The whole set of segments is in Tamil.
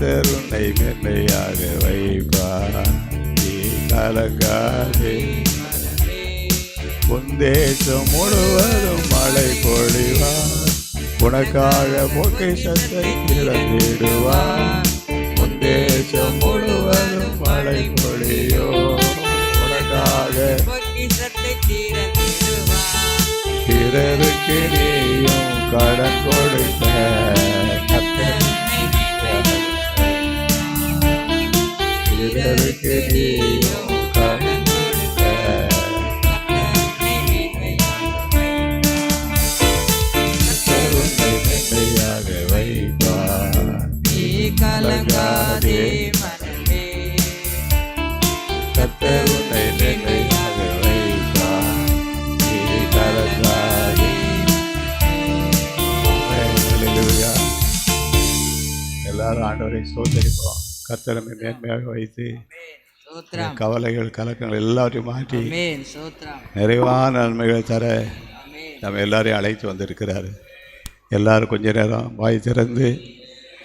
கர்த்தர் உன்னை மேன்மையாக வைப்பார். நீ கலங்காதே, உன் தேசம் முழுவதும் மழை பொழிவார். உனக்காக பொக்கிஷத்தை திறந்திடுவார். உன் தேசம் முழுவதும் மழை பொழியோ. உனக்காக பொக்கிஷத்தை திறந்திடுவார். பிறருக்கு நீயும் கடன் கொடுத்த கர்த்தர் பிறருக்கு நீயும் கடன் கொடுத்த கர்த்தர் உன்னை மேன்மையாக வைப்பார். நீ கலங்காதே மனமே, கர்த்தர் உன்னை மேன்மையாக வைப்பார். நீ கலங்காதே. ஹல்லேலூயா. எல்லாரும் ஆண்டவரை ஸ்தோத்திரிப்போம். கர்த்தரை மேன்மையாக வைத்து சோத்ரம். கவலைகள் கலக்கங்கள் எல்லாத்தையும் மாற்றி ஆமென். சோத்ரம். நிறைவான நன்மைகளை தர ஆமென். நம்ம எல்லாரையும் அழைத்து வந்திருக்கிறாரு. எல்லாரும் கொஞ்ச நேரம் வாய் திறந்து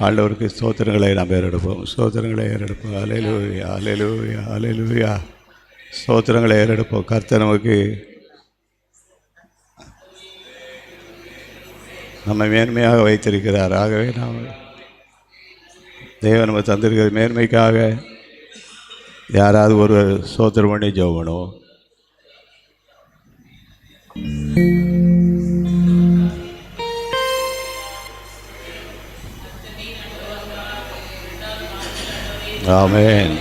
ஆண்டவருக்கு ஸ்தோத்திரங்களை நாம் ஏறெடுப்போம். ஸ்தோத்திரங்களை ஏறெடுப்போம். அல்லேலூயா, அல்லேலூயா, அல்லேலூயா. ஸ்தோத்திரங்களை ஏறெடுப்போம். கர்த்தர் நமக்கு நம்ம மேன்மையாக வைத்திருக்கிறார். ஆகவே நாம் தேவன் நம்ம தந்திருக்கிற மேன்மைக்காக யாராவது ஒரு ஸ்தோத்திரம் பண்ணி ஜெபம் பண்ணுவோம். ஆமென்.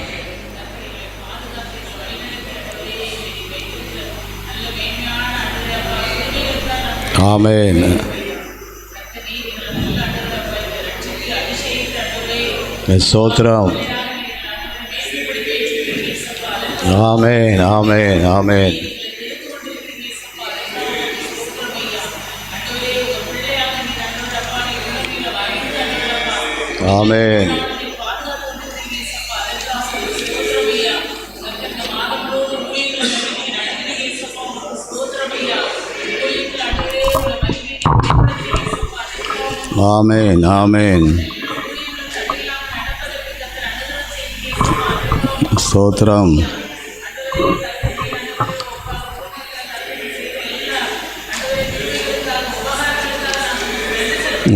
ஆமென். ஸ்தோத்திரம். ஆமென், ஆமென், ஆமென். ஆமென். ஆமென், ஆமென். ஸ்தோத்திரம்.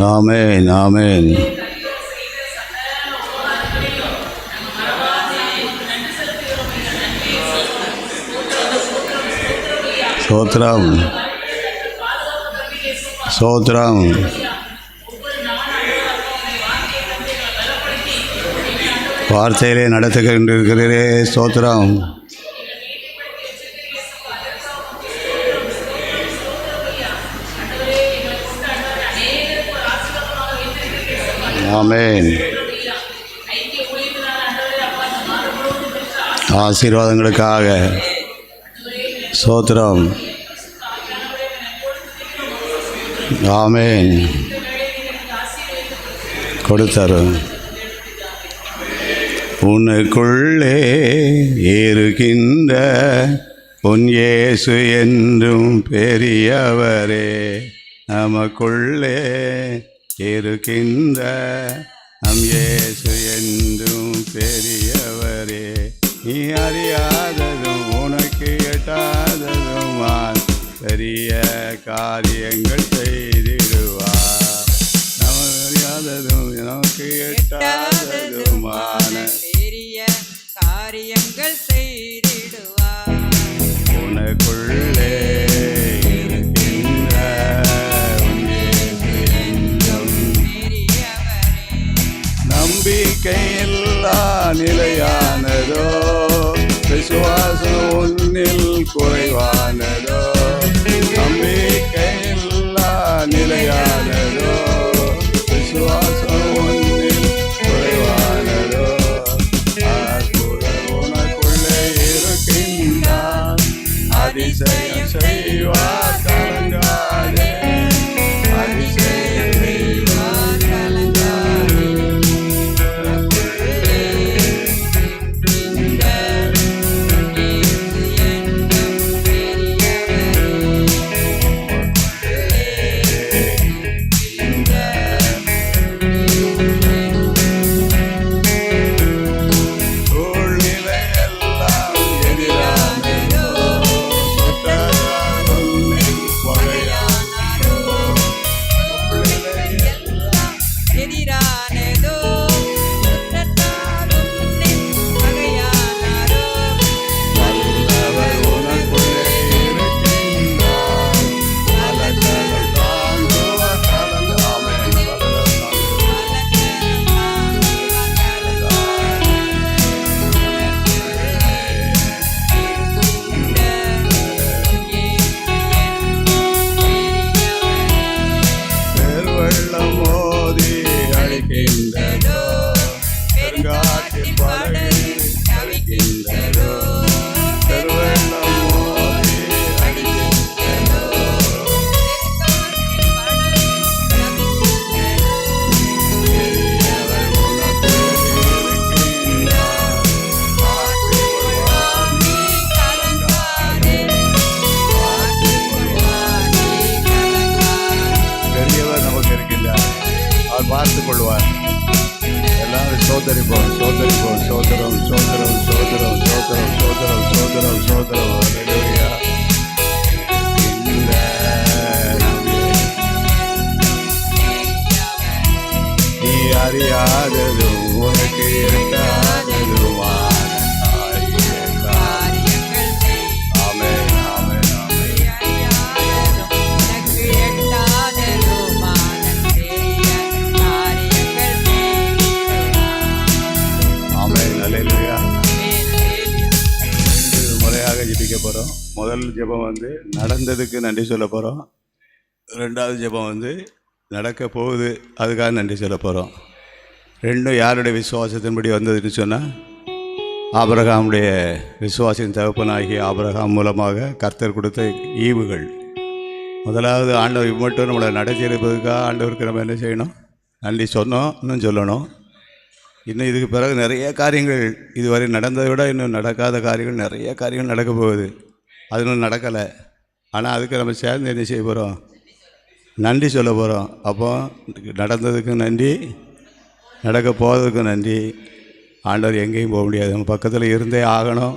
ஆமென், ஆமென். ஸ்தோத்திரம், ஸ்தோத்திரம். வார்த்தையிலே நடத்துகின்றே ஸ்தோத்திரம். ஆமென். ஆசீர்வாதங்களுக்காக ஸ்தோத்திரம். ஆமென். கொடுத்தாரும் உனக்குள்ளே இருக்கின்ற உன் இயேசு என்றும் பெரியவரே. நமக்குள்ளே இருக்கின்ற நம் இயேசு என்றும் பெரியவரே. நீ அறியாததும் உனக்கு எட்டாததுமான் பெரிய காரியங்கள் செய்திடுவார். நம்ம அறியாததும் நமக்கு எட்டாததுமான பெரிய காரியங்கள் செய்திடுவார். உனக்குள்ளே இருக்கின்ற உன் இயேசு என்றும் பெரியவரே. நம்பிக்கை எல்லா நிலையானதோ, விசுவாசம் ஒன்னில் குறைவானதோ. நம்பிக்கை எல்லா நிலையானதோ, விசுவாசம் ஒன்னில் குறைவானதோ. உனக்குள்ளே இருக்கின்றான், அதிசயம் செய்வார் கலங்காதே. அதிசயம் செய்வார் கலங்காதே. பெரியவரே. சீரானதோ யுத்தத்தால் உன்னின் பகையானாரோ வல்லவர் உனக்குள்ளே இருக்கின்றார். பலத்தவர் தாங்குவார் கலந்து. ஆமென். பலத்தவர் பெருவெள்ளம் மோதி அழிக்கின்றதோ, பெருங்காற்றின் படகு தவிக்கின்றதோ. பெருவெள்ளம் மோதி அழிக்கின்றதோ, பெரியவர் உனக்குள்ளே இருக்கின்றார். காற்றுக் கொள்வார் நீ கலங்காதே. காற்றுக் கொள்வார் நீ கலங்காதே. பெரியவர் நமக்கு இருக்கின்றார், அவர் பார்த்துக் கொள்வார். எல்லாரும் சோதரிப்போம், சோதரிப்போம். சோதரம், சோதரம், சோதரம், சோதரம், சோதரம், சோதரம், சோதரம். அல்லேலூயா. இந்த நம்பிக்கை நீ அறியாததும் உனக்கு எட்டாததுமான காரியங்கள். காரியங்கள் செய் ஆமென், ஆமென், ஆமென். உனக்கு எட்டாததுமான பெரிய காரியங்கள் செய்திடுவார். ஆமென். அல்லேலூயா. ஆமென். அல்லேலூயா. 2 முறையாக ஜெபிக்க போகிறோம். முதல் ஜெபம் வந்து நடந்ததுக்கு நன்றி சொல்ல போகிறோம். 2வது ஜெபம் வந்து நடக்க போகுது, அதுக்காக நன்றி சொல்ல போகிறோம். ரெண்டும் யாருடைய விசுவாசத்தின்படி வந்ததுன்னு சொன்னால், ஆபிரகாமுடைய விசுவாசின் தகப்பனாகிய ஆபிரகாம் மூலமாக கர்த்தர் கொடுத்த ஈவுகள். முதலாவது ஆண்டவர் மட்டும் நம்மளை நடத்தியிருப்பதுக்காக ஆண்டவருக்கு நம்ம என்ன செய்யணும்? நன்றி சொன்னோம், இன்னும் சொல்லணும். இன்னும் இதுக்கு பிறகு நிறைய காரியங்கள், இதுவரை நடந்ததை விட இன்னும் நடக்காத காரியங்கள், நிறைய காரியங்கள் நடக்க போகுது. அது இன்னும் நடக்கலை. ஆனால் அதுக்கு நம்ம சேர்ந்து என்ன செய்ய போகிறோம்? நன்றி சொல்ல போகிறோம். அப்போ நடந்ததுக்கு நன்றி, நடக்க போகிறதுக்கு நன்றி. ஆண்டவர் எங்கேயும் போக முடியாது, நம்ம பக்கத்தில் இருந்தே ஆகணும்,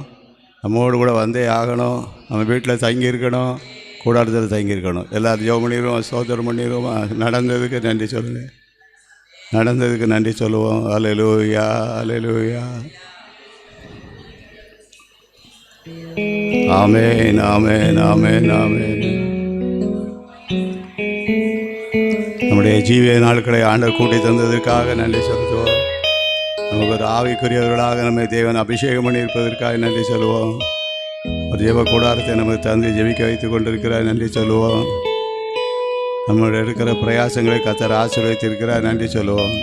நம்மோடு கூட வந்தே ஆகணும், நம்ம வீட்டில் தங்கியிருக்கணும், கூடாரத்தில் தங்கியிருக்கணும். எல்லோரும் ஜெபம் பண்ணிடுவோம், ஸ்தோத்திரம் பண்ணிடுவோம். நடந்ததுக்கு நன்றி சொல்லுங்கள், நடந்ததுக்கு நன்றி சொல்லுவோம். அல்லேலூயா, அல்லேலூயா. ஆமென், ஆமென், ஆமென், ஆமென். நம்முடைய ஜீவிய நாட்களை ஆண்டவர் கூட்டி தந்ததற்காக நன்றி செலுத்துவோம். நமக்கு ஒரு ஆவிக்குரியவர்களாக நம்மை தேவன் அபிஷேகம் பண்ணியிருப்பதற்காக நன்றி சொல்லுவோம். ஒரு ஜெப கூடாரத்தை நமக்கு தந்து ஜெபிக்க வைத்து கொண்டிருக்கிறார், நன்றி சொல்லுவோம். நம்மளுடைய இருக்கிற பிரயாசங்களை கர்த்தர் ஆசீர்வதித்திருக்கிறார், நன்றி சொல்லுவோம்.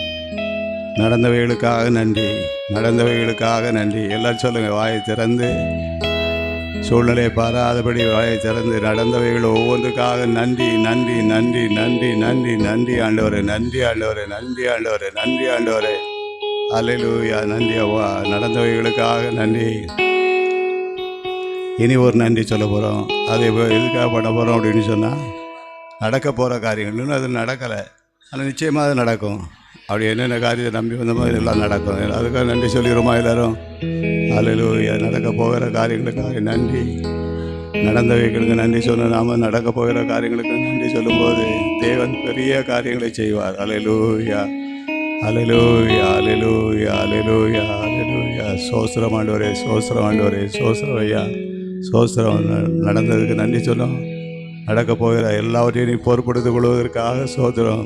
நடந்தவைகளுக்காக நன்றி, நடந்தவைகளுக்காக நன்றி. எல்லாரும் சொல்லுங்கள், வாயை திறந்து, சூழ்நிலையை பாராதபடி வாயை திறந்து, நடந்தவைகள் ஒவ்வொன்றுக்காக நன்றி, நன்றி, நன்றி, நன்றி, நன்றி, நன்றி ஆண்டவரே, நன்றி ஆண்டவரே, நன்றி ஆண்டவரே, நன்றி ஆண்டவரே. அல்லேலூயா. நன்றி அவ்வா, நடந்தவைகளுக்காக நன்றி. இனி ஒரு நன்றி சொல்ல போகிறோம். அது எதுக்காக பண்ண போகிறோம் அப்படின்னு சொன்னால், நடக்க போகிற காரியங்கள் இன்னும் அது நடக்கலை, ஆனால் நிச்சயமாக அது நடக்கும். அப்படி என்னென்ன காரியத்தை நம்பி வந்த மாதிரி எல்லாம் நடக்கும். அதுக்காக நன்றி சொல்லிடுமா எல்லோரும்? அல்லேலூயா. நடக்க போகிற காரியங்களுக்காக நன்றி, நடந்தவைகளுக்கு நன்றி சொன்ன நாம் நடக்க போகிற காரியங்களுக்கு நன்றி சொல்லும்போது தேவன் பெரிய காரியங்களை செய்வார். அல்லேலூயா, அல்லேலூயா, அல்லேலூயா, அல்லேலூயா, அல்லேலூயா. சோஸ்திரம் ஆண்டவரே, சோஸ்திரம் ஆண்டவரே, சோஸ்திரம் ஐயா, சோஸ்திரம். நடந்ததுக்கு நன்றி சொன்னோம், நடக்க போகிற எல்லாவற்றையும் நீ பொறுப்படுத்திக் கொள்வதற்காக சோத்திரம்.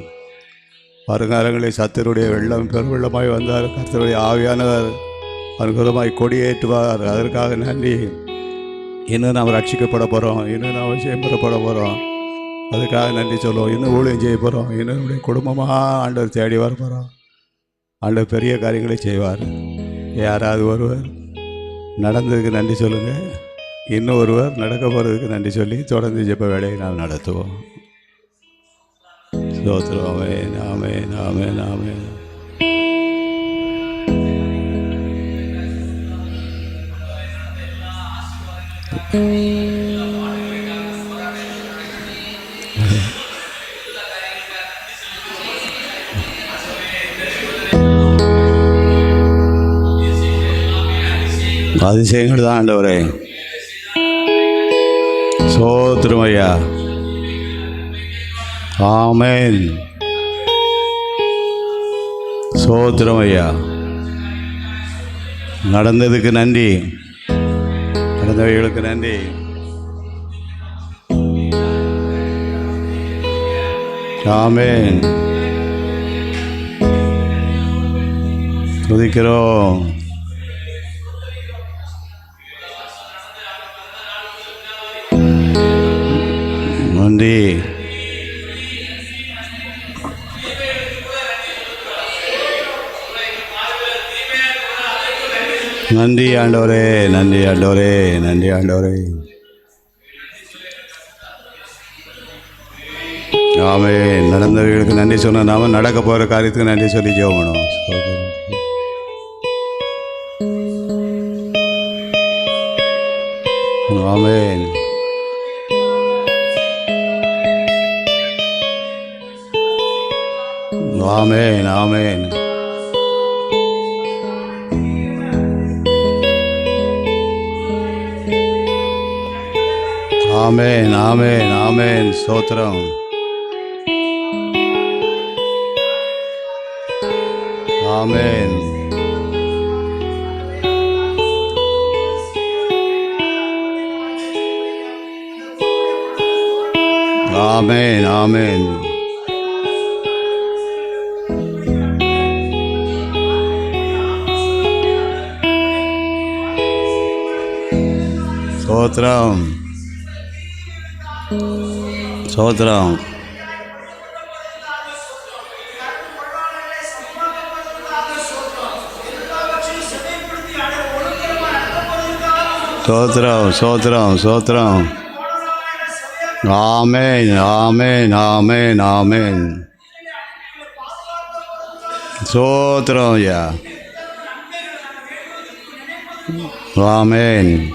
வருங்காலங்களில் சத்தருடைய வெள்ளம் பெருவெள்ளமாய் வந்தார், கர்த்தருடைய ஆவியானவர் அனுகூலமாய் கொடியேற்றுவார். அதற்காக நன்றி. இன்னும் நாம் ரட்சிக்கப்பட போகிறோம், இன்னும் நாம் விஷயம் பெறப்பட போகிறோம், அதுக்காக நன்றி சொல்லுவோம். இன்னும் ஊழியம் செய்ய போகிறோம், இன்னும் நம்முடைய குடும்பமாக ஆண்டவர் தேடி வர போகிறோம். ஆண்டவர் பெரிய காரியங்களை செய்வார். யாராவது ஒருவர் நடந்ததுக்கு நன்றி சொல்லுங்கள், இன்னும் ஒருவர் நடக்க போகிறதுக்கு நன்றி சொல்லி தொடர்ந்து ஜெப வேலையை நாம் நடத்துவோம். ஸ்தோத்திரம். ஆமென், ஆமென், ஆமென், ஆமென். அதிசயங்கள் தான் ஆண்டவரே. ஸ்தோத்திரம் ஐயா. ஆமென். சோத்திரம் ஐயா. நடந்ததுக்கு நன்றி, நடந்தவைகளுக்கு நன்றி. ஆமென். துதிக்கிறோம். நன்றி. நன்றி ஆண்டவரே, நன்றி ஆண்டவரே, நன்றி ஆண்டவரே. ஆமென். நடந்தவர்களுக்கு நன்றி சொன்ன நாம நடக்க போகிற காரியத்துக்கு நன்றி சொல்லி ஜெபம். ஆமென். ஆமென். ஆமென். ஆமென். ஆமென். ஆமென். ஸ்தோத்திரம். ஆமென். ஆமென். ஆமென். ஸ்தோத்திரம். ஸ்தோத்திரம். ஸ்தோத்திரம். ஸ்தோத்திரம். ஸ்தோத்திரம். ஆமென். ஆமென். ஆமென். ஆமென். ஸ்தோத்திரம் ஐயா. ஆமென்.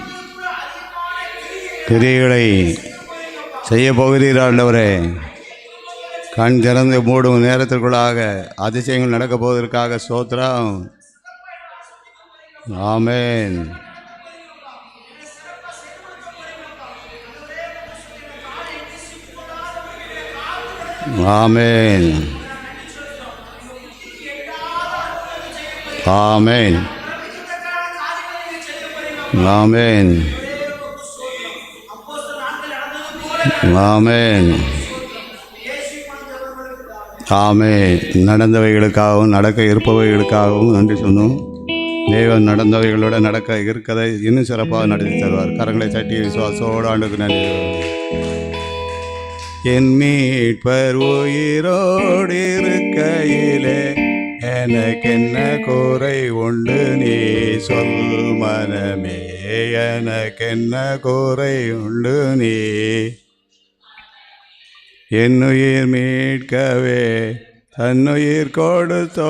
கிரியைகளை செய்ய போகிறீர் ஆண்டவரே. கண் திறந்து மூடும் நேரத்திற்குள்ளாக அதிசயங்கள் நடக்கப் போவதற்காக ஸ்தோத்திரம். ஆமென். ஆமென். ஆமென். ஆமென். ஆமென். ஆமென். நடந்தவைகளுக்காகவும் நடக்க இருப்பவைகளுக்காகவும் நன்றி சொன்னோம். தேவன் நடந்தவைகளோட நடக்க இருக்கதை இன்னும் சிறப்பாக நடத்தி தருவார். கரங்களை தட்டி விசுவாசோடு ஆண்டுக்கு நன்றி. என் மீட்பர் உயிரோடு இருக்கையிலே எனக்கென்ன குறை உண்டு நீ சொல் மனமே, எனக்கென்ன குறை உண்டு நீ. என்னுயிர் மீட்கவே தன்னுயிர் கொடுத்தோ,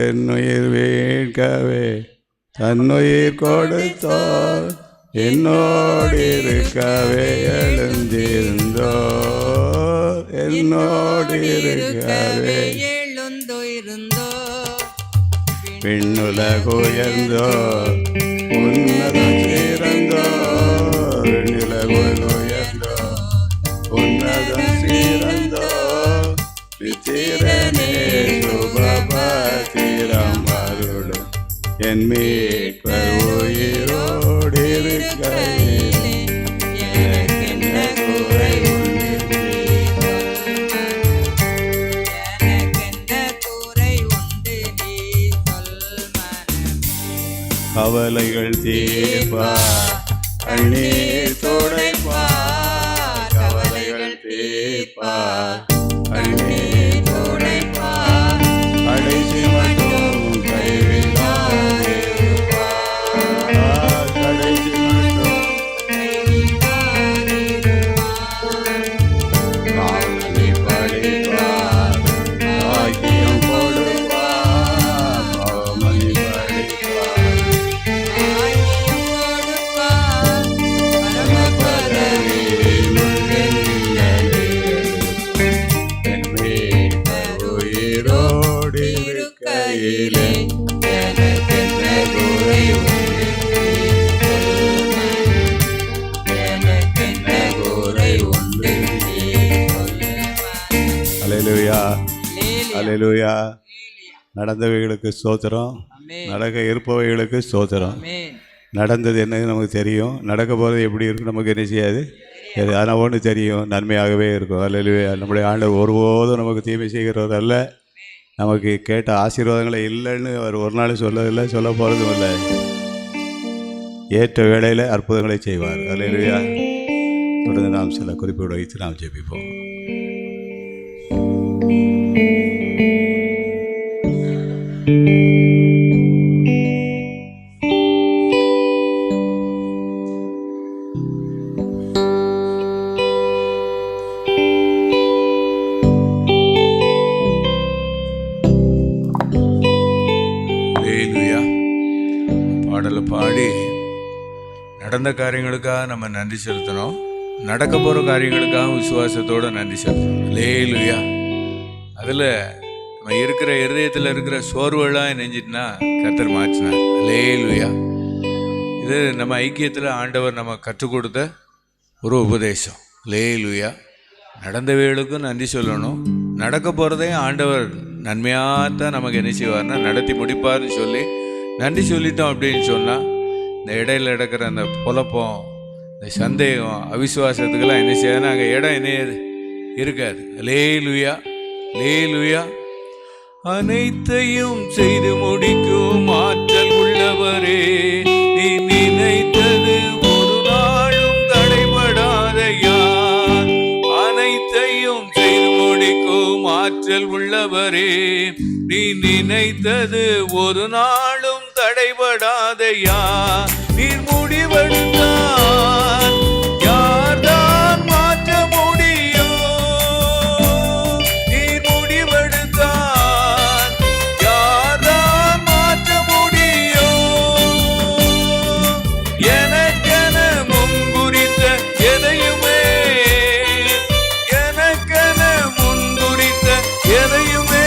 என்னுயிர் மீட்கவே தன்னுயிர் கொடுத்தோ, என்னோடு இருக்கவே எழுந்திருந்தோ, என்னோடு இருக்கவே எழுந்தோ விண்ணுலகுயர்ந்தோ, உன்னதம் சீரந்தோ, விண்ணுலகுயர்ந்தோ, உன்னதம் சீரந்தோ, வித்திரனே சுபபத்திரம் அருளும் என் மீட்பர் உயிரோடு இருக்கையிலே எனக்கென்ன குறை உண்டு நீ சொல் மனமே, எனக்கென்ன குறை உண்டு நீ சொல் மனமே. கவலைகள் தீர்ப்பார், கண்ணீர் துடைப்பார், கவலைகள் தீர்ப்பார், கண்ணீர் துடைப்பார், கடைசி மட்டும் கைவிடாதிருப்பார், கடைசி மட்டும் காவலி படிப்பார், பாக்கியம் கொடுப்பார், பாவமணி படிப்பார், பரமபதவி என் மீட்பர் உயிரோடு இருக்கையிலே எனக்கென்ன குறை உண்டு நீ சொல் மனமே, எனக்கென்ன குறை உண்டு நீ சொல் மனமே. அல்லேலூயா. அல்லேலூயா. நடந்தவைகளுக்கு ஸ்தோத்திரம், ஆமென். நடக்க இருப்பவைகளுக்கு ஸ்தோத்திரம். ஆமென். நடந்தது என்னன்னு நமக்கு தெரியும், நடக்க போகிறது எப்படி இருக்கும் நமக்கு என்ன செய்யாது. ஆனால் ஒன்று தெரியும், நன்மையாகவே இருக்கும். அல்லேலூயா. நம்முடைய ஆண்டவர் ஒருபோதும் நமக்கு தீமை செய்கிறவர் அல்ல. நமக்கு கேட்ட ஆசீர்வாதங்களை இல்லைன்னு அவர் ஒரு நாள் சொல்லவில்லை, சொல்ல போகிறதும் இல்லை. ஏற்ற வேளையில் அற்புதங்களை செய்வார். அல்லேலூயா. தொடர்ந்து நாம் சில குறிப்போடு வைத்து நாம் ஜெபிப்போம். அல்லேலூயா. பாடலை பாடி நடந்த காரியங்களுக்காக நம்ம நன்றி செலுத்தணும், நடக்க போகிற காரியங்களுக்காக விசுவாசத்தோடு நன்றி செலுத்தணும். அல்லேலூயா. அதில் நம்ம இருக்கிற இருதயத்தில் இருக்கிற சோர்வெல்லாம் நெஞ்சிட்டுனா கர்த்தர் மாற்றினார். அல்லேலூயா. இது நம்ம ஐக்கியத்தில் ஆண்டவர் நம்ம கற்றுக் கொடுத்த ஒரு உபதேசம். அல்லேலூயா. நடந்தவைகளுக்கும் நன்றி சொல்லணும், நடக்க போகிறதையும் ஆண்டவர் நன்மையாகத்தான் நமக்கு என்ன செய்வார்னா நடத்தி முடிப்பார்னு சொல்லி நன்றி சொல்லிட்டோம் அப்படின்னு சொன்னால் இந்த இடையில நடக்கிற அந்த குழப்பம், இந்த சந்தேகம், அவிசுவாசத்துக்கெல்லாம் என்ன செய்யாதுன்னா அங்கே இடம் என்ன இருக்காது. அல்லேலூயா. அல்லேலூயா. அனைத்தையும் செய்து முடிக்கும் ஆற்றல் உள்ளவரே, நீ நினைத்தது ஒரு நாளும் தடைபடாதையா. அனைத்தையும் செய்து முடிக்கும் ஆற்றல் உள்ளவரே, நீ நினைத்தது ஒரு நாளும் தடைபடாதையா. நீர் முடிவெடுத்தான் யார்தான் மாற்ற முடியும். நீர் முடிவெடுத்தான் யார்தான் மாற்ற முடியும். எனக்கென முன்குறித்த எதையுமே, எனக்கென முன்குறித்த எதையுமே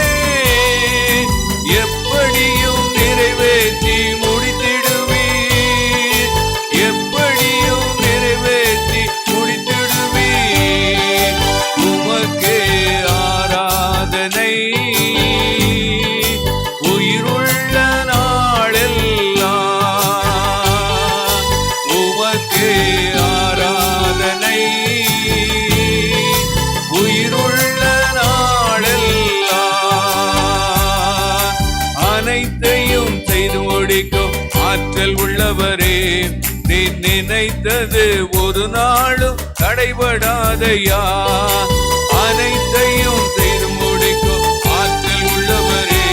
எப்படியும் நிறைவேற்றி முடித்திடுவீர். எப்படியும் நிறைவேற்றி முடித்திடுவீர். உமக்கே ஆராதனை உயிருள்ள நாளெல்லாம். உமக்கே ஆராதனை உயிருள்ள நாளெல்லாம். அனைத்தையும் செய்து முடிக்கும் ஆற்றல் உள்ளவரே, நீ நினைத்தது ஒரு நாளும் தடைபடாதையா. அனைத்தையும் செய்து முடிக்கும் ஆற்றல் உள்ளவரே,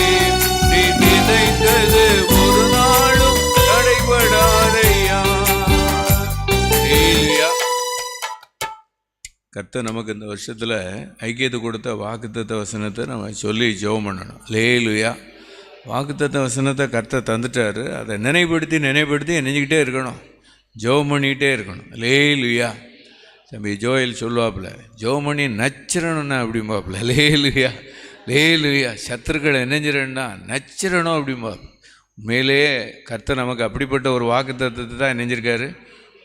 நீ நினைத்தது ஒரு நாளும் தடைபடாதையா. அல்லேலூயா. கர்த்தர் நமக்கு இந்த வருஷத்தில் ஐக்கியத்தை கொடுத்த வாக்குத்தத்த வசனத்தை நம்ம சொல்லி ஜெபம் பண்ணணும். அல்லேலூயா. வாக்குத்தத்த வசனத்தை கர்த்தர் தந்துட்டாரு, அதை நினைவுபடுத்தி நினைஞ்சிக்கிட்டே இருக்கணும், ஜெபம் பண்ணிக்கிட்டே இருக்கணும். அல்லேலூயா. தம்பி ஜோயல் சொல்லுவாப்புல, ஜெபம் பண்ணி நச்சிரணும்னா அப்படிம்பாப்புல. அல்லேலூயா. அல்லேலூயா. சத்துருக்களை நினைஞ்சிடணும்னா நச்சிரணும் அப்படிம்பாப்பு. உண்மையிலேயே கர்த்தர் நமக்கு அப்படிப்பட்ட ஒரு வாக்குத்தத்தத்தை தான் நினைஞ்சிருக்காரு,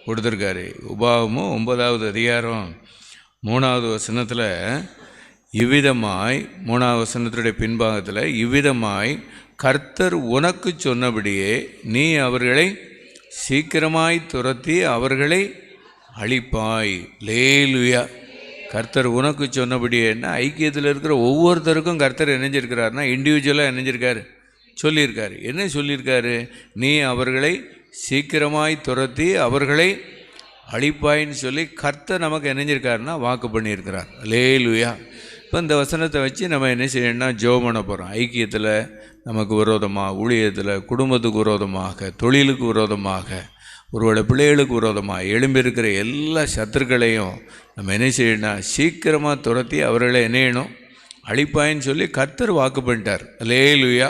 கொடுத்துருக்காரு. உபாகமும் 9வது அதிகாரம் 3வது வசனத்தில் இவ்விதமாய், 3வது வசனத்துடைய பின்பாகத்தில் இவ்விதமாய் கர்த்தர் உனக்கு சொன்னபடியே நீ அவர்களை சீக்கிரமாய் துரத்தி அவர்களை அழிப்பாய். லேலுயா. கர்த்தர் உனக்கு சொன்னபடியேன்னா ஐக்கியத்தில் இருக்கிற ஒவ்வொருத்தருக்கும் கர்த்தர் இணைஞ்சிருக்கிறாருன்னா இண்டிவிஜுவலாக இணைஞ்சிருக்காரு, சொல்லியிருக்காரு. என்ன சொல்லியிருக்காரு? நீ அவர்களை சீக்கிரமாய் துரத்தி அவர்களை அழிப்பாயின்னு சொல்லி கர்த்தர் நமக்கு இணைஞ்சிருக்காருன்னா வாக்கு பண்ணியிருக்கிறார். லேலுயா. இப்போ இந்த வசனத்தை வச்சு நம்ம என்ன செய்யணும்னா ஜெபம் பண்ண போகிறோம். ஐக்கியத்தில் நமக்கு விரோதமாக, ஊழியத்தில், குடும்பத்துக்கு விரோதமாக, தொழிலுக்கு விரோதமாக, ஒருவேளை பிள்ளைகளுக்கு விரோதமாக எழும்பியிருக்கிற எல்லா சத்துருக்களையும் நம்ம என்ன செய்யணும்னா சீக்கிரமாக துரத்தி அவர்களை இணையணும், அழிப்பாயின்னு சொல்லி கர்த்தர் வாக்கு பண்ணிட்டார். அல்லேலூயா.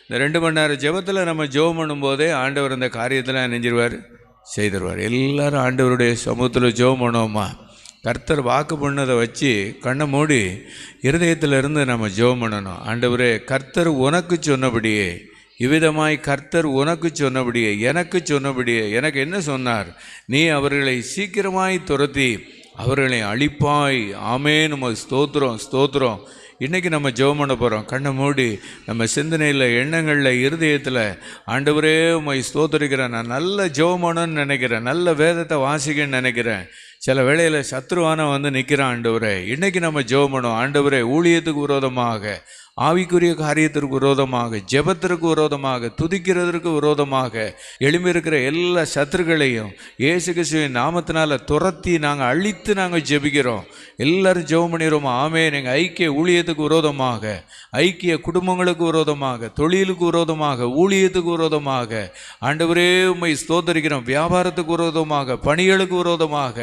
இந்த 2 மணி நேரம் ஜெபத்தில் நம்ம ஜெபம் பண்ணும்போதே ஆண்டவர் இந்த காரியத்தில் நினைஞ்சிருவார், செய்திருவார். எல்லாரும் ஆண்டவருடைய சமூகத்தில் ஜெபம் பண்ணுவோமா? கர்த்தர் வாக்கு பண்ணதை வச்சு கண்ணை மூடி இருதயத்திலிருந்து நம்ம ஜெபம் பண்ணணும். ஆண்டவரே, கர்த்தர் உனக்கு சொன்னபடியே, இவ்விதமாய் கர்த்தர் உனக்கு சொன்னபடியே, எனக்கு சொன்னபடியே, எனக்கு என்ன சொன்னார்? நீ அவர்களை சீக்கிரமாய் துரத்தி அவர்களை அழிப்பாய். ஆமென். உமக்கு ஸ்தோத்திரம், ஸ்தோத்திரம். இன்றைக்கி நம்ம ஜெபம் பண்ண போகிறோம். கண்ணை மூடி நம்ம சிந்தனையில், எண்ணங்களில், இருதயத்தில், ஆண்டவரே உம்மை ஸ்தோத்திரிக்கிறேன், நான் நல்ல ஜெபம் பண்ணணும்னு நினைக்கிறேன், நல்ல வேதத்தை வாசிக்கணும்னு நினைக்கிறேன். சில வேளையில் சத்ருவான வந்து நிற்கிறான். ஆண்டவரே இன்றைக்கி நம்ம ஜெபம் பண்ணுவோம். ஆண்டவரே ஊழியத்துக்கு விரோதமாக, ஆவிக்குரிய காரியத்திற்கு விரோதமாக, ஜெபத்திற்கு விரோதமாக, துதிக்கிறதற்கு விரோதமாக எழும்பியிருக்கிற எல்லா சத்துருக்களையும் இயேசு கிறிஸ்துவின் நாமத்தினால துரத்தி நாங்கள் அழித்து நாங்கள் ஜெபிக்கிறோம். எல்லாரும் ஜெபம் பண்ணிடுவோம். ஆமென். எங்கள் ஐக்கிய ஊழியத்துக்கு விரோதமாக, ஐக்கிய குடும்பங்களுக்கு விரோதமாக, தொழிலுக்கு விரோதமாக, ஊழியத்துக்கு விரோதமாக, ஆண்டவரே உம்மை ஸ்தோத்தரிக்கிறோம். வியாபாரத்துக்கு விரோதமாக, பணிகளுக்கு விரோதமாக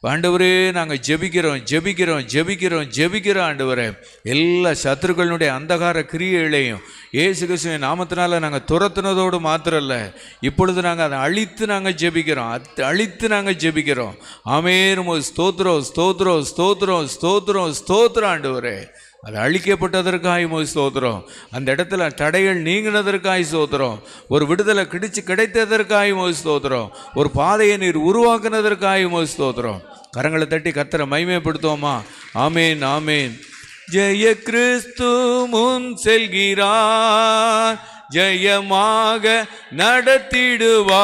ஆண்டவரே நாங்கள் ஜெபிக்கிறோம், ஜெபிக்கிறோம், ஜெபிக்கிறோம், ஜெபிக்கிறோம். ஆண்டவரே எல்லா சத்துருக்களுடைய அந்தகார கிரியைகளையும் இயேசு கிறிஸ்துவின் நாமத்தினால நாங்கள் துரத்துனதோடு மாத்திரம் இல்லை, இப்பொழுது நாங்கள் அதை அழித்து நாங்கள் ஜெபிக்கிறோம், அழித்து நாங்கள் ஜெபிக்கிறோம். ஆமென். ஸ்தோத்திரம், ஸ்தோத்திரம், ஸ்தோத்திரம், ஸ்தோத்திரம், ஸ்தோத்திரம். ஆண்டவரே அது அழிக்கப்பட்டதற்காய் ஸ்தோத்திரம். அந்த இடத்துல தடைகள் நீங்கினதற்காய் ஸ்தோத்திரம். ஒரு விடுதலை கிடைத்ததற்காய் ஸ்தோத்திரம். ஒரு பாதையை நீர் உருவாக்குனதற்காய் ஸ்தோத்திரம். கரங்களை தட்டி கர்த்தரை மகிமைப்படுத்துவோமா? ஆமேன், ஆமேன். ஜெய கிறிஸ்து முன் செல்கிறார், ஜெயமாக நடத்திடுவார்.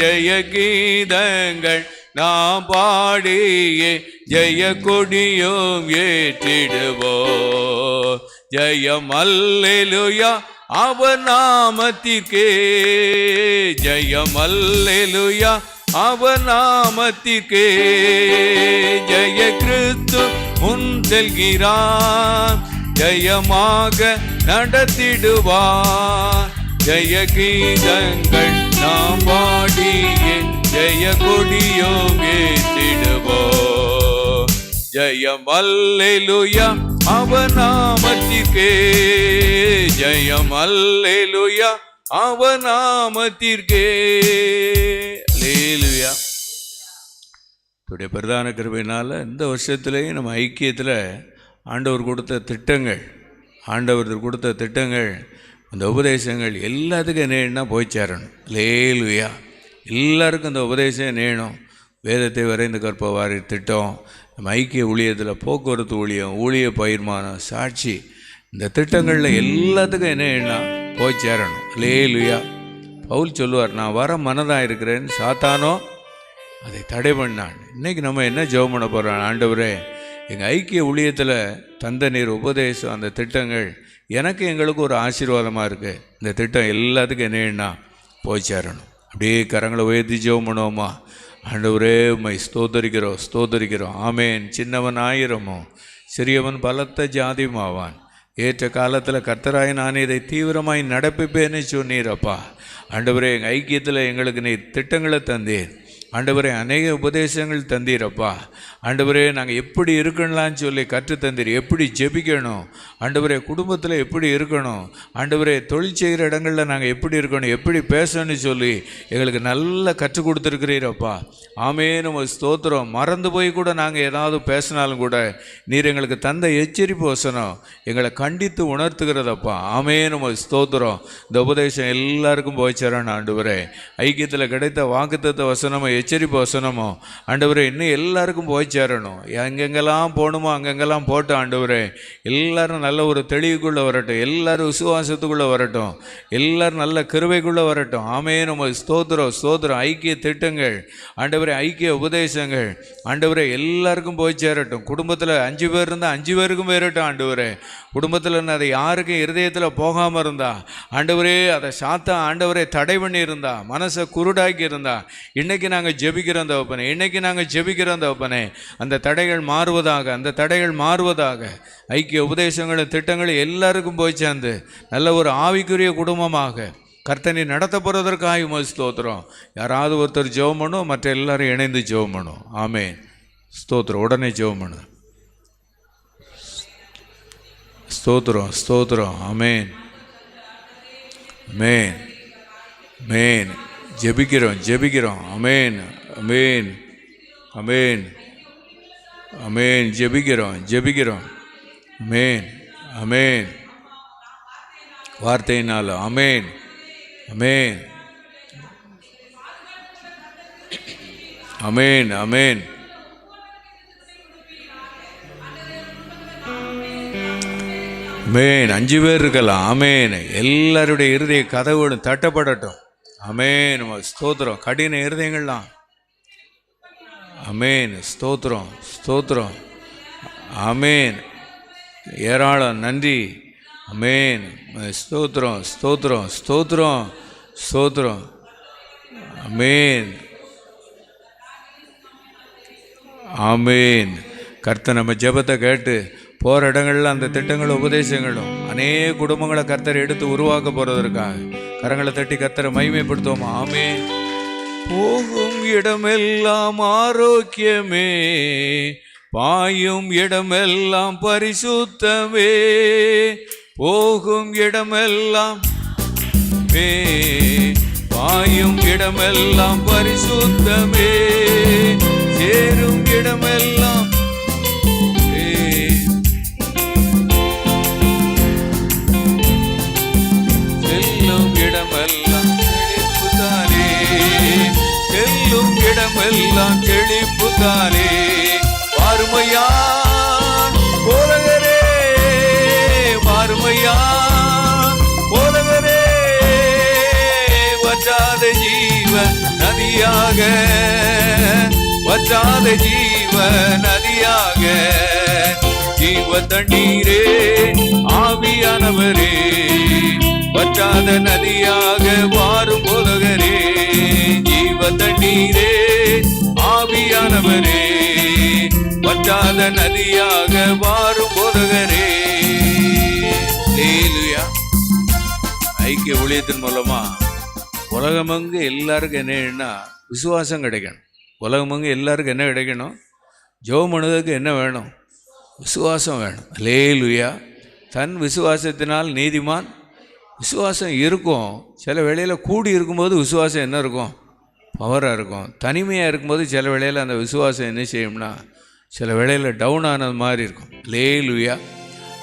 ஜெய கீதங்கள் நாம் பாடியே ஜெய கொடியும் ஏற்றிடுவோ. ஜெயம் அல்லேலூயா அவர் நாமத்திற்கே, ஜெயம் அல்லேலூயா அவர் நாமத்திற்கே. ஜெய கிறிஸ்து முன் செல்கிறார், ஜெயமாக நடத்திடுவார். ஜெய கீதங்கள் நாம் பாடியே ஜெய கொடியோம் ஏற்றிடுவோ. ஜெயம் அல்லேலூயா அவர் நாமத்திற்கே, ஜெயம் அல்லேலூயா அவர் நாமத்திற்கே. அல்லேலூயா. இவருடைய பிரதான கிருபையினால் இந்த வருஷத்துலேயும் நம்ம ஐக்கியத்தில் ஆண்டவர் கொடுத்த திட்டங்கள், ஆண்டவர் கொடுத்த திட்டங்கள், அந்த உபதேசங்கள் எல்லாத்துக்கும் நேனா போய் சேரணும். அல்லேலூயா. எல்லாருக்கும் அந்த உபதேசம் நேணும். வேதத்தை வரைந்து கற்பவாரி திட்டம், நம்ம ஐக்கிய ஊழியத்தில் போக்குவரத்து ஊழியம், ஊழிய பயிர்மானம், சாட்சி, இந்த திட்டங்களில் எல்லாத்துக்கும் என்ன போய் சேரணும். அல்லேலூயா. பவுல் சொல்லுவார், நான் வர மனதாக இருக்கிறேன்னு சாத்தானோ அதை தடை பண்ணான். இன்றைக்கி நம்ம என்ன ஜெபம் பண்ண போகிறோம்? ஆண்டவரே எங்கள் ஐக்கிய ஊழியத்தில் தந்த நீர் உபதேசம், அந்த திட்டங்கள் எனக்கு எங்களுக்கு ஒரு ஆசீர்வாதமாக இருக்குது. இந்த திட்டம் எல்லாத்துக்கும் என்னன்னா போய் சேரணும். அப்படியே கரங்களை உயர்த்தி ஜெபம் பண்ணுவோமா? ஆண்டவரே உம்மை ஸ்தோத்தரிக்கிறோம், ஸ்தோத்தரிக்கிறோம். ஆமேன். சின்னவன் ஆயிரமோ சிறியவன் பலத்த ஜாதியுமாவான். ஏற்ற காலத்தில் கர்த்தராய் நான் இதை தீவிரமாய் நடப்பிப்பேன்னு சொன்னீரப்பா. ஆண்டவரே எங்கள் ஐக்கியத்தில் எங்களுக்கு நீர் திட்டங்களை தந்தீர். ஆண்டவரே அநேக உபதேசங்கள் தந்தீரப்பா. ஆண்டவரே நாங்கள் எப்படி இருக்கணும்லான்னு சொல்லி கற்று தந்தீர். எப்படி ஜெபிக்கணும் ஆண்டவரே, குடும்பத்தில் எப்படி இருக்கணும் ஆண்டவரே, தொழில் செய்கிற இடங்களில் நாங்கள் எப்படி இருக்கணும், எப்படி பேசணும்னு சொல்லி எங்களுக்கு நல்லா கற்றுக் கொடுத்துருக்கிறீரப்பா. ஆமேன். நம்ம ஸ்தோத்திரம். மறந்து போய் கூட நாங்கள் ஏதாவது பேசினாலும் கூட நீர் எங்களுக்கு தந்த எச்சரிப்பு வசனம் எங்களை கண்டித்து உணர்த்துகிறதப்பா. ஆமேன். நம்ம ஸ்தோத்திரம். இந்த உபதேசம் எல்லாருக்கும் போய் சேரணும் ஆண்டவரே. ஐக்கியத்தில் கிடைத்த வாக்குத்தத்த வசனமோ எச்சரிப்பு வசனமோ ஆண்டவரே இன்னும் எல்லாருக்கும் போய் சேரணும். எங்கெங்கெல்லாம் போகணுமோ அங்கெங்கெல்லாம் போட்டு ஆண்டவரே எல்லாரும் நல்ல ஒரு தெளிவுக்குள்ளே வரட்டும், எல்லாரும் விசுவாசத்துக்குள்ளே வரட்டும், எல்லாரும் நல்ல கிருபைக்குள்ளே வரட்டும். ஆமேன். நம்ம ஸ்தோத்திரம், ஸ்தோத்திரம். ஐக்கிய திட்டங்கள் ஆண்டவரே, ஐக்கிய உபதேசங்கள் ஆண்டவரே எல்லாருக்கும் போய் சேரட்டும். குடும்பத்தில் 5 பேர் இருந்தால் 5 பேருக்கும் போயிடட்டும் ஆண்டவரே. குடும்பத்தில் அதை யாருக்கும் இருதயத்தில் போகாமல் இருந்தா ஆண்டவரே, அதை சாத்தா ஆண்டவரே தடை பண்ணி இருந்தா, மனசை குருடாக்கி இருந்தா, இன்றைக்கி நாங்கள் ஜெபிக்கிறோம் தகப்பனே, இன்றைக்கி நாங்கள் ஜெபிக்கிறோம் தகப்பனே. அந்த தடைகள் மாறுவதாக, அந்த தடைகள் மாறுவதாக. ஐக்கிய உபதேசங்களும் திட்டங்களும் எல்லாருக்கும் போய் சேர்ந்து நல்ல ஒரு ஆவிக்குரிய குடும்பமாக கர்த்தனை நடத்த போகிறதற்காக உம்மை ஸ்தோத்திரம். யாராவது ஒருத்தர் ஜெபம் பண்ணும், மற்ற எல்லாரும் இணைந்து ஜெபம் பண்ணும். ஆமேன். ஸ்தோத்திரம். உடனே ஜெபம் பண்ணு. ஸ்தோத்திரம், ஸ்தோத்திரம். ஆமேன், ஆமேன், ஆமேன். ஜெபிக்கிறோம், ஜெபிக்கிறோம். ஆமேன், ஆமேன், ஆமேன், ஆமேன். ஜெபிக்கிறோம், ஜெபிக்கிறோம். ஆமேன், ஆமேன். வார்த்தையினால் ஆமேன், ஆமேன், ஆமேன், ஆமேன். அமேன். 5 பேர் இருக்கலாம். அமேன். எல்லாருடைய இருதய கதவுகளும் தட்டப்படட்டும். அமேன். ஸ்தோத்திரம். கடின இருதயங்கள்லாம் அமேன். ஸ்தோத்திரம் ஸ்தோத்திரம். அமேன். ஏராளம் நன்றி. அமேன். ஸ்தோத்திரம் ஸ்தோத்திரம் ஸ்தோத்திரம் ஸ்தோத்திரம். அமேன் ஆமேன். கர்த்தர் நம்ம ஜெபத்தை கேட்டு போகிற இடங்கள்ல அந்த திட்டங்களும் உபதேசங்களும் அநேக குடும்பங்களை கர்த்தர் எடுத்து உருவாக்க போகிறதற்காக கரங்களை தட்டி கர்த்தரை மகிமைப்படுத்துவோமா. ஆமேன். போகும் இடமெல்லாம் ஆரோக்கியமே, பாயும் இடமெல்லாம் பரிசுத்தமே, போகும் இடமெல்லாம் பாயும் இடமெல்லாம் பரிசுத்தமே, சேரும் இடமெல்லாம் செல்லும் இடமெல்லாம் செழிப்புதானே, செல்லும் இடமெல்லாம் செழிப்புதானே. வாருமையா போலகரே, வாருமையா போலகரே, வற்றாத ஜீவ நதியாக, வற்றாத ஜீவ நதியாக, ஜீவ தண்ணீரே ஆவியானவரே, வற்றாத நதியாக வாரும் போதகரே, ஜீவ தண்ணீரே ஆவியானவரே, வற்றாத நதியாக வாரும் போதகரே. ஹல்லேலூயா. ஐக்கிய ஊழியத்தின் மூலமா உலகமங்கு எல்லாருக்கும் என்னன்னா விசுவாசம் கிடைக்கணும். உலகமங்கு எல்லாருக்கும் என்ன கிடைக்கணும்? ஜெபம் பண்ணுறதுக்கு என்ன வேணும்? விசுவாசம் வேணும். ஹல்லேலூயா. தன் விசுவாசத்தினால் நீதிமான். விசுவாசம் இருக்கும். சில வேளையில் கூடி இருக்கும்போது விசுவாசம் என்ன இருக்கும்? பவராக இருக்கும். தனிமையாக இருக்கும்போது சில வேளையில் அந்த விசுவாசம் என்ன செய்யும்னா சில வேளையில் டவுன் ஆனது மாதிரி இருக்கும். ஹல்லேலூயா.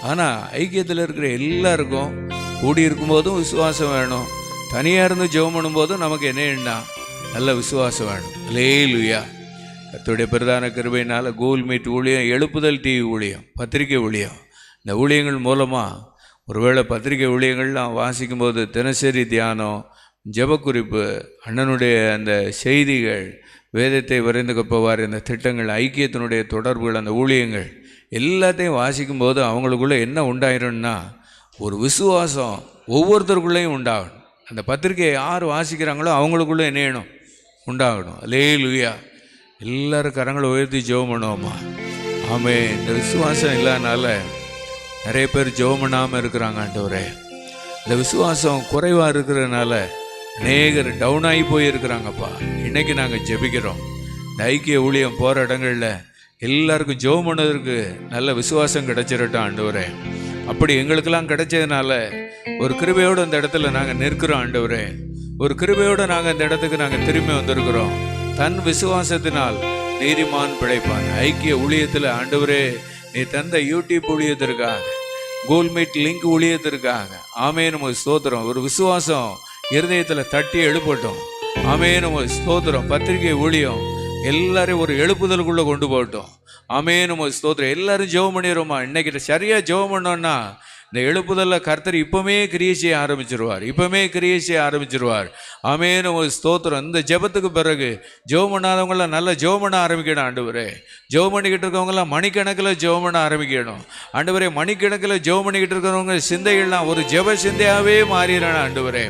ஆனால் ஐக்கியத்தில் இருக்கிற எல்லாருக்கும் கூடி இருக்கும்போதும் விசுவாசம் வேணும், தனியாக இருந்து ஜெபம் பண்ணும்போதும் நமக்கு என்ன நல்ல விசுவாசம் வேணும். ஹல்லேலூயா. கர்த்தருடைய பிரதான கிருபையினால் கூகுள் மீட் ஊழியம், எழுப்புதல் டிவி ஊழியம், பத்திரிகை ஊழியம், இந்த ஊழியங்கள் மூலமாக ஒருவேளை பத்திரிகை ஊழியங்கள்லாம் வாசிக்கும்போது தினசரி தியானம், ஜெபக்குறிப்பு, அண்ணனுடைய அந்த செய்திகள், வேதத்தை வரைந்து கொப்பவார், இந்த திட்டங்கள், ஐக்கியத்தினுடைய தொடர்புகள், அந்த ஊழியங்கள் எல்லாத்தையும் வாசிக்கும்போது அவங்களுக்குள்ளே என்ன உண்டாயிரும்னா ஒரு விசுவாசம் ஒவ்வொருத்தருக்குள்ளேயும் உண்டாகணும். அந்த பத்திரிகையை யார் வாசிக்கிறாங்களோ அவங்களுக்குள்ளே என்ன வேணும்? உண்டாகணும். ஹல்லேலூயா. எல்லாரும் கரங்களை உயர்த்தி ஜெபம் பண்ணுவோமா. ஆமென். இந்த விசுவாசம் இல்லாதனால நிறைய பேர் ஜெபம் பண்ணாமல் இருக்கிறாங்க. ஆண்டவரே, இந்த விசுவாசம் குறைவாக இருக்கிறதுனால அநேகர் டவுன் ஆகி போயிருக்கிறாங்கப்பா. இன்றைக்கி நாங்கள் ஜெபிக்கிறோம். இந்த ஐக்கிய ஊழியம் போகிற இடங்களில் எல்லாருக்கும் ஜெபம் பண்ணதற்கு நல்ல விசுவாசம் கிடைச்சிடட்டும் ஆண்டவரே. அப்படி எங்களுக்கெல்லாம் கிடைச்சதுனால ஒரு கிருபையோடு அந்த இடத்துல நாங்கள் நிற்கிறோம் ஆண்டவரே. ஒரு கிருபையோடு நாங்கள் இந்த இடத்துக்கு நாங்கள் திரும்பி வந்திருக்கிறோம். தன் விசுவாசத்தினால் நீதிமான் பிழைப்பான். ஐக்கிய ஊழியத்தில் ஆண்டவரே நீ தந்த யூடியூப் ஊழியத்திற்காக, கூகுள் மீட் லிங்க் ஊழியத்திற்காக ஆமென் நமக்கு ஸ்தோத்திரம். ஒரு விசுவாசம் இருதயத்தில் தட்டி எழுப்பட்டும். ஆமென் நமக்கு ஸ்தோத்திரம். பத்திரிகை ஊழியம் எல்லாரையும் ஒரு எழுப்புதலுக்குள்ளே கொண்டு போகட்டும். ஆமென் நமக்கு ஸ்தோத்திரம். எல்லாரும் ஜெபம் பண்ணிடுவோமா. இன்னைக்கு சரியாக ஜெபம் பண்ணோன்னா இந்த எழுப்புதலில் கர்த்தர் இப்போமே கிரியை செய்ய ஆரம்பிச்சிருவார். இப்போமே கிரியை செய்ய ஆரம்பிச்சிருவார். ஆமென் நமக்கு ஸ்தோத்திரம். இந்த ஜெபத்துக்கு பிறகு ஜெபம் பண்ணாதவங்களாம் நல்லா ஜெபம் பண்ண ஆரம்பிக்கணும் ஆண்டவரே. ஜெபம் பண்ணிக்கிட்டு இருக்கவங்களாம் மணிக்கணக்கில் ஜெபம் பண்ண ஆரம்பிக்கணும் ஆண்டவரே. மணிக்கணக்கில் ஜெபம் பண்ணிக்கிட்டு இருக்கிறவங்க சிந்தைகள்லாம் ஒரு ஜெப சிந்தையாகவே மாறிடணும் ஆண்டவரே.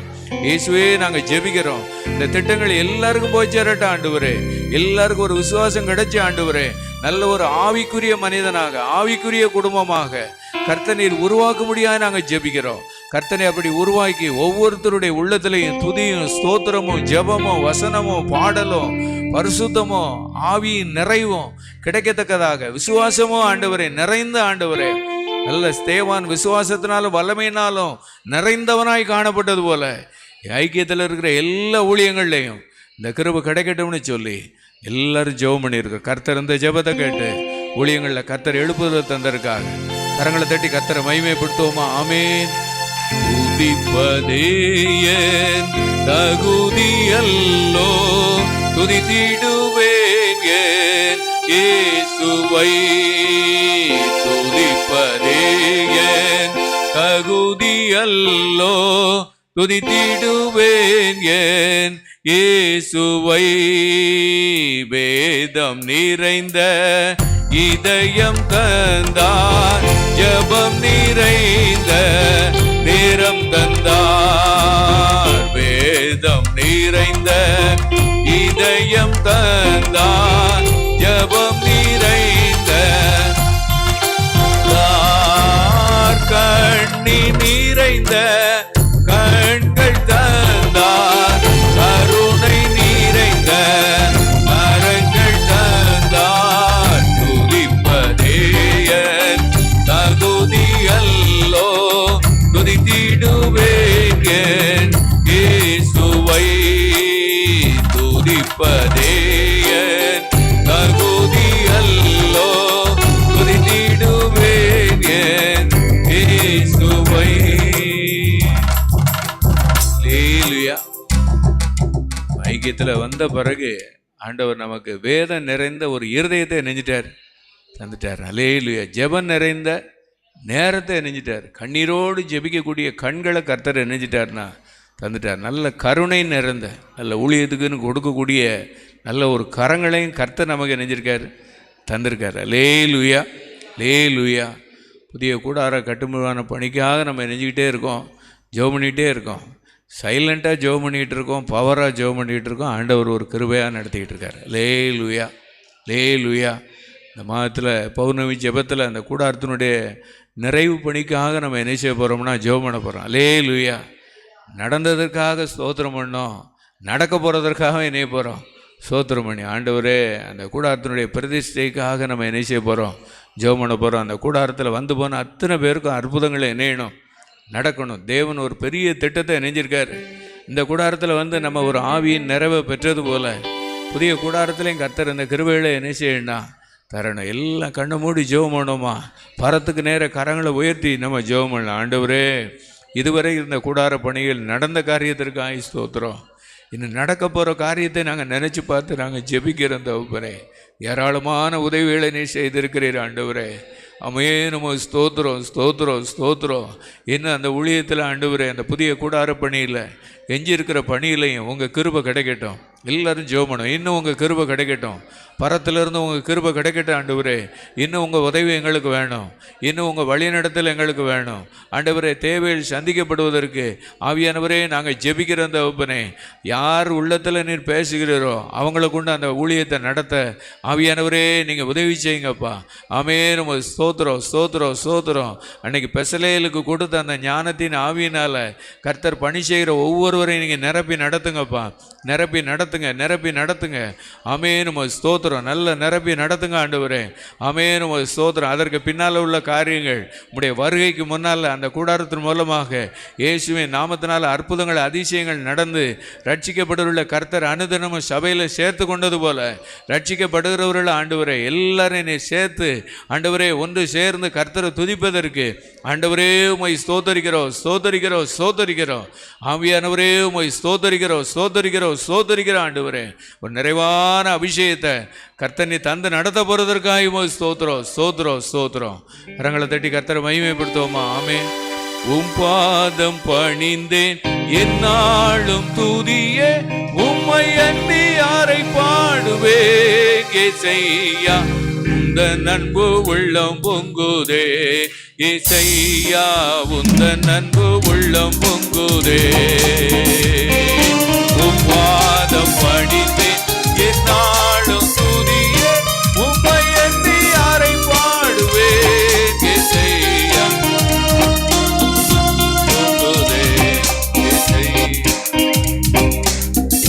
இயேசுவே நாங்கள் ஜெபிக்கிறோம். இந்த திட்டங்கள் எல்லாருக்கும் போய் சேரட்டும் ஆண்டவரே. எல்லாருக்கும் ஒரு விசுவாசம் கிடைச்சி ஆண்டவரே நல்ல ஒரு ஆவிக்குரிய மனிதனாக, ஆவிக்குரிய குடும்பமாக கர்த்தர் நீர் உருவாக்க முடியாது நாங்கள் ஜெபிக்கிறோம். கர்த்தனை அப்படி உருவாக்கி ஒவ்வொருத்தருடைய உள்ளத்திலையும் துதியும் ஸ்தோத்திரமும் ஜெபமும் வசனமும் பாடலும் பரிசுத்தமும் ஆவியின் நிறைவும் கிடைக்கத்தக்கதாக விசுவாசமும் ஆண்டவரே நிறைந்த ஆண்டவரே. நல்ல ஸ்தேவான் விசுவாசத்தினாலும் வல்லமையினாலும் நிறைந்தவனாய் காணப்பட்டது போல ஐக்கியத்தில் இருக்கிற எல்லா ஊழியங்கள்லையும் இந்த கிருபை கிடைக்கட்டும்னு சொல்லி எல்லாரும் ஜெபம் பண்ணியிருக்க. கர்த்தர் இந்த ஜெபத்தை கேட்டு ஊழியங்களில் கர்த்தர் எழுப்புதலை தந்திருக்காங்க. கரங்களை தட்டி கர்த்தரை மகிமைப்படுத்துவோமா. ஆமென். துதிப்பதே என் தகுதியல்லோ, துதித்திடுவேன் என் இயேசுவை. துதிப்பதே என் தகுதி அல்லோ துதித்திடுவேன் என் இயேசுவை. வேதம் நிறைந்த இதயம் தந்தார், ஜெபம் நிறைந்த நேரம் தந்தார். வேதம் நிறைந்த இதயம் தந்தார், ஜெபம் நிறைந்த கண்ணி நிறைந்த கண்கள் தந்தார், கருணை நிறைந்த மரங்கள் தந்தார். துதிப்பதேயன் தகுதி அல்லோ துதித்திடுவேன் என் இயேசுவை. துதிப்பதேயன் தகுதி அல்லோ துதித்திடுவேன் என் இயேசுவை. அல்லேலூயா. ஐக்கியத்துல வந்த பிறகு ஆண்டவர் நமக்கு வேதம் நிறைந்த ஒரு இருதயத்தை நெஞ்சிட்டார், தந்துட்டார். அல்லேலூயா. ஜெபம் நிறைந்த நேரத்தை நெஞ்சிட்டார். கண்ணீரோடு ஜெபிக்கக்கூடிய கண்களை கர்த்தர் நெஞ்சிட்டார்னா தந்துட்டார். நல்ல கருணை நிறைந்த, நல்ல ஊழியத்துக்குன்னு கொடுக்கக்கூடிய நல்ல ஒரு கரங்களையும் கர்த்தர் நமக்கு நெஞ்சிருக்கார், தந்திருக்கார். அல்லேலூயா, அல்லேலூயா. புதிய கூடார கட்டுமான பணிக்காக நம்ம நெஞ்சிக்கிட்டே இருக்கோம், ஜெபம் பண்ணிக்கிட்டே இருக்கோம். சைலண்ட்டாக ஜெபம் பண்ணிகிட்டு இருக்கோம், பவராக ஜெபம் பண்ணிகிட்டு இருக்கோம். ஆண்டவர் ஒரு கிருபையாக நடத்திக்கிட்டு இருக்கார். அல்லேலூயா, அல்லேலூயா. இந்த மாதத்தில் பௌர்ணமி ஜெபத்தில் அந்த கூடாரத்தினுடைய நிறைவு பணிக்காக நம்ம என்ன செய்ய போகிறோம்னா ஜெபம் பண்ண போகிறோம். அல்லேலூயா. நடந்ததற்காக ஸ்தோத்திரம் பண்ணோம், நடக்க போகிறதற்காக இணைய போகிறோம். ஸ்தோத்திரம் பண்ணி ஆண்டவரே அந்த கூடாரத்தினுடைய பிரதிஷ்டைக்காக நம்ம என்ன செய்ய போகிறோம், ஜெபம் பண்ண போகிறோம். அந்த கூடாரத்தில் வந்து போன அத்தனை பேருக்கும் அற்புதங்களை இணையணும், நடக்கணும். தேவன் ஒரு பெரிய திட்டத்தை இணைஞ்சிருக்காரு. இந்த கூடாரத்தில் வந்து நம்ம ஒரு ஆவியின் நிறைவை பெற்றது போல புதிய கூடாரத்துலேயும் கர்த்தர் இந்த கிருபைகளை என்ன செய்யணும்னா தரணும். எல்லாம் கண்ணை மூடி ஜெபம் பண்ணோமா, பரத்துக்கு நேர கரங்களை உயர்த்தி நம்ம ஜெபம் பண்ணலாம். ஆண்டவரே, இதுவரை இருந்த கூடார பணிகள் நடந்த காரியத்திற்காக ஸ்தோத்திரம். இன்னும் நடக்க போகிற காரியத்தை நாங்கள் நினச்சி பார்த்து நாங்கள் ஜெபிக்கிறோம் தகப்பனே. ஏராளமான உதவிகளை நீ செய்திருக்கிறீர் ஆண்டவரே. அம்மையே நம்ம ஸ்தோத்திரம், ஸ்தோத்திரம், ஸ்தோத்திரம். இன்னும் அந்த ஊழியத்தில் ஆண்டவரே, அந்த புதிய கூடார பணியில் எஞ்சி இருக்கிற பணியிலையும் உங்கள் கிருபை கிடைக்கட்டும். எல்லோரும் ஜெபம் பண்ணணும். இன்னும் உங்கள் கிருபை கிடைக்கட்டும், பரத்திலிருந்து உங்கள் கிருபை கிடைக்கட்டும் ஆண்டவரே. இன்னும் உங்கள் உதவி எங்களுக்கு வேணும், இன்னும் உங்கள் வழிநடத்தல் எங்களுக்கு வேணும் ஆண்டவரே. தேவையில் சந்திக்கப்படுவதற்கு ஆவியானவரே நாங்கள் ஜெபிக்கிறோம் தகப்பனே. யார் உள்ளத்தில் நீர் பேசுகிறீரோ அவங்கள கொண்டு அந்த ஊழியத்தை நடத்த ஆவியானவரே நீங்கள் உதவி செய்யுங்கப்பா. ஆமே, நம்ம ஸ்தோத்திரம், ஸ்தோத்திரம், ஸ்தோத்திரம். அன்னைக்கு பெசலேலுக்கு கொடுத்த அந்த ஞானத்தின் ஆவியினால் கர்த்தர் பணி செய்கிற ஒவ்வொருவரையும் நீங்கள் நிரப்பி நடத்துங்கப்பா, நிரப்பி நடத்துங்க, நிரப்பி நடத்துங்க. ஆமே, நம்ம ஸ்தோத்திரம். நல்ல நிரப்பி நடத்துங்க ஆண்டவரே. ஆமே, நம்ம ஸ்தோத்திரம். அதற்கு பின்னால் உள்ள காரியங்கள் உடைய வருகைக்கு முன்னால் அந்த கூடாரத்தின் மூலமாக இயேசுவின் நாமத்தினால் அற்புதங்கள் அதிசயங்கள் நடந்து ரட்சிக்கப்படுகிற கர்த்தர் அனுதினமும் சபையில் சேர்த்து கொண்டது போல ரட்சிக்கப்படுகிறவர்கள் ஆண்டவரே எல்லாரையும் நீ சேர்த்து ஆண்டவரே ஒன்று சேர்ந்து கர்த்தரை துதிப்பதற்கு ஆண்டவரே உம்மை ஸ்தோத்தரிக்கிறோம், ஸ்தோத்தரிக்கிறோம், ஸ்தோத்தரிக்கிறோம். ஆவியானவரே உம்மை ஸ்தோத்தரிக்கிறோம், ஸ்தோத்தரிக்கிறோம், ஸ்தோத்தரிக்கிறோம் ஆண்டவரே. ஒரு நிறைவான அபிஷேகத்தை கர்த்தர் நீ தந்து நடத்த போகிறதற்காக உம்மை ஸ்தோத்திரம், ஸ்தோத்திரம், ஸ்தோத்திரம். கரங்களை தட்டி கர்த்தரை மகிமைப்படுத்துவோமா. ஆமே. உம் பாதம் பணிந்தேன் என்னாலும் துதியே, உம்மை அன்றி யாரை பாடுவேன் ஏசையா. உந்தன் அன்பு உள்ளம் பொங்குதே ஏசையா, உந்தன் அன்பு உள்ளம் பொங்குதே. உம் பாதம் பணிந்தேன் என்னாலும் துதியே, உம்மை அன்றி யாரை பாடுவேன் ஏசையா. பொங்குதே ஏசையா,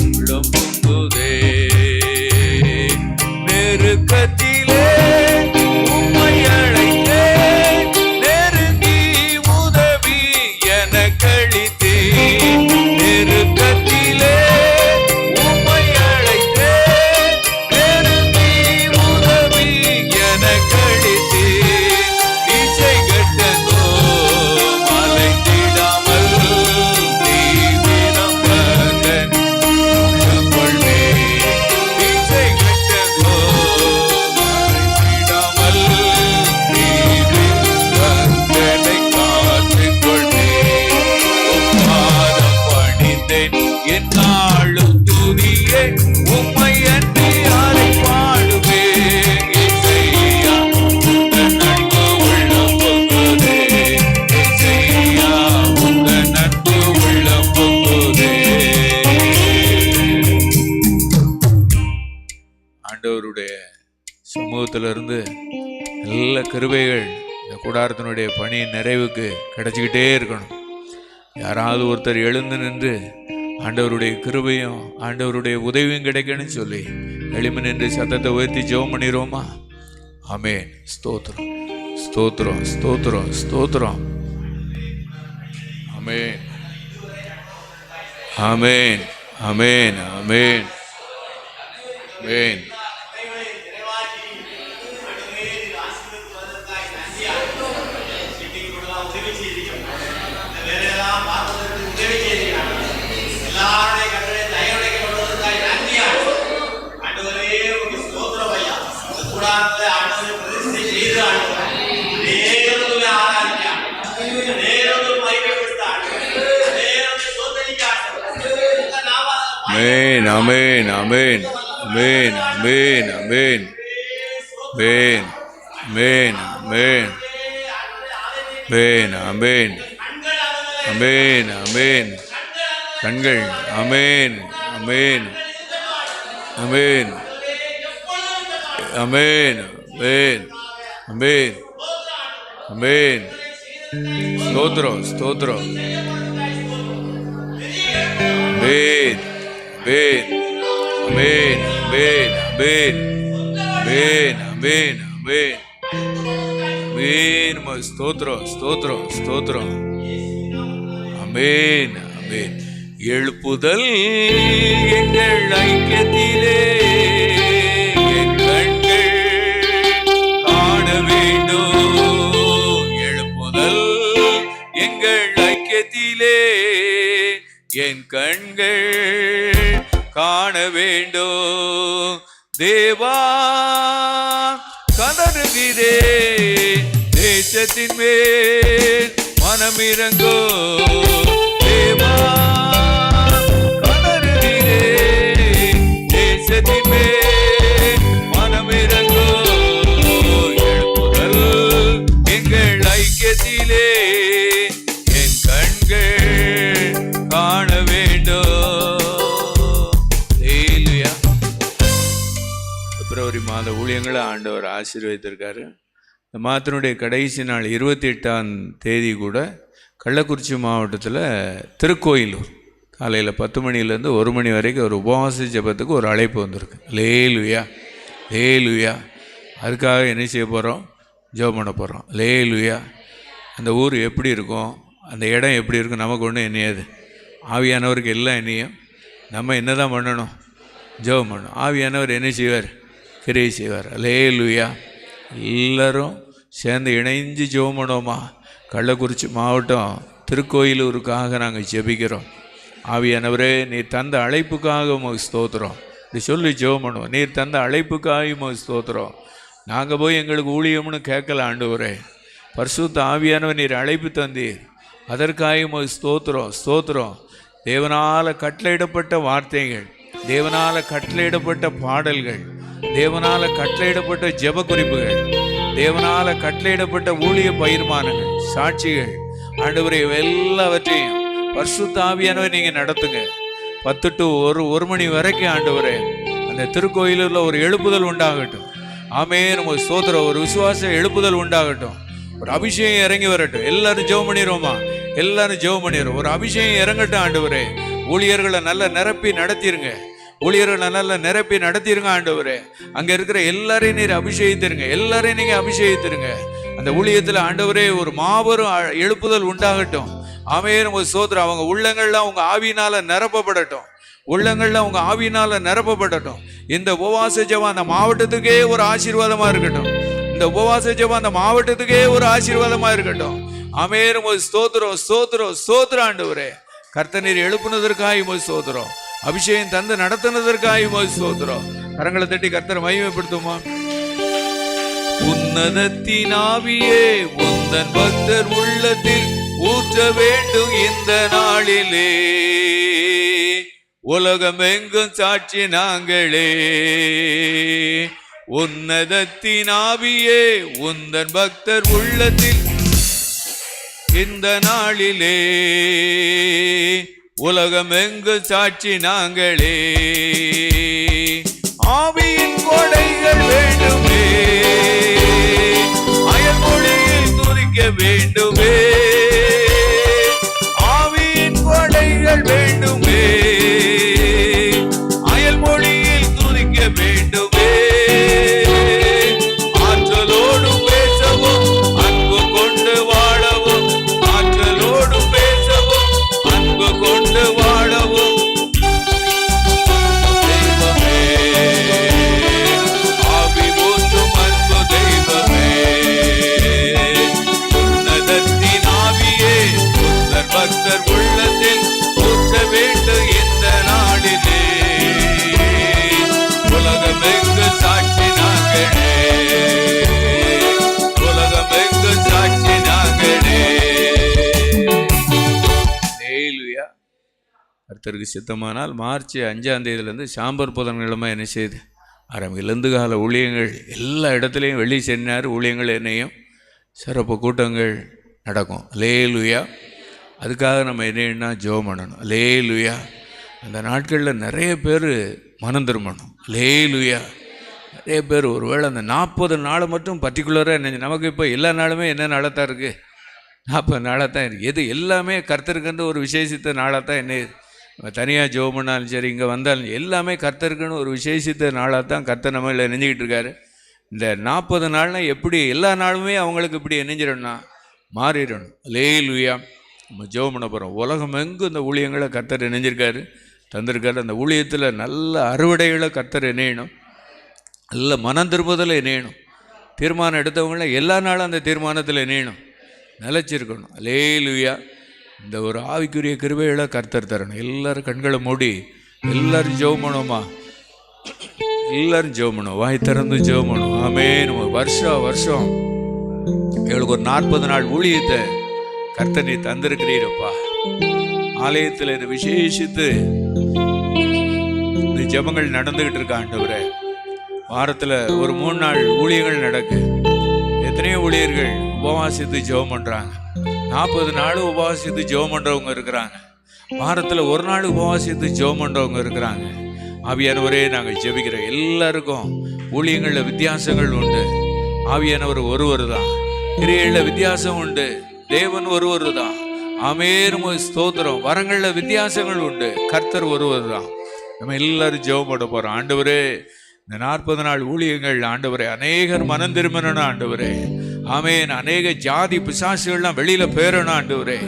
உள்ளம் பொங்குதே. நெருக்கத்திலே உம்மை அழைத்தேன், நெருங்கி உதவி எனக்களித்தேன். பரலோகத்திலிருந்து நல்ல கிருபைகள் இந்த கூடாரத்தினுடைய பணி நிறைவுக்கு கிடைச்சிக்கிட்டே இருக்கணும். யாராவது ஒருத்தர் எழுந்து நின்று ஆண்டவருடைய கிருபையும் ஆண்டவருடைய உதவியும் கிடைக்கணும்னு சொல்லி எளிமை நின்று சத்தத்தை உயர்த்தி ஜெபம் பண்ணிடுவோமா? ஆமென். ஸ்தோத்திரம், ஸ்தோத்திரம், ஸ்தோத்திரம், ஸ்தோத்திரம். ஆமென், ஆமென், ஆமென், ஆமென், ஆமென். Amen, amen, amen, amen, amen, amen, amen, amen, amen, amen, amen, amen, amen. கண்கள், amen, amen, amen, amen, amen, amen, amen. ஸ்தோத்திரம், ஸ்தோத்திரம். Amen. Amen, amen, amen, amen, amen, amen, amen, amen. ஸ்தோத்திரம், ஸ்தோத்திரம், ஸ்தோத்திரம். அமேன், அமேன். எழுப்புதல் எங்கள் ஐக்கியத்திலே என் கண்கள் காண வேண்டும். எழுப்புதல் எங்கள் ஐக்கியத்திலே என் கண்கள் காண வேண்டும். தேவா கதறுகிறே தேசத்தின் மேல் மனமிரங்கோ. தேவா கதறுகிறே தேசத்தின் மேல் மனமிரங்கோ. எழுப்புதல் எங்கள் ஐக்கியத்திலே என் கண்கள் காண வேண்டும். பிப்ரவரி மாத ஊழியங்களை ஆண்டவர் ஆசீர்வதித்திருக்காரு. இந்த மாதத்தினுடைய கடைசி நாள் 28ஆம் தேதி கூட கள்ளக்குறிச்சி மாவட்டத்தில் திருக்கோயிலூர் காலையில் 10 மணிலேருந்து 1 மணி வரைக்கும் ஒரு உபவாச ஜெபத்துக்கு ஒரு அழைப்பு வந்திருக்கு. லேலுயா, லேலுயா. அதுக்காக என்ன செய்ய போகிறோம்? ஜெபம் பண்ண போகிறோம். லேலுயா. அந்த ஊர் எப்படி இருக்கும், அந்த இடம் எப்படி இருக்கும், நமக்கு ஒன்றும் என்னையாது. ஆவியானவருக்கு எல்லாம் என்னையும். நம்ம என்ன தான் பண்ணணும்? ஜெபம் பண்ணணும். ஆவியானவர் என்ன செய்வார்? கிரியை செய்வார். லேலுயா. எல்லோரும் சேர்ந்து இணைஞ்சு ஜெபம் பண்ணுவோமா? கள்ளக்குறிச்சி மாவட்டம் திருக்கோயிலூருக்காக நாங்கள் ஜெபிக்கிறோம். ஆவியானவரே, நீர் தந்த அழைப்புக்காக உமக்கு ஸ்தோத்திரம். இப்படி சொல்லி ஜெபம் பண்ணுவோம். நீர் தந்த அழைப்புக்காக உமக்கு ஸ்தோத்திரம். நாங்கள் போய் எங்களுக்கு ஊழியம்னு கேட்கல ஆண்டவரே. பரிசுத்த ஆவியானவர் நீர் அழைப்பு தந்தீர், அதற்காக உமக்கு ஸ்தோத்திரம், ஸ்தோத்திரம். தேவனால் கட்டளையிடப்பட்ட வார்த்தைகள், தேவனால் கட்டளையிடப்பட்ட பாடல்கள், தேவனால் கட்டளையிடப்பட்ட ஜெப குறிப்புகள், தேவனால் கட்டளையிடப்பட்ட ஊழிய பயிர்மானங்கள், சாட்சிகள், ஆண்டவரே எல்லாவற்றையும் பரிசுத்த ஆவியானவரை நீங்கள் நடத்துங்க. 10 to 1 மணி வரைக்கும் ஆண்டவரே அந்த திருக்கோயிலில் ஒரு எழுப்புதல் உண்டாகட்டும். ஆமென். உங்கள் ஸ்தோத்திரம். ஒரு விசுவாச எழுப்புதல் உண்டாகட்டும். ஒரு அபிஷேகம் இறங்கி வரட்டும். எல்லாரும் ஜெபம் பண்ணிடுவோமா? எல்லாரும் ஜெபம் பண்ணிடுறோம். ஒரு அபிஷேகம் இறங்கட்டும் ஆண்டவரே. ஊழியர்களை நல்லா நிரப்பி நடத்திருங்க. ஊழியர்களை நல்லா நிரப்பி நடத்திருங்க ஆண்டவரே. அங்கே இருக்கிற எல்லாரையும் நீர் அபிஷேகித்திருங்க. எல்லாரையும் நீங்கள் அபிஷேகித்திருங்க. அந்த ஊழியத்தில் ஆண்டவரே ஒரு மாபெரும் எழுப்புதல் உண்டாகட்டும். ஆமென். உங்கள் ஸ்தோத்திரம். அவங்க உள்ளங்கள்லாம் உங்கள் ஆவியினால் நிரப்பப்படட்டும். உள்ளங்கள்லாம் உங்கள் ஆவியினால் நிரப்பப்படட்டும். இந்த உபவாச ஜெபம் அந்த மாவட்டத்துக்கே ஒரு ஆசீர்வாதமாக இருக்கட்டும். இந்த உபவாச ஜெபம் அந்த மாவட்டத்துக்கே ஒரு ஆசீர்வாதமாக இருக்கட்டும். ஆமென். உங்கள் ஸ்தோத்திரம், ஸ்தோத்திரம், ஸ்தோத்திரம் ஆண்டவரே. கர்த்தர் நீர் எழுப்புனதற்காக உமக்கு ஸ்தோத்திரம். அபிஷேகம் தந்து நடத்தினதற்காக உமக்கு ஸ்தோத்திரம். கரங்களை தட்டி கர்த்தரை மகிமைப்படுத்துமா? உன்னதத்தின் ஆவியே உந்தன் பக்தர் உள்ளத்தில் ஊற்ற வேண்டும் இந்த நாளிலே. உலகம் எங்கும் சாட்சி நாங்களே. உன்னதத்தின் ஆவியே உந்தன் பக்தர் உள்ளத்தில் இந்த நாளிலே. உலகம் எங்கு சாட்சி நாங்களே. ஆவியின் கொடைகள் வேண்டுமே. கர்த்தருக்கு சித்தமானால் மார்ச் 5ஆம் தேதியிலேருந்து சாம்பர் புதன்கிழமை என்ன செய்யுது ஆரம்பிலேருந்து கால ஊழியங்கள் எல்லா இடத்துலையும் வெள்ளி சென்னார் ஊழியங்கள் என்னையும் சிறப்பு கூட்டங்கள் நடக்கும். அல்லேலூயா. அதுக்காக நம்ம என்னன்னா ஜெபம் பண்ணணும். அல்லேலூயா. அந்த நாட்களில் நிறைய பேர் மனம் திரும்பணும். அல்லேலூயா. நிறைய பேர் ஒருவேளை அந்த 40 நாள் மட்டும் பர்டிகுலராக என்ன நமக்கு இப்போ எல்லா நாளுமே என்ன நாளாக தான் இருக்குது, 40 நாளாக தான் இருக்குது. எது எல்லாமே கர்த்தருக்குன்ற ஒரு விசேஷித்த நாளாக தான் என்ன நம்ம தனியாக ஜெபம் பண்ணாலும் சரி இங்கே வந்தாலும் எல்லாமே கர்த்தருக்குன்னு ஒரு விசேஷித்த நாளாக தான் கர்த்தர் நம்மள நெஞ்சிக்கிட்டு இருக்காரு. இந்த 40 நாள்னால் எப்படி எல்லா நாளுமே அவங்களுக்கு இப்படி நெஞ்சிடணும்னா மாறிடணும். அல்லேலூயா. நம்ம ஜெபம் பண்ண போகிறோம். உலகம் எங்கும் இந்த ஊழியங்களை கர்த்தர் இணைஞ்சிருக்காரு, தந்திருக்காரு. அந்த ஊழியத்தில் நல்ல அறுவடைகளை கர்த்தர் இணையணும், நல்ல மனம் திரும்புதல் இணையணும். தீர்மானம் எடுத்தவங்கள எல்லா நாளும் அந்த தீர்மானத்தில் இணையணும், நிலச்சிருக்கணும். அல்லேலூயா. இந்த ஒரு ஆவிக்குரிய கிருபைகளை கர்த்தர் தரணும். எல்லோரும் கண்களை மூடி எல்லோரும் ஜெபம் பண்ணுவோமா? எல்லோரும் ஜெபம் பண்ணுவோம், வாய் திறந்து ஜெபம் பண்ணுவோம். ஆமென். வருஷம் எங்களுக்கு ஒரு 40 நாள் ஊழியத்தை கர்த்தர் நீ தந்திருக்கிறீரப்பா. ஆலயத்தில் இதை விசேஷித்து இந்த ஜெபங்கள் நடந்துகிட்டு இருக்க ஆண்டவரே. வாரத்தில் ஒரு 3 நாள் ஊழியங்கள் நடக்கு. எத்தனையோ ஊழியர்கள் உபவாசித்து ஜெபம் பண்ணுறாங்க. 40 நாள் உபவாசித்து ஜெபம் பண்ணுறவங்க இருக்கிறாங்க. வாரத்தில் ஒரு நாள் உபவாசித்து ஜெபம் பண்ணுறவங்க இருக்கிறாங்க. ஆவியானவரே நாங்கள் ஜெபிக்கிறோம். எல்லாருக்கும் ஊழியங்களில் வித்தியாசங்கள் உண்டு. ஆவியானவர் ஒருவர் தான். கிரியைகளில் வித்தியாசம் உண்டு. தேவன் ஒருவர் தான். ஆமென். ஸ்தோத்திரம். வரங்களில் வித்தியாசங்கள் உண்டு. கர்த்தர் ஒருவர் தான். நம்ம எல்லாரும் ஜெபம் பண்ண போகிறோம். ஆண்டவரே இந்த 40 நாள் ஊழியங்கள் ஆண்டவரே அநேகர் மனம் திரும்பணும் ஆண்டவரே. ஆமென். அநேக ஜாதி பிசாசுகள்லாம் வெளியில் பேரணும் ஆண்டவரே.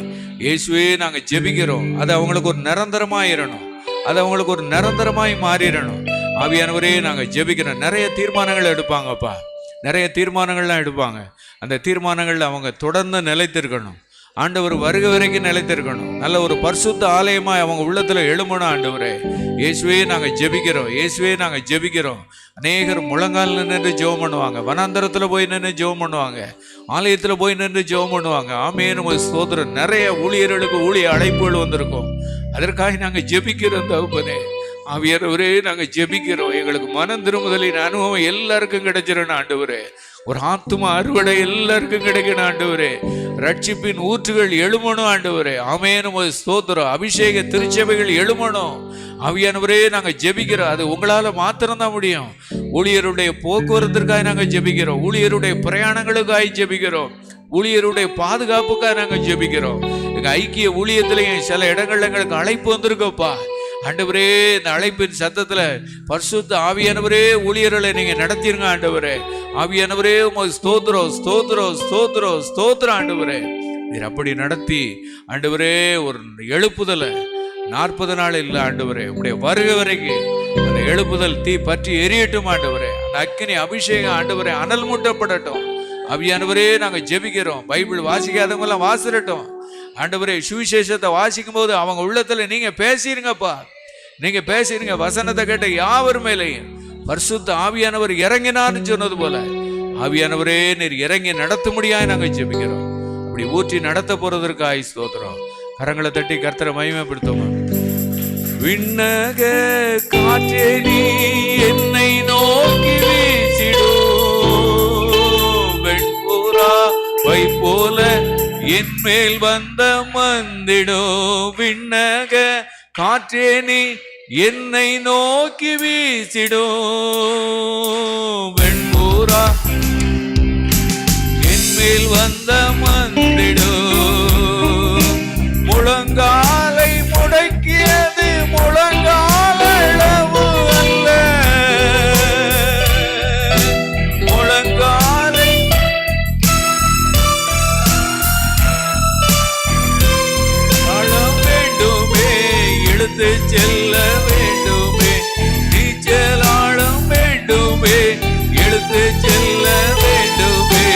இயேசுவே நாங்கள் ஜெபிக்கிறோம். அது அவங்களுக்கு ஒரு நிரந்தரமாயிரணும், அது அவங்களுக்கு ஒரு நிரந்தரமாய் மாறிடணும். ஆவியானவரே நாங்கள் ஜெபிக்கிறோம். நிறைய தீர்மானங்கள் எடுப்பாங்கப்பா, நிறைய தீர்மானங்கள்லாம் எடுப்பாங்க. அந்த தீர்மானங்கள் அவங்க தொடர்ந்து நிலைத்திருக்கணும். ஆண்டவர் வருகை வரைக்கும் நிலைத்திருக்கணும். நல்ல ஒரு பரிசுத்த ஆலயமாக அவங்க உள்ளத்தில் எழுமணும் ஆண்டவரே. இயேசுவே நாங்கள் ஜெபிக்கிறோம், இயேசுவே நாங்கள் ஜெபிக்கிறோம். அநேகர் முழங்காலில் நின்று ஜெபம் பண்ணுவாங்க, வனாந்தரத்தில் போய் நின்று ஜெபம் பண்ணுவாங்க, ஆலயத்தில் போய் நின்று ஜெபம் பண்ணுவாங்க. ஆமென். ஸ்தோத்திரம். நிறைய ஊழியர்களுக்கு ஊழிய அழைப்புகள் வந்திருக்கும். அதற்காக நாங்கள் ஜெபிக்கிறோம் தகப்பனே. ஆவியானவரே நாங்கள் ஜெபிக்கிறோம். எங்களுக்கு மனம் திரும்புதலின் அனுபவம் எல்லாருக்கும் கிடைச்சிடணும் ஆண்டவரே. ஒரு ஆத்தும அறுவடை எல்லாருக்கும் கிடைக்கணும் ஆண்டவரே. ரட்சிப்பின் ஊற்றுகள் எழுமணும் ஆண்டவரே. ஆமென். ஸ்தோத்திரம். அபிஷேக திருச்சபைகள் எழுமணும். ஆவியானவரே நாங்கள் ஜெபிக்கிறோம். அது உங்களால் மாத்திரம்தான் முடியும். ஊழியருடைய போக்குவரத்திற்காக நாங்கள் ஜெபிக்கிறோம், ஊழியருடைய பிரயாணங்களுக்காக ஜெபிக்கிறோம், ஊழியருடைய பாதுகாப்புக்காக நாங்கள் ஜெபிக்கிறோம். எங்கள் ஐக்கிய ஊழியத்திலையும் சில இடங்கள்ல எங்களுக்கு அழைப்பு வந்திருக்கப்பா. ஆண்டவரே இந்த அழைப்பின் சத்தத்தில் பரிசுத்த ஆவியானவரே ஊழியர்களை நீங்கள் நடத்திருங்க ஆண்டவரே. ஆவியானவரே ஸ்தோத்திரம், ஸ்தோத்திரம், ஸ்தோத்திரம், ஸ்தோத்திரம் ஆண்டவரே. நீர் அப்படி நடத்தி ஆண்டவரே ஒரு எழுப்புதலை 40 நாள் இல்லை ஆண்டவரே, உடைய வருகை வரைக்கும் அந்த எழுப்புதல் தீ பற்றி எரியட்டும் ஆண்டவரே. அந்த அக்கினி அபிஷேகம் ஆண்டவரே அனல் மூட்டப்படட்டும். ஆவியானவரே நாங்கள் ஜெபிக்கிறோம். பைபிள் வாசிக்காதவங்கெல்லாம் வாசிடட்டும் ஆண்டவரே. சுவிசேஷத்தை வாசிக்கும் போது அவங்க உள்ளத்துல நீங்க பேசிருங்கப்பா, நீங்க பேசிருங்க. வசனத்தை கேட்ட யாவர் மேலேயும் பரிசுத்த ஆவியானவர் இறங்கினான்னு சொன்னது போல ஆவியானவரே நீர் இறங்கி நடத்த முடியாது நாங்கள் ஜெபிக்கிறோம். அப்படி ஊற்றி நடத்த போறதற்காக ஸ்தோத்திரம். கரங்களை தட்டி கர்த்தரை மகிமைப்படுத்துவோம். விண்ணக காற்றே நீ என்னை நோக்கி வீசிடும், வெண்புறா வை போல என் மேல் வந்த மந்திடும். விண்ணக காற்றே நீ என்னை நோக்கி வீசிடும், வெண்புறா என் மேல் வந்த மந்திடும். முழங்காலை முடக்கியது முழங்கால அளவு அல்ல, முழங்காலை ஆழம் வேண்டுமே, இழுத்து செல்ல வேண்டுமே, நீச்சல் ஆழம் வேண்டுமே, இழுத்து செல்ல வேண்டுமே.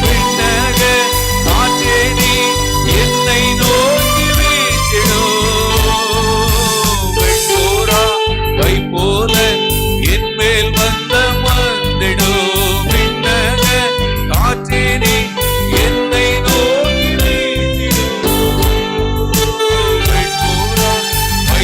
விண்ணக காற்றே நீ என்னை நோக்கி வீசிடும், வெண்புறா வை போல என் மேல் வந்த மந்திடும். விண்ணக காற்றே நீ என்னை நோக்கி வீசிடும், வெண்புறா வை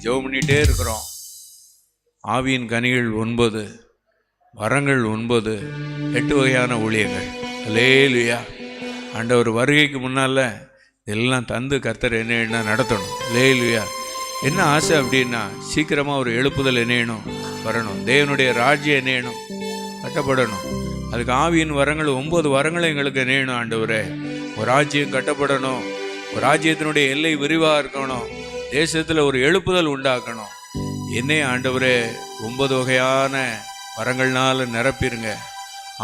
ஜெபம் பண்ணிகிட்டே இருக்கிறோம். ஆவியின் கனிகள் 9, வரங்கள் 9, 8 வகையான ஊழியங்கள். அல்லேலூயா. ஆண்டவர் வருகைக்கு முன்னால் எல்லாம் தந்து கர்த்தர் என்ன நடத்தணும். அல்லேலூயா. என்ன ஆசை அப்படின்னா சீக்கிரமாக ஒரு எழுப்புதல் என்னணும் வரணும். தேவனுடைய ராஜ்யம் என்னணும் கட்டப்படணும். அதுக்கு ஆவியின் வரங்கள் 9 வரங்களும் எங்களுக்கு என்னணும். ஆண்டவரே, ஒரு ராஜ்யம் கட்டப்படணும், ஒரு ராஜ்யத்தினுடைய எல்லை விரிவாக இருக்கணும், தேசத்தில் ஒரு எழுப்புதல் உண்டாக்கணும். என்னை ஆண்டவரே 9 வகையான வரங்கள்னால நிரப்பிடுங்க.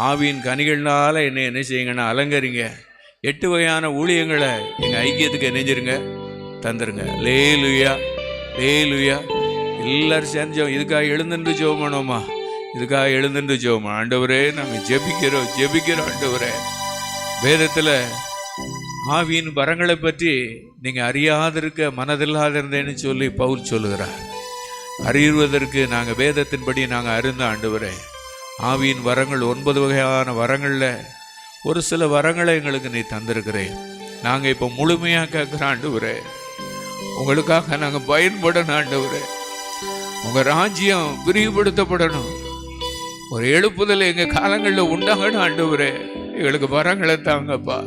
ஆவியின் கனிகள்னால என்னை என்ன செய்யுங்கன்னா அலங்கரிங்க. 8 வகையான ஊழியங்களை எங்கள் ஐக்கியத்துக்கு நினைஞ்சிருங்க, தந்துருங்க. லேலுயா லேலுயா. எல்லாரும் சேர்ந்து இதுக்காக எழுந்துட்டு ஜெபம் பண்ணுவோமா? இதுக்காக எழுந்துட்டு ஜெபம். ஆண்டவரே, நாங்கள் ஜெபிக்கிறோம் ஆண்டவரே. வேதத்தில் ஆவியின் வரங்களை பற்றி நீங்கள் அறியாதிருக்க மனதில்லாத இருந்தேன்னு சொல்லி பவுல் சொல்லுகிறார். அறிவதற்கு நாங்கள் வேதத்தின்படி நாங்கள் அறிந்த ஆண்டவரே, ஆவியின் வரங்கள் 9 வகையான வரங்களில் ஒரு சில வரங்களை எங்களுக்கு நீ தந்திருக்கிறேன். நாங்கள் இப்போ முழுமையாக கேட்குற ஆண்டவரே, உங்களுக்காக நாங்கள் பயன்படணும் ஆண்டவரே. உங்கள் ராஜ்யம் விரிவுபடுத்தப்படணும், ஒரு எழுப்புதல் எங்கள் காலங்களில் உண்டாகணும் ஆண்டவரே. எங்களுக்கு வரங்களை தாங்கப்பா,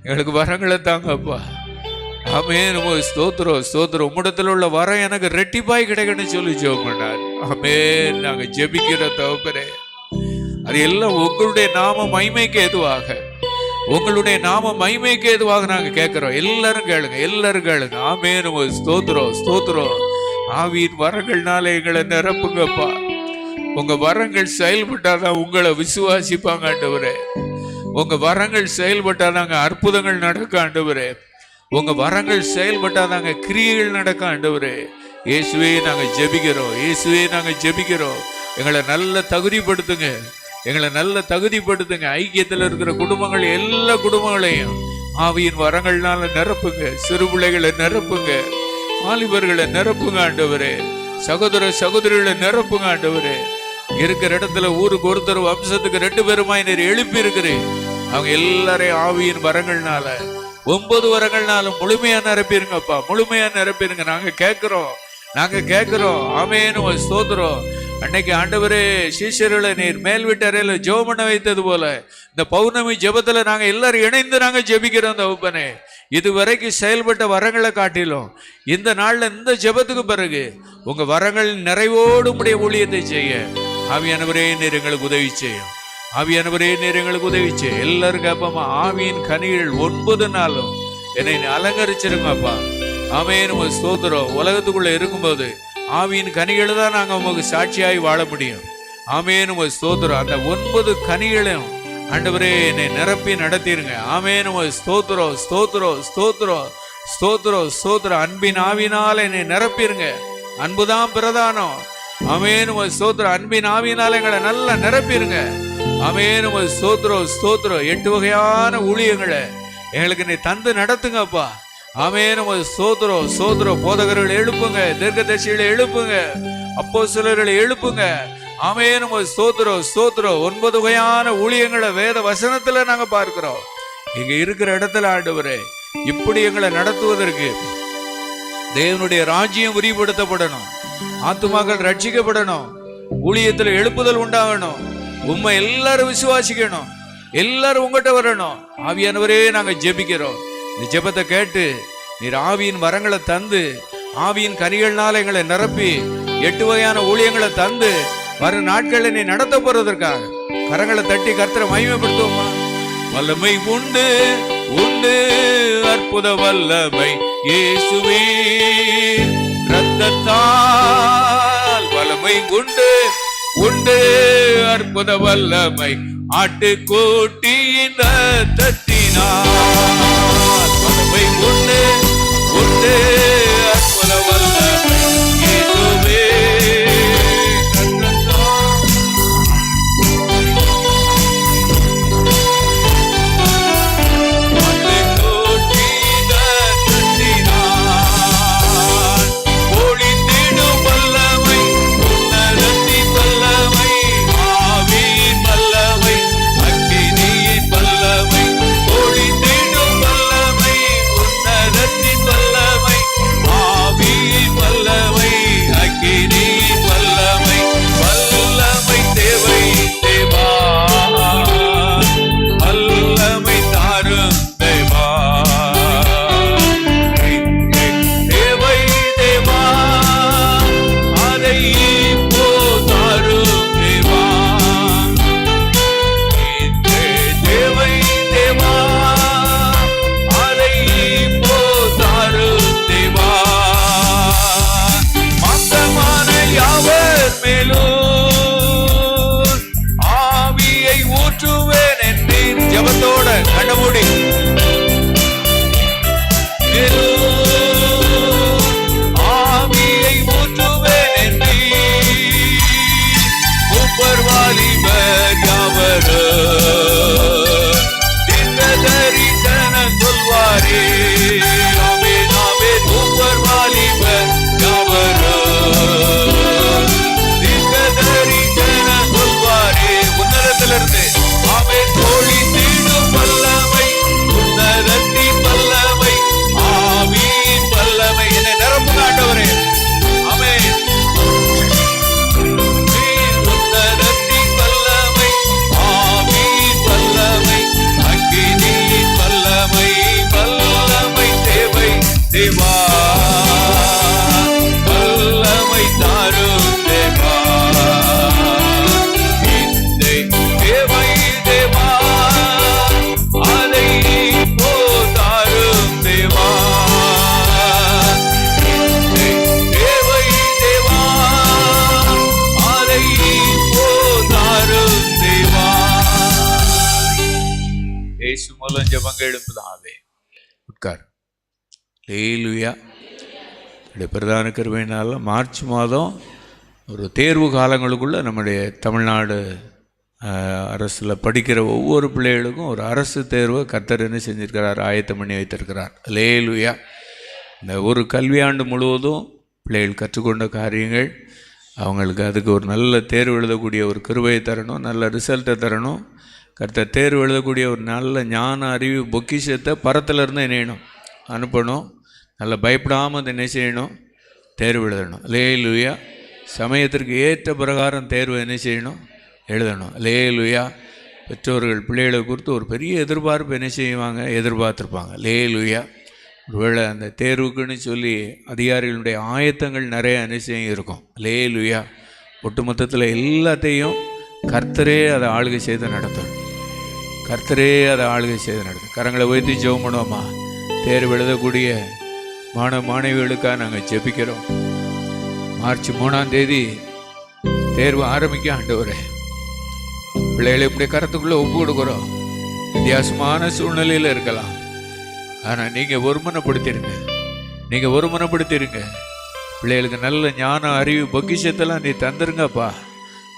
எங்களுக்கு வரங்களை தாங்கப்பா. ஆமென். ஸ்தோத்திரம். உம்மிடத்தில் உள்ள வரம் எனக்கு ரெட்டிப்பாய் கிடைக்கணும்னு சொல்லி ஜெபம் பண்ணார். ஆமென். நாங்கள் ஜெபிக்கிற தகப்பனே, அது எல்லாம் உங்களுடைய நாம மகிமைக்கு ஏதுவாக, உங்களுடைய நாம மகிமைக்கு ஏதுவாக நாங்கள் கேட்கிறோம். எல்லாரும் கேளுங்க. ஆமென். ஸ்தோத்திரம். ஆவியின் வரங்கள்னால எங்களை நிரப்புங்கப்பா. உங்க வரங்கள் செயல்பட்டாதான் உங்களை விசுவாசிப்பாங்க ஆண்டவரே. உங்க வரங்கள் செயல்பட்டாதாங்க அற்புதங்கள் நடக்க ஆண்டவரே. உங்க வரங்கள் செயல்பட்டாதாங்க கிரியைகள் நடக்க ஆண்டவரே. இயேசுவே நாங்கள் ஜெபிக்கிறோம். எங்களை நல்ல தகுதிப்படுத்துங்க. ஐக்கியத்தில் இருக்கிற குடும்பங்கள், எல்லா குடும்பங்களையும் ஆவியின் வரங்கள்னால நிரப்புங்க. சிறு பிள்ளைகளை நிரப்புங்க, வாலிபர்களை நிரப்புங்க ஆண்டவரே. சகோதரிகளை நிரப்புங்க ஆண்டவரே. இருக்கிற இடத்துல ஊருக்கு ஒருத்தர், வம்சத்துக்கு 2 பேருமாய் நீர் எழுப்பி இருக்கிறேன். அவங்க எல்லாரையும் ஆவியின் வரங்கள்னால 9 வரங்கள்னாலும் முழுமையா நிரப்பிருங்கப்பா, முழுமையா நிரப்பிருங்க. நாங்க கேட்கிறோம். ஆமென். ஸ்தோத்திரம். அன்னைக்கு ஆண்டவரே சீஷர்களை நீர் மேல் வீட்டறையில ஜெபம் பண்ண வைத்தது போல இந்த பௌர்ணமி ஜெபத்துல நாங்க எல்லாரும் இணைந்து நாங்க ஜெபிக்கிறோம் தகப்பனே. இதுவரைக்கும் செயல்பட்ட வரங்களை காட்டிலும் இந்த நாள்ல இந்த ஜெபத்துக்கு பிறகு உங்க வரங்கள் நிறைவோடு உடைய ஊழியத்தை செய்ய ஆவியானவரே நீர் எங்களுக்கு உதவி செய்யும். எல்லாரும் கேட்போமா? ஆவியின் கனிகள் 9 நாளும் என்னை அலங்கரிச்சிருங்கப்பா. ஆமென். ஸ்தோத்திரம். உலகத்துக்குள்ள இருக்கும்போது ஆவியின் கனிகளை தான் நாங்கள் உமக்கு சாட்சியாகி வாழ முடியும். ஆமென். ஸ்தோத்திரம். அந்த 9 கனிகளையும் ஆண்டவரே என்னை நிரப்பி நடத்திருங்க. ஆமென். ஸ்தோத்திரம். அன்பின் ஆவினால் என்னை நிரப்பிருங்க. அன்புதான் பிரதானம். ஆமென். ஸ்தோத்திரம். அன்பின் ஆவினால் எங்களை நல்லா நிரப்பிருங்க. ஆமென். ஸ்தோத்திரம். 8 வகையான ஊழியங்களை எங்களுக்கு நீ தந்து நடத்துங்கப்பா. ஆமென். ஸ்தோத்திரம். போதகர்களை எழுப்புங்க, தீர்க்கதரிசிகளை எழுப்புங்க, அப்போஸ்தலர்களை எழுப்புங்க. ஆமென். ஸ்தோத்திரம். 9 வகையான ஊழியங்களை வேத வசனத்துல நாங்க பார்க்கிறோம். இங்க இருக்கிற இடத்துல ஆண்டவரே இப்படி எங்களை நடத்துவதற்கு தேவனுடைய ராஜ்யம் விரிவுபடுத்தப்படணும், ஆத்துமாக்கள் ரட்சிக்கப்படணும், ஊழியத்துல எழுப்புதல் உண்டாகணும், உண்மை எல்லாரும் விசுவாசிக்கணும், எல்லாரும் உங்ககிட்ட வரணும். ஆவியானவரே நாங்க ஜெபிக்கிறோம். இந்த ஜெபத்தை கேட்டு நீர் ஆவியின் வரங்களை தந்து ஆவியின் கனிகள்னால எங்களை நிரப்பி 8 வகையான ஊழியங்களை தந்து வரும் நாட்களை நீ நடத்த போறதற்காக கரங்களை தட்டி கர்த்தரை மகிமைப்படுத்துவோமா? வல்லமை உண்டு அற்புத வல்லமை இயேசுவே இரத்தத்தால். வல்லமை உண்டு அற்புத வல்லமை ஆட்டுக்குட்டியின் இரத்தத்தினால். வல்லமை உண்டு அற்புத வல்லமை இயேசுவே அவரு தீர்க்க தரிசனம் சொல்வாரே. ஆமென் ஆமென். மூப்பர் வாலிபர் அவரு தீர்க்க தரிசனம் சொல்வாரே. உன்னதத்திலிருந்து ஆமென். கோழி தீடும் வல்லமை, உன்னதத்தின் வல்லமை, ஆவியின் வல்லமை என்னை நிரப்புங்க ஆண்டவரே. ஆமென். உன்னதத்தின் வல்லமை, ஆவியின் வல்லமை, அக்கினியின் வல்லமை, வல்லமை தேவை தேவா, வல்லமை தாரும் தேவா, இந்த தேவை தேவா, அதை இப்போ தாரும் தேவா, இந்த தேவை தேவா, அதை இப்போ தாரும் தேவா. இயேசு மூலம் ஜெபங்க எழுப்புதாவே. உட்கார். ஹல்லேலூயா. பிரதான கிருபையினால மார்ச் மாதம் ஒரு தேர்வு காலங்களுக்குள்ள நம்முடைய தமிழ்நாடு அரசில் படிக்கிற ஒவ்வொரு பிள்ளைகளுக்கும் ஒரு அரசு தேர்வை கர்த்தர் என்ன செஞ்சிருக்கிறார், ஆயத்தம் பண்ணி வைத்திருக்கிறார். ஹல்லேலூயா. இந்த ஒரு கல்வியாண்டு முழுவதும் பிள்ளைகள் கற்றுக்கொண்ட காரியங்கள் அவங்களுக்கு அதுக்கு ஒரு நல்ல தேர்வு எழுதக்கூடிய ஒரு கிருபையை தரணும், நல்ல ரிசல்ட்டை தரணும். கர்த்தர் தேர்வு எழுதக்கூடிய ஒரு நல்ல ஞான அறிவு பொக்கிஷத்தை பரத்திலிருந்து இணையணும், அனுப்பணும். நல்ல பயப்படாமல் அதை என்ன செய்யணும், தேர்வு எழுதணும். ஹல்லேலூயா. சமயத்திற்கு ஏற்ற பிரகாரம் தேர்வு என்ன செய்யணும், எழுதணும். ஹல்லேலூயா. பெற்றோர்கள் பிள்ளைகளை குறித்து ஒரு பெரிய எதிர்பார்ப்பு என்ன செய்வாங்க, எதிர்பார்த்துருப்பாங்க. ஹல்லேலூயா. ஒருவேளை அந்த தேர்வுக்குன்னு சொல்லி அதிகாரிகளுடைய ஆயத்தங்கள் நிறைய என்ன செய்ய இருக்கும். ஹல்லேலூயா. ஒட்டுமொத்தத்தில் எல்லாத்தையும் கர்த்தரே அதை ஆளுகை செய்து நடத்தணும். கர்த்தரே அதை ஆளுகை செய்து நடத்தும். கரங்களை உயர்த்தி ஜெபம் பண்ணுவோமா. தேர்வு எழுதக்கூடிய மாணவிகளுக்காக நாங்கள் ஜெபிக்கிறோம். மார்ச் 3ஆம் தேதி தேர்வு ஆரம்பிக்க ஆண்டவரே, பிள்ளைகளை இப்படி கருத்துக்குள்ளே ஒப்பு கொடுக்குறோம். வித்தியாசமான சூழ்நிலையில் இருக்கலாம், ஆனால் நீங்கள் ஒருமனப்படுத்திடுங்க, நீங்கள் ஒருமனப்படுத்திடுங்க. பிள்ளைகளுக்கு நல்ல ஞான அறிவு பொக்கிஷத்தெல்லாம் நீ தந்துருங்கப்பா.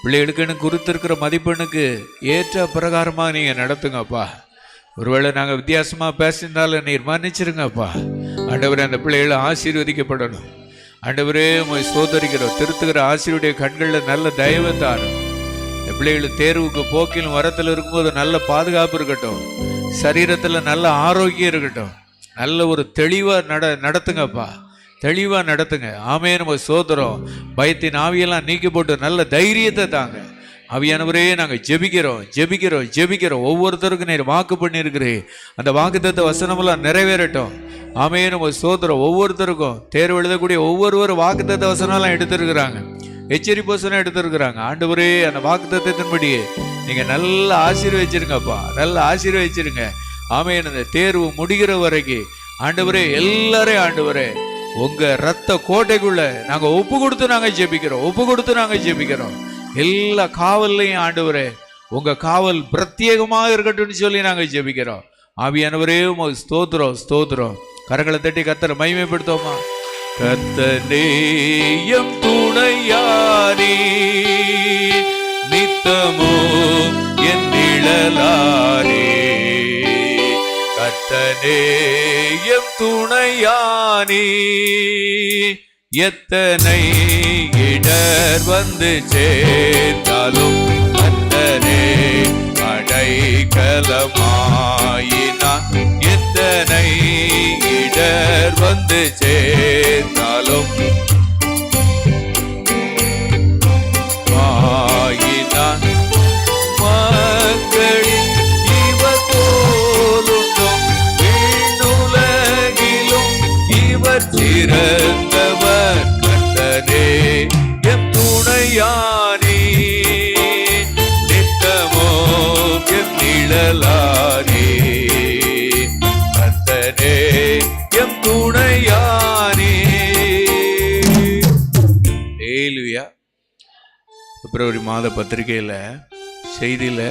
பிள்ளைகளுக்குன்னு குறித்திருக்கிற மதிப்பெண்ணுக்கு ஏற்ற பிரகாரமாக நீங்கள் நடத்துங்கப்பா. ஒருவேளை நாங்கள் வித்தியாசமாக பேசியிருந்தாலும் நீர் மன்னிச்சிருங்கப்பா. ஆண்டவரே, அந்த பிள்ளைகளை ஆசீர்வதிக்கப்படணும். ஆண்டவரே, உம்மை ஸ்தோத்திரிக்கிறோம். திருத்துகிற ஆசீர்வதிய கண்களில் நல்ல தயவை தாரும். இந்த பிள்ளைகள் தேர்வுக்கு போக்கிலும் வரத்தில் இருக்கும்போது நல்ல பாதுகாப்பு இருக்கட்டும், சரீரத்தில் நல்ல ஆரோக்கியம் இருக்கட்டும், நல்ல ஒரு தெளிவாக நடத்துங்கப்பா, தெளிவாக நடத்துங்க. ஆமென். நம்ம ஸ்தோத்திரம். பயத்தின் ஆவியெல்லாம் நீக்கி போட்டு நல்ல தைரியத்தை தாங்க. ஆவியானவரே, நாங்கள் ஜெபிக்கிறோம் ஜெபிக்கிறோம் ஜெபிக்கிறோம். ஒவ்வொருத்தருக்கும் நீர் வாக்கு பண்ணியிருக்கிறேன், அந்த வாக்குத்தத்த வசனமெல்லாம் நிறைவேறட்டும். ஆமென். நம்ம ஸ்தோத்திரம். ஒவ்வொருத்தருக்கும் தேர்வு எழுதக்கூடிய ஒவ்வொருவரும் வாக்குத்தத்த வசனம்லாம் எடுத்துருக்குறாங்க, எச்சரிப்பு வசனம் எடுத்துருக்குறாங்க. ஆண்டவரே, அந்த வாக்குத்தத்தின்படியே நீங்கள் நல்லா ஆசீர்வதிச்சிருங்கப்பா, நல்லா ஆசீர்வதிச்சிருங்க. ஆமென். அந்த தேர்வு முடிகிற வரைக்கும் ஆண்டவரே, எல்லாரையும் ஆண்டவரே உங்க ரத்த கோட்டைக்குள்ள நாங்க ஒப்பு கொடுத்து நாங்க ஜெபிக்கிறோம், ஒப்பு கொடுத்து நாங்க ஜெபிக்கிறோம். எல்லா காவல்லையும் ஆண்டவரே உங்க காவல் பிரத்யேகமாக இருக்கட்டும்னு சொல்லி நாங்க ஜெபிக்கிறோம். ஆவியானவரே, உமக்கு ஸ்தோத்திரம் ஸ்தோத்திரம். கரங்களை தட்டி கர்த்தரை மகிமைப்படுத்துவோமா. கர்த்தனே எம் துணையாரே, நித்தமோ என் நிழலாரே. கர்த்தனே எம் துணையானே, எத்தனை இடர் வந்து சேர்ந்தாலும் கர்த்தனே அடைக்கலமாயினான். எத்தனை இடர் வந்து சேர்ந்தாலும் ஆயினான். மக்களின் இவர் போலுண்டும் விண்ணுலகிலும் இவர் சிறந்தவர். கர்த்தனே எம் துணையானே, நித்தமோ எம் நிழலானே. கர்த்தனே எம் துணையானே. ஹல்லேலூயா. பிப்ரவரி மாத பத்திரிகையில் செய்தியில்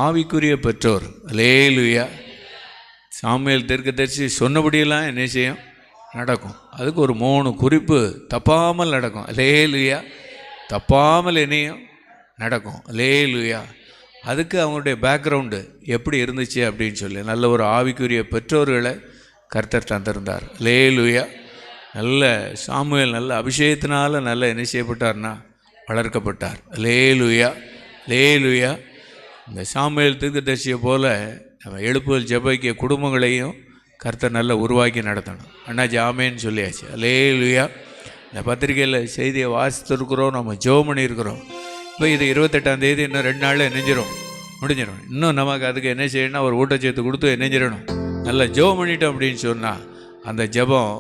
ஆவிக்குரிய பெற்றோர், ஹல்லேலூயா, சாமுவேல் தீர்க்கதரிசி சொன்னபடியெல்லாம் என்ன செய்யும், நடக்கும். அதுக்கு ஒரு 3 குறிப்பு தப்பாமல் நடக்கும். ஹல்லேலூயா. தப்பாமல் என்னையும் நடக்கும். ஹல்லேலூயா. அதுக்கு அவங்களுடைய பேக்ரவுண்டு எப்படி இருந்துச்சு அப்படின்னு சொல்லி நல்ல ஒரு ஆவிக்குரிய பெற்றோர்களை கர்த்தர் தந்திருந்தார். அல்லேலூயா. நல்ல சாமுவேல் நல்ல அபிஷேகத்தினால நல்ல என்ன செய்யப்பட்டார்னா வளர்க்கப்பட்டார். அல்லேலூயா அல்லேலூயா. இந்த சாமுவேல் தீர்க்கதரிசியை போல் நம்ம எழுப்புதல் ஜெபிக்க குடும்பங்களையும் கர்த்தர் நல்லா உருவாக்கி நடத்தணும். அண்ணாச்சி ஆமேன்னு சொல்லியாச்சு. அல்லேலூயா. இந்த பத்திரிகையில் செய்தியை வாசித்துருக்குறோம், நம்ம ஜெபம் பண்ணியிருக்கிறோம். இப்போ இது 28ஆம் தேதி இன்னும் 2 நாளில் என்னஞ்சிடும், முடிஞ்சிடும். இன்னும் நமக்கு அதுக்கு என்ன செய்யணும்னா ஒரு ஊட்டச்சத்து கொடுத்து என்னஞ்சிடணும், நல்லா ஜெபம் பண்ணிட்டோம் அப்படின்னு சொன்னால் அந்த ஜெபம்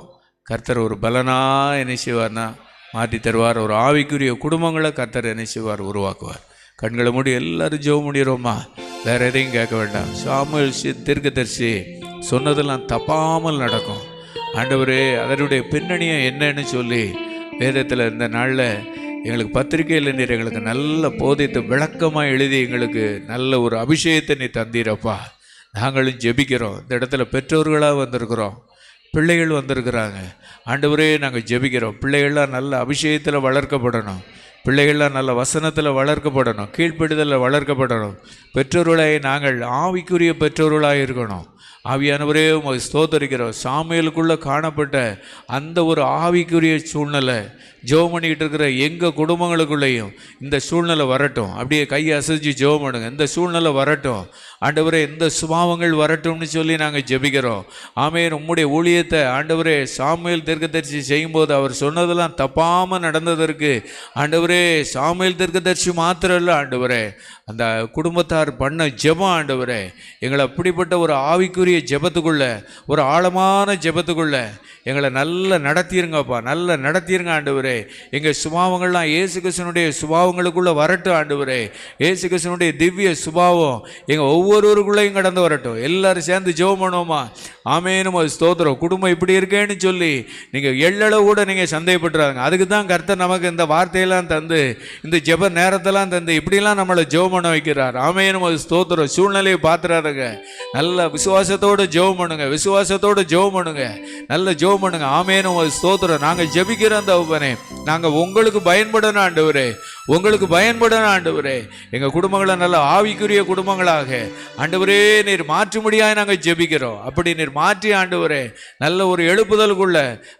கர்த்தர் ஒரு பலனாக என்ன செய்வார்னா மாற்றி தருவார். ஒரு ஆவிக்குரிய குடும்பங்களை கர்த்தர் என்ன செய்வார், உருவாக்குவார். கண்களை மூடி எல்லோரும் ஜெபம் முடிகிறோமா, வேறு எதையும் கேட்க வேண்டாம். சாமுவேல் தீர்க்கதரிசி சொன்னதெல்லாம் தப்பாமல் நடக்கும். ஆண்டவரே அதனுடைய பின்னணியை என்னன்னு சொல்லி வேதத்தில் இந்த நாளில் எங்களுக்கு பத்திரிகையில் நீர் எங்களுக்கு நல்ல போதித்து விளக்கமாக எழுதி எங்களுக்கு நல்ல ஒரு அபிஷேகத்தை நீ தந்தீரப்பா. நாங்களும் ஜெபிக்கிறோம். இந்த இடத்துல பெற்றோர்களாக வந்திருக்கிறோம், பிள்ளைகள் வந்திருக்கிறாங்க. ஆண்டவரே நாங்கள் ஜெபிக்கிறோம். பிள்ளைகள்லாம் நல்ல அபிஷேகத்தில் வளர்க்கப்படணும், பிள்ளைகள்லாம் நல்ல வசனத்தில் வளர்க்கப்படணும், கீழ்ப்படிதலில் வளர்க்கப்படணும். பெற்றோர்களாய் நாங்கள் ஆவிக்குரிய பெற்றோர்களாக இருக்கணும். ஆவியானவரே உமக்கு ஸ்தோத்தரிக்கிறோம். சாமுவேலுக்குள்ளே காணப்பட்ட அந்த ஒரு ஆவிக்குரிய சூழ்நிலை ஜெபம் பண்ணிக்கிட்டு இருக்கிற எங்கள் குடும்பங்களுக்குள்ளேயும் இந்த சூழ்நிலை வரட்டும். அப்படியே கையை அசைச்சு ஜெபம் பண்ணுங்க. இந்த சூழ்நிலை வரட்டும் ஆண்டவரே, இந்த சுபாவங்கள் வரட்டும்னு சொல்லி நாங்கள் ஜெபிக்கிறோம். ஆமென். உம்முடைய ஊழியத்தை ஆண்டவரே சாமுவேல் தீர்க்கதரிசி செய்யும்போது அவர் சொன்னதெல்லாம் தப்பாமல் நடந்ததற்கு ஆண்டவரே சாமுவேல் தீர்க்கதரிசி மாத்திரம் இல்லை ஆண்டவரே, அந்த குடும்பத்தார் பண்ண ஜெபம் ஆண்டவரே எங்களை அப்படிப்பட்ட ஒரு ஆவிக்குரிய ஜெபத்துக்குள்ள, ஒரு ஆழமான ஜெபத்துக்குள்ள எங்களை நல்லா நடத்திருங்கப்பா, நல்லா நடத்திருங்க ஆண்டவரே. எங்கள் சுபாவங்கள்லாம் இயேசு கிறிஸ்துவினுடைய சுபாவங்களுக்குள்ளே வரட்டும் ஆண்டவரே. இயேசு கிறிஸ்துவினுடைய திவ்ய சுபாவம் எங்கள் ஒவ்வொருவருக்குள்ளேயும் கடந்து வரட்டும். எல்லாரும் சேர்ந்து ஜெபம் பண்ணுவோமா? ஆமேனும் அது ஸ்தோத்திரம். குடும்பம் இப்படி இருக்கேன்னு சொல்லி நீங்கள் எள்ளளவு கூட நீங்கள் சந்தேகப்பட்டுறாங்க. அதுக்கு தான் கர்த்தர் நமக்கு இந்த வார்த்தையெல்லாம் தந்து இந்த ஜெப நேரத்தெல்லாம் தந்து இப்படிலாம் நம்மளை ஜெபம் பண்ண வைக்கிறார். ஆமேனும் அது ஸ்தோத்திரம். சூழ்நிலையை பார்த்துறாருங்க. நல்ல விசுவாசத்தோடு ஜெபம் பண்ணுங்க, விசுவாசத்தோடு ஜெபம் பண்ணுங்க, நல்ல ஜெபம் பண்ணுங்க. ஆமேனும் அது ஸ்தோத்திரம். நாங்கள் ஜெபிக்கிற அந்த உபனே நாங்கள் உங்களுக்கு பயன்படணும் ஆண்டவரே, உங்களுக்கு பயன்படணும் ஆண்டவரே. எங்கள் குடும்பங்களை நல்ல ஆவிக்குரிய குடும்பங்களாக ஆண்டவரே நீர் மாற்றும்படியாக நாங்கள் ஜெபிக்கிறோம். அப்படி நீர் மாற்றி ஆண்டவரே நல்ல ஒரு எழுப்புதலுக்குள்ள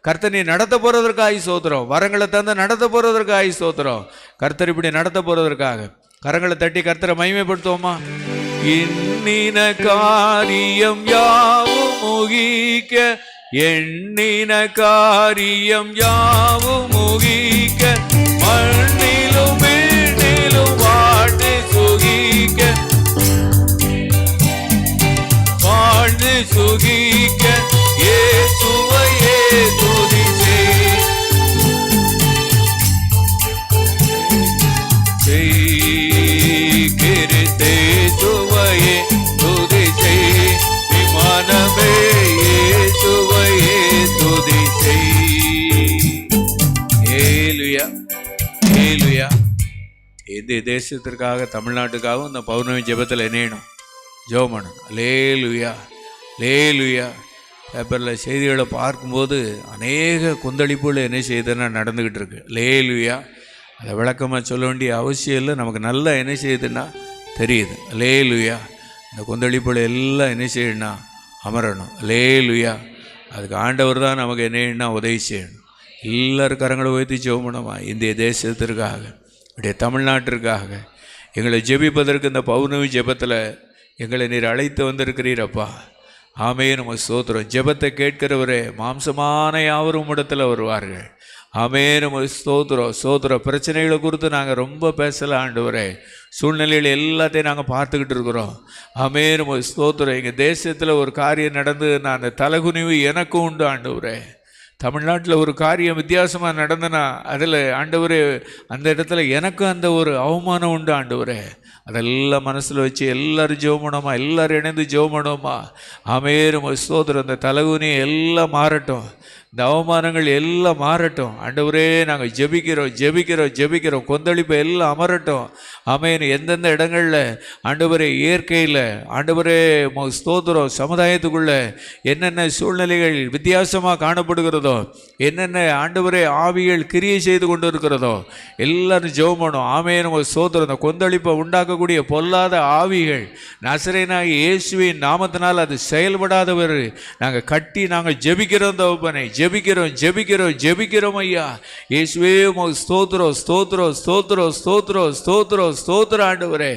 கர்த்தர் நீர் நடத்த போறதற்காக ஸ்தோத்திரம். வரங்களை தந்து நடத்த போறதற்காக ஸ்தோத்திரம். கர்த்தர் இப்படி நடத்த போறதற்காக கரங்களை தட்டி கர்த்தரை மகிமைப்படுத்துவோமா? இன்னின காரியம் யாவும் முகிக்க, எண்ணின காரியம் யாவும் முகிக்க, மண்ணிலும் விண்ணிலும் வாழ்ந்து சுகிக்க, வாழ்ந்து சுகிக்க இயேசுவையே துதி செய். இயேசுவையே துதி செய், விமானமே இயேசுவையே துதி செய். ஹல்லேலூயா ஹல்லேலூயா. இந்த தேசத்திற்காக தமிழ்நாட்டுக்காகவும் இந்த பௌர்ணமி ஜெபத்தில் இணையணும், ஜெபம் பண்ணணும். ஹல்லேலூயா ஹல்லேலூயா. பேப்பரில் செய்திகளை பார்க்கும்போது அநேக கொந்தளிப்புகள் என்ன செய்யுதுன்னா நடந்துக்கிட்டு இருக்கு. ஹல்லேலூயா. அதை விளக்கமாக சொல்ல வேண்டிய அவசியம் இல்லை, நமக்கு நல்லா என்ன செய்யுதுன்னா தெரியுது. ஹல்லேலூயா. இந்த கொந்தளிப்புகள் எல்லாம் என்ன செய்யணும்னா அமரணும். ஹல்லேலூயா. அதுக்கு ஆண்டவர் தான் நமக்கு என்னன்னா உதவி செய்யணும். எல்லாரும் கரங்களை உயர்த்தி ஜெபம் பண்ணுமா? இந்திய தேசத்திற்காக, இப்படியே தமிழ்நாட்டிற்காக எங்களை ஜெபிப்பதற்கு இந்த பௌர்ணமி ஜெபத்தில் எங்களை நீர் அழைத்து வந்திருக்கிறீரப்பா. ஆமென். நம்ம ஸ்தோத்திரம். ஜெபத்தை கேட்கிறவரே மாம்சமான யாவரும் இடத்துல வருவார்கள். ஆமென். நம்ம ஸ்தோத்திரம் ஸ்தோத்திரம். பிரச்சனைகளை குறித்து நாங்கள் ரொம்ப பேசலை ஆண்டவரே, சூழ்நிலைகள் எல்லாத்தையும் நாங்கள் பார்த்துக்கிட்டு இருக்கிறோம். ஆமென். நம்ம ஸ்தோத்திரம். எங்கள் தேசத்தில் ஒரு காரியம் நடந்து நான் அந்த தலகுனிவு எனக்கும் உண்டு ஆண்டவரே. தமிழ்நாட்டில் ஒரு காரியம் வித்தியாசமாக நடந்தனா அதில் ஆண்டவரே அந்த இடத்துல எனக்கும் அந்த ஒரு அவமானம் உண்டு ஆண்டவரே. அதெல்லாம் மனசில் வச்சு எல்லோரும் ஜெபம் பண்ணுவோமா? எல்லோரும் இணைந்து ஜெபம் பண்ணுவோமா? ஆமென். ஸ்தோத்திரம். அந்த தலகுனி எல்லாம் மாறட்டும். இந்த அவமானங்கள் எல்லாம் மாறட்டும் ஆண்டவரே. நாங்கள் ஜெபிக்கிறோம் ஜெபிக்கிறோம் ஜெபிக்கிறோம். கொந்தளிப்பு எல்லாம் அமரட்டும். ஆமென். எந்தெந்த இடங்களில் ஆண்டவரே இயற்கையில் ஆண்டவரே ஸ்தோத்திரம் சமுதாயத்துக்குள்ள என்னென்ன சூழ்நிலைகள் வித்தியாசமாக காணப்படுகிறதோ, என்னென்ன ஆண்டவரே ஆவிகள் கிரியை செய்து கொண்டு இருக்கிறதோ எல்லாரும் ஜெபம் பண்ணும். ஆமென். ஸ்தோத்திரம். இந்த கொந்தளிப்பை உண்டாக்கக்கூடிய பொல்லாத ஆவிகள் நசரேயனாகிய இயேசுவின் நாமத்தினால் அது செயல்படாதவர் நாங்கள் கட்டி நாங்கள் ஜெபிக்கிறோம் தகப்பனே. ஜெபிக்கிறோம் ஜெபிக்கிறோம் ஜெபிக்கிறோம் ஐயா. இயேசுவே ஸ்தோத்திரம் ஸ்தோத்திரம் ஸ்தோத்திரம் ஸ்தோத்திரம் ஸ்தோத்திரம் ஸ்தோத்திரம் ஆண்டவரே.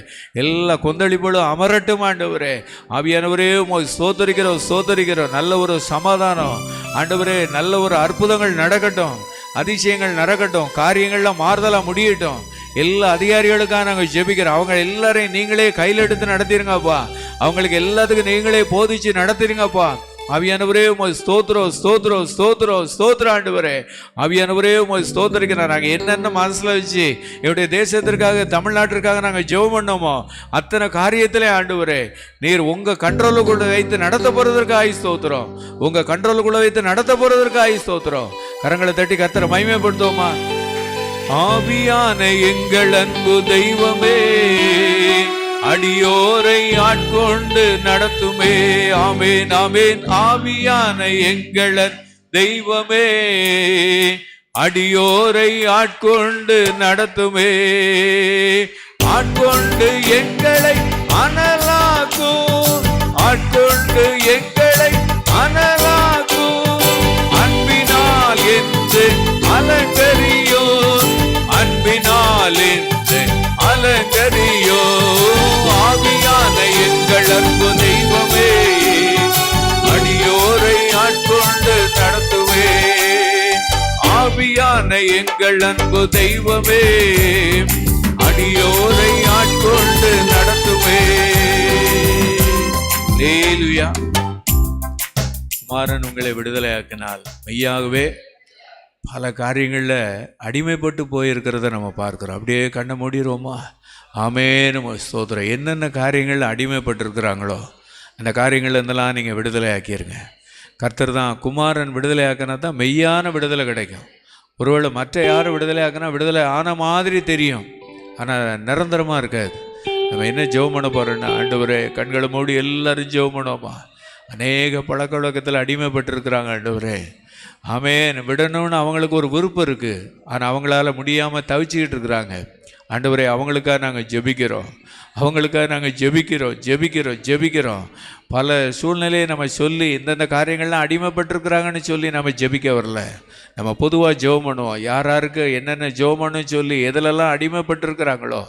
எல்லா கொந்தளிப்புகளும் அமரட்டும் ஆண்டவரே. ஆவியானவரே ஸ்தோத்தரிக்கிறோம் ஸ்தோத்தரிக்கிறோம். நல்ல ஒரு சமாதானம் ஆண்டவரே, நல்ல ஒரு அற்புதங்கள் நடக்கட்டும், அதிசயங்கள் நடக்கட்டும், காரியங்கள்லாம் மாறுதலாக முடியட்டும். எல்லா அதிகாரிகளுக்காக நாங்கள் ஜெபிக்கிறோம். அவங்க எல்லாரையும் நீங்களே கையில் எடுத்து நடத்திருங்கப்பா. அவங்களுக்கு எல்லாத்துக்கும் நீங்களே போதிச்சு நடத்திருங்கப்பா. ஆவியானவரே ஸ்தோத்திரம் ஸ்தோத்திரம் ஸ்தோத்திரம் ஸ்தோத்திரம் ஆண்டவரே. ஆவியானவரே ஸ்தோத்திரிக்கிறோம். நாங்கள் என்னென்ன மனசில் வச்சு என்னுடைய தேசத்திற்காக தமிழ்நாட்டிற்காக நாங்கள் ஜெபம் பண்ணோமோ அத்தனை காரியத்திலே ஆண்டவரே நீர் உங்கள் கண்ட்ரோலுக்குள்ள வைத்து நடத்த போகிறதற்காக ஸ்தோத்திரம். உங்கள் கண்ட்ரோலுக்குள்ள வைத்து நடத்த போகிறதற்காக ஸ்தோத்திரம். கரங்களை தட்டி கர்த்தரை மகிமைப்படுத்துவோமா? ஆவியான எங்கள் அன்பு தெய்வமே, அடியோரை ஆட்கொண்டு நடத்துமே. ஆமென் ஆமென். ஆவியான எங்கள் தெய்வமே, அடியோரை ஆட்கொண்டு நடத்துமே. ஆட்கொண்டு எங்களை அனலாக்கும், ஆட்கொண்டு எங்களை அனலாக்கும். அன்பினால் என்று அலங்கரியோ, அன்பினால் என்று அலங்கரியோ. ஆவியான எங்கள் அன்பு தெய்வமே, அடியோரை ஆட்கொண்டு நடத்துவே. ஆவியான எங்கள் அன்பு தெய்வமே, அடியோரை ஆட்கொண்டு நடத்துவே. அல்லேலூயா. குமாரன் உங்களை விடுதலையாக்கினால் மெய்யாகவே பல காரியங்களில் அடிமைப்பட்டு போயிருக்கிறத நம்ம பார்க்குறோம். அப்படியே கண்ணை மூடிடுவோமா? ஆமென் ஸ்தோத்திரம். என்னென்ன காரியங்களில் அடிமைப்பட்டிருக்கிறாங்களோ அந்த காரியங்கள் இருந்தெல்லாம் நீங்கள் விடுதலை ஆக்கிடுங்க. கர்த்தர் தான் குமாரன் விடுதலை ஆக்கினா தான் மெய்யான விடுதலை கிடைக்கும். ஒருவேளை மற்ற யாரும் விடுதலை ஆக்கினா விடுதலை ஆன மாதிரி தெரியும், ஆனால் நிரந்தரமாக இருக்காது. நம்ம என்ன ஜெபம் பண்ண போகிறோன்னா, ஆண்டவரே கண்களை மூடி எல்லாரும் ஜெபம் பண்ணுவோமா? அநேக பழக்க வழக்கத்தில் அடிமைப்பட்டிருக்கிறாங்க ஆண்டவரே. ஆமென். விடணும்னு அவங்களுக்கு ஒரு விருப்பம் இருக்குது, ஆனால் அவங்களால முடியாமல் தவிச்சிக்கிட்டு இருக்கிறாங்க. ஆண்டவரே அவங்களுக்காக நாங்கள் ஜெபிக்கிறோம், அவங்களுக்காக நாங்கள் ஜெபிக்கிறோம் ஜெபிக்கிறோம் ஜெபிக்கிறோம். பல சூழ்நிலையை நம்ம சொல்லி இந்தந்த காரியங்கள்லாம் அடிமைப்பட்டிருக்கிறாங்கன்னு சொல்லி நம்ம ஜெபிக்க வரல. நம்ம பொதுவாக ஜெபம் பண்ணுவோம். யாராருக்கு என்னென்ன ஜெபம் பண்ணுன்னு சொல்லி எதிலெல்லாம் அடிமைப்பட்டிருக்கிறாங்களோ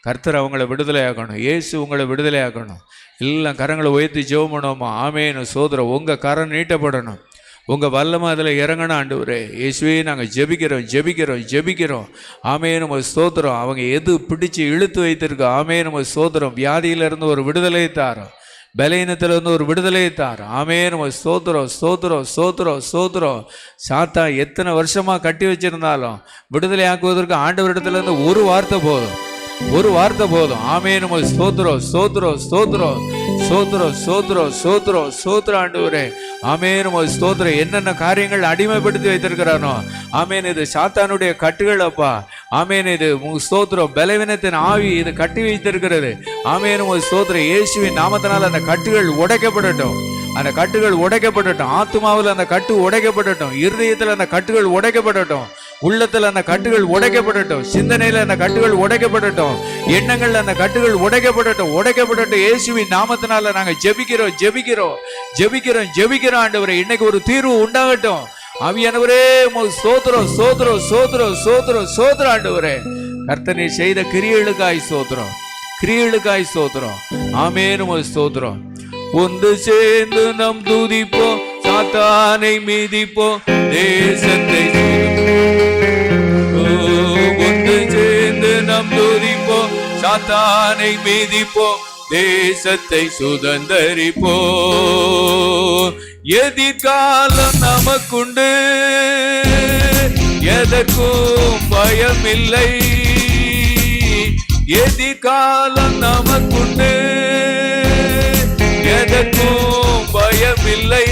கர்த்தர் அவங்கள விடுதலை ஆக்கணும். இயேசு உங்களை விடுதலை ஆக்கணும். எல்லாம் கரங்களை உயர்த்தி ஜெபம் பண்ணுவோமா? ஆமென் சோதரம். உங்கள் கரம் நீட்டப்படணும், உங்கள் வல்லமை அதில் இறங்கணும். ஆண்டவரே இயேசுவே நாங்கள் ஜெபிக்கிறோம் ஜெபிக்கிறோம் ஜெபிக்கிறோம். ஆமென் நம்ம ஸ்தோத்திரம். அவங்க எது பிடிச்சி இழுத்து வைத்திருக்கோம். ஆமென் நம்ம ஸ்தோத்திரம். வியாதியிலிருந்து ஒரு விடுதலையை தாரோம், பலவீனத்திலிருந்து ஒரு விடுதலையை தாரோம். ஆமென் நம்ம ஸ்தோத்திரம் ஸ்தோத்திரம் ஸ்தோத்திரம் ஸ்தோத்திரம். சாத்தா எத்தனை வருஷமாக கட்டி வச்சிருந்தாலும் விடுதலை ஆக்குவதற்கு ஆண்டவரிடத்துலேருந்து ஒரு வார்த்தை போதும், ஒரு வார்த்தை போதும். ஆமென் நம்ம ஸ்தோத்திரம் ஸ்தோத்திரம் ஸ்தோத்திரம் ஸ்தோத்திரம் ஸ்தோத்திரம் ஸ்தோத்திரம் ஸ்தோத்திரம். ஆண்டவரே ஆமென் நம்ம ஸ்தோத்திரம். என்னென்ன காரியங்கள் அடிமைப்படுத்தி வைத்திருக்கிறானோ ஆமென், இது சாத்தானுடைய கட்டுகள் அப்பா. ஆமென், இது ஸ்தோத்திரம். பலவீனத்தின் ஆவி இது கட்டி வைத்திருக்கிறது. ஆமென் நம்ம ஸ்தோத்திரம். இயேசுவின் நாமத்தினால் அந்த கட்டுகள் உடைக்கப்படட்டும், அந்த கட்டுகள் உடைக்கப்படட்டும். ஆத்துமாவில் அந்த கட்டு உடைக்கப்படட்டும், இருதயத்தில் அந்த கட்டுகள் உடைக்கப்படட்டும், உள்ளத்தில் அந்த கட்டுகள் உடைக்கப்படட்டும், சிந்தனையில் அந்த கட்டுகள் உடைக்கப்படட்டும், எண்ணங்கள் அந்த கட்டுகள் உடைக்கப்படட்டும் உடைக்கப்படட்டும். இயேசுவின் நாமத்தினால நாங்கள் ஜெபிக்கிறோம் ஜெபிக்கிறோம் ஜெபிக்கிறோம் ஜெபிக்கிறோம். ஆண்டவரே இன்னைக்கு ஒரு தீர்வு உண்டாகட்டும். ஆவியானவரே ஸ்தோத்திரம் ஸ்தோத்திரம் ஸ்தோத்திரம் ஸ்தோத்திரம் ஸ்தோத்திரம். ஆண்டவரே கர்த்தனை செய்த கிரியைகளுக்காய் ஸ்தோத்திரம், கிரியைகளுக்காய் ஸ்தோத்திரம். ஆமென் ஸ்தோத்திரம். ஒன்று சேர்ந்து நம் துதிப்போம், சாத்தானை மீதிப்போம், தேசத்தை ஒன்று சேர்ந்து நம் துதிப்போம், சாத்தானை மீதிப்போம், தேசத்தை சுதந்தரிப்போம். எதிர்காலம் நமக்குண்டு, எதற்கும் பயமில்லை. எதிர்காலம் நமக்குண்டு, எதற்கும் பயமில்லை.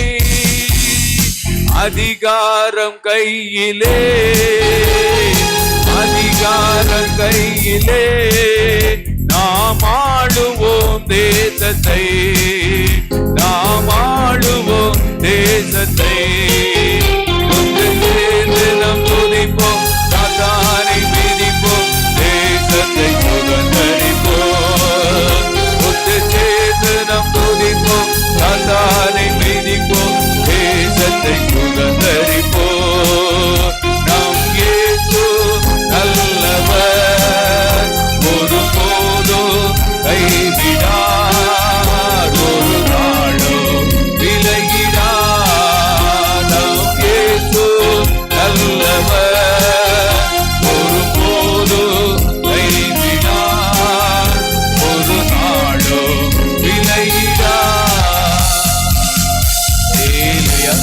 அதிகாரம் கையிலே, அதிகாரம் கையிலே, நாம் ஆளுவோம் தேசத்தை, நாம் ஆளுவோம் தேசத்தை. ஒன்று சேர்ந்து நாம் துதிப்போம், சாத்தானை மிதிப்போம், தேசத்தை சுதந்தரிப்போம். ஒன்று சேர்ந்து நாம் துதிப்போம், சாத்தானை மிதிப்போம், தேசத்தை சுதந்தரிப்போம். நம் இயேசு நல்லவர், ஒருபோதும் கைவிடார், ஒரு நாளும் விலகிடார். நம் இயேசு நல்லவர், ஒருபோதும் கைவிடார், ஒரு நாளும் விலகிடார். ஹல்லேலூயா.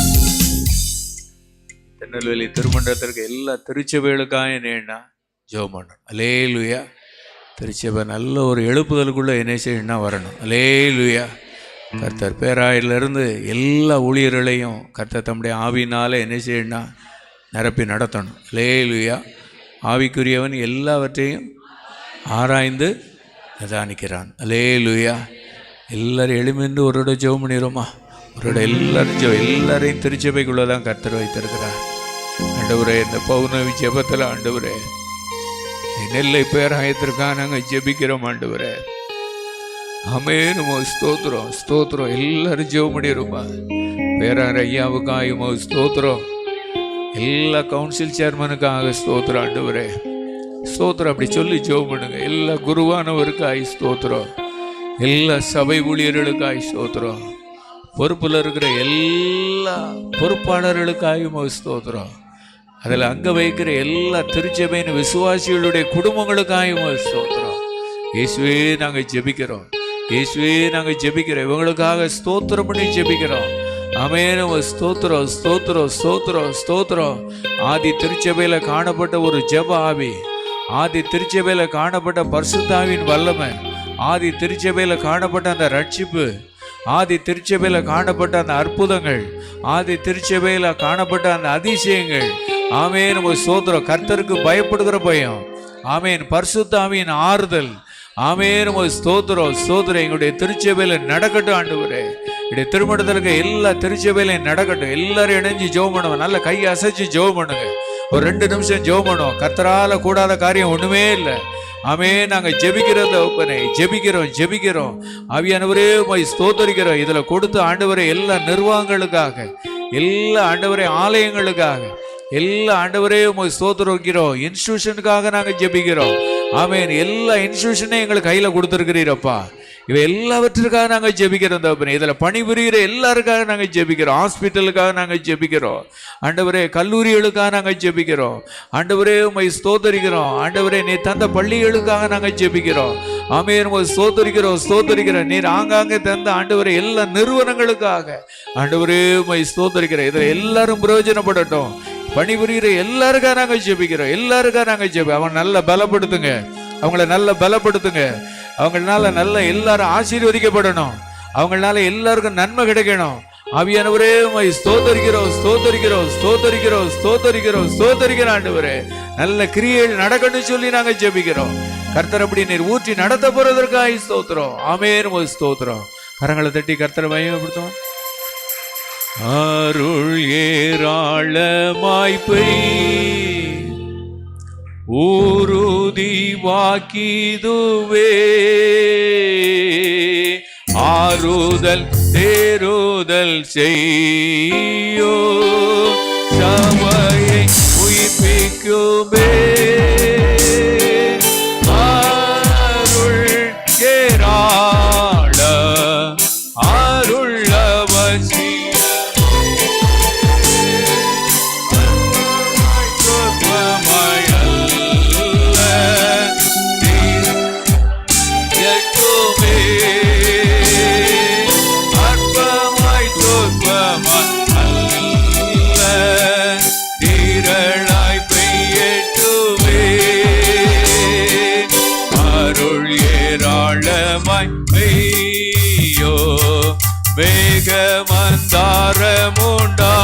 திருநெல்வேலி திருமண்டலத்திற்கு எல்லா திருச்சபைகளுக்காக என்னன்னா ஜெபம் பண்ணணும். அல்லேலூயா. திருச்சபை நல்ல ஒரு எழுப்புதலுக்குள்ள என்ன செய்யணும்னா வரணும். அல்லேலூயா. கர்த்தர் பேராயிலிருந்து எல்லா ஊழியர்களையும் கர்த்தர் தம்முடைய ஆவியினால என்ன செய்யணும்னா நிரப்பி நடத்தணும். அல்லேலூயா. ஆவிக்குரியவன் எல்லாவற்றையும் ஆராய்ந்து நிதானிக்கிறான். அல்லேலூயா. எல்லாரும் எளிமைந்து ஒரு ஜெபம் பண்ணிடுமா? ஒரு எல்லாரையும் திருச்சபைக்குள்ளே தான் கர்த்தர் வைத்திருக்கிறார். ஆண்டவரே, இந்த பௌர்ணமி ஜெபத்தில் ஆண்டவரே நெல்லை பேராயத்திற்காக நாங்கள் ஜெபிக்கிறோம். ஆண்டவரே ஆமென். ஸ்தோத்திரம் ஸ்தோத்திரம். எல்லாரும் ஜெபம் பண்ணிடுமா? பேராயர் ஐயாவுக்காக ஸ்தோத்திரம். எல்லா கவுன்சில் சேர்மனுக்காக ஸ்தோத்திரம். ஆண்டவரே ஸ்தோத்திரம். அப்படி சொல்லி ஜெபம் பண்ணுங்க. எல்லா குருவானவருக்காய் ஸ்தோத்திரம். எல்லா சபை ஊழியர்களுக்காய் ஸ்தோத்திரம். பொறுப்பில் இருக்கிற எல்லா பொறுப்பாளர்களுக்காகவும் ஸ்தோத்திரம். அதில் அங்கே வைக்கிற எல்லா திருச்சபையின் விசுவாசிகளுடைய குடும்பங்களுக்காகவும் ஸ்தோத்திரம். இயேசுவே நாங்கள் ஜெபிக்கிறோம், இயேசுவே நாங்கள் ஜெபிக்கிறோம். இவங்களுக்காக ஸ்தோத்திரம் பண்ணி ஜெபிக்கிறோம். ஆமென். ஸ்தோத்திரம் ஸ்தோத்திரம் ஸ்தோத்திரம் ஸ்தோத்திரம். ஆதி திருச்சபையில் காணப்பட்ட ஒரு ஜெப ஆவி, ஆதி திருச்சபையில் காணப்பட்ட பரிசுத்தாவின் வல்லமை, ஆதி திருச்சபையில் காணப்பட்ட அந்த ரட்சிப்பு, ஆதி திருச்சபையில் காணப்பட்ட அந்த அற்புதங்கள், ஆதி திருச்சபையில் காணப்பட்ட அந்த அதிசயங்கள். ஆமென். ஸ்தோத்திரம். கர்த்தருக்கு பயப்படுகிற பயம். ஆமென். பரிசுத்த ஆவியின் ஆறுதல். ஆமென். ஸ்தோத்திரம் ஸ்தோத்திரம். எங்களுடைய திருச்சபையில் நடக்கட்டும் ஆண்டவரே. என்னுடைய திருமணத்திற்கு எல்லா திருச்சபையிலையும் நடக்கட்டும். எல்லாரும் இணைஞ்சு ஜெபம் பண்ணுவோம். நல்ல கையை அசைச்சு ஜெபம் பண்ணுங்க. ஒரு 2 நிமிஷம் ஜெபம் பண்ணுவோம். கர்த்தரால கூடாத காரியம் ஒண்ணுமே இல்லை. ஆமென். நாங்கள் ஜெபிக்கிறத ஒப்பனை ஜெபிக்கிறோம் ஜெபிக்கிறோம். ஆவியானவரே உம்மை ஸ்தோத்தரிக்கிறோம். இதில் கொடுத்த ஆண்டவரே எல்லா நிர்வாகங்களுக்காக, எல்லா ஆண்டவரே ஆலயங்களுக்காக, எல்லா ஆண்டவரே உம்மை ஸ்தோத்தரிக்கிறோம். இன்ஸ்டிடியூஷனுக்காக நாங்கள் ஜெபிக்கிறோம். ஆமென். எல்லா இன்ஸ்டிடியூஷனையும் எங்களுக்கு கையில் கொடுத்துருக்கிறீரப்பா. இவை எல்லாவற்றிற்காக நாங்கள் ஜெபிக்கிறோம் தகப்பனே. இதில் பணிபுரிகிற எல்லாருக்காக நாங்கள் ஜெபிக்கிறோம். ஹாஸ்பிட்டலுக்காக நாங்கள் ஜெபிக்கிறோம் ஆண்டவரே. கல்லூரிகளுக்காக நாங்கள் ஜெபிக்கிறோம் ஆண்டவரே. உம்மை ஸ்தோத்தரிக்கிறோம் ஆண்டவரே. நீ தந்த பள்ளிகளுக்காக நாங்கள் ஜெபிக்கிறோம். ஆமென். உம்மை ஸ்தோத்தரிக்கிறோம் ஸ்தோத்தரிக்கிறோம். நீர் ஆங்காங்கே தந்த ஆண்டவரே எல்லா நிறுவனங்களுக்காக ஆண்டவரே உம்மை ஸ்தோத்தரிக்கிறோம். இதில் எல்லாரும் பிரயோஜனப்படட்டும். பணிபுரிகிற எல்லாருக்காக நாங்கள் ஜெபிக்கிறோம். எல்லாருக்காக நாங்கள் ஜெபி. அவங்க நல்லா பலப்படுத்துங்க, அவங்கள நல்லா பலப்படுத்துங்க. அவங்களால நல்ல எல்லாரும் ஆசீர்வதிக்கப்படணும். அவங்களால எல்லாருக்கும் நன்மை கிடைக்கணும். ஆவியானவரே உம்மை ஸ்தோத்தரிக்கிறோம் ஸ்தோத்தரிக்கிறோம் ஸ்தோத்தரிக்கிறோம் ஸ்தோத்தரிக்கிறோம் ஸ்தோத்தரிக்கிறோம் ஆண்டவரே. நல்ல கிரியைகள் நடக்கணும்னு சொல்லி நாங்கள் ஜெபிக்கிறோம். கர்த்தர் அப்படி நீர் ஊற்றி நடத்த போறதற்காக ஸ்தோத்திரம். ஆமென். ஸ்தோத்திரம். கரங்களை தட்டி கர்த்தரை மகிமைப்படுத்துவோம். அருள் ஏராளமாய் பெய் உறுதி வாக்கிதுவே, ஆறுதல் தேறுதல் செய்யோ, சபையை உயிர்ப்பிக்குமே. அருள் ஏராள அருள் அவசியம் வேகமந்தாரமுண்டா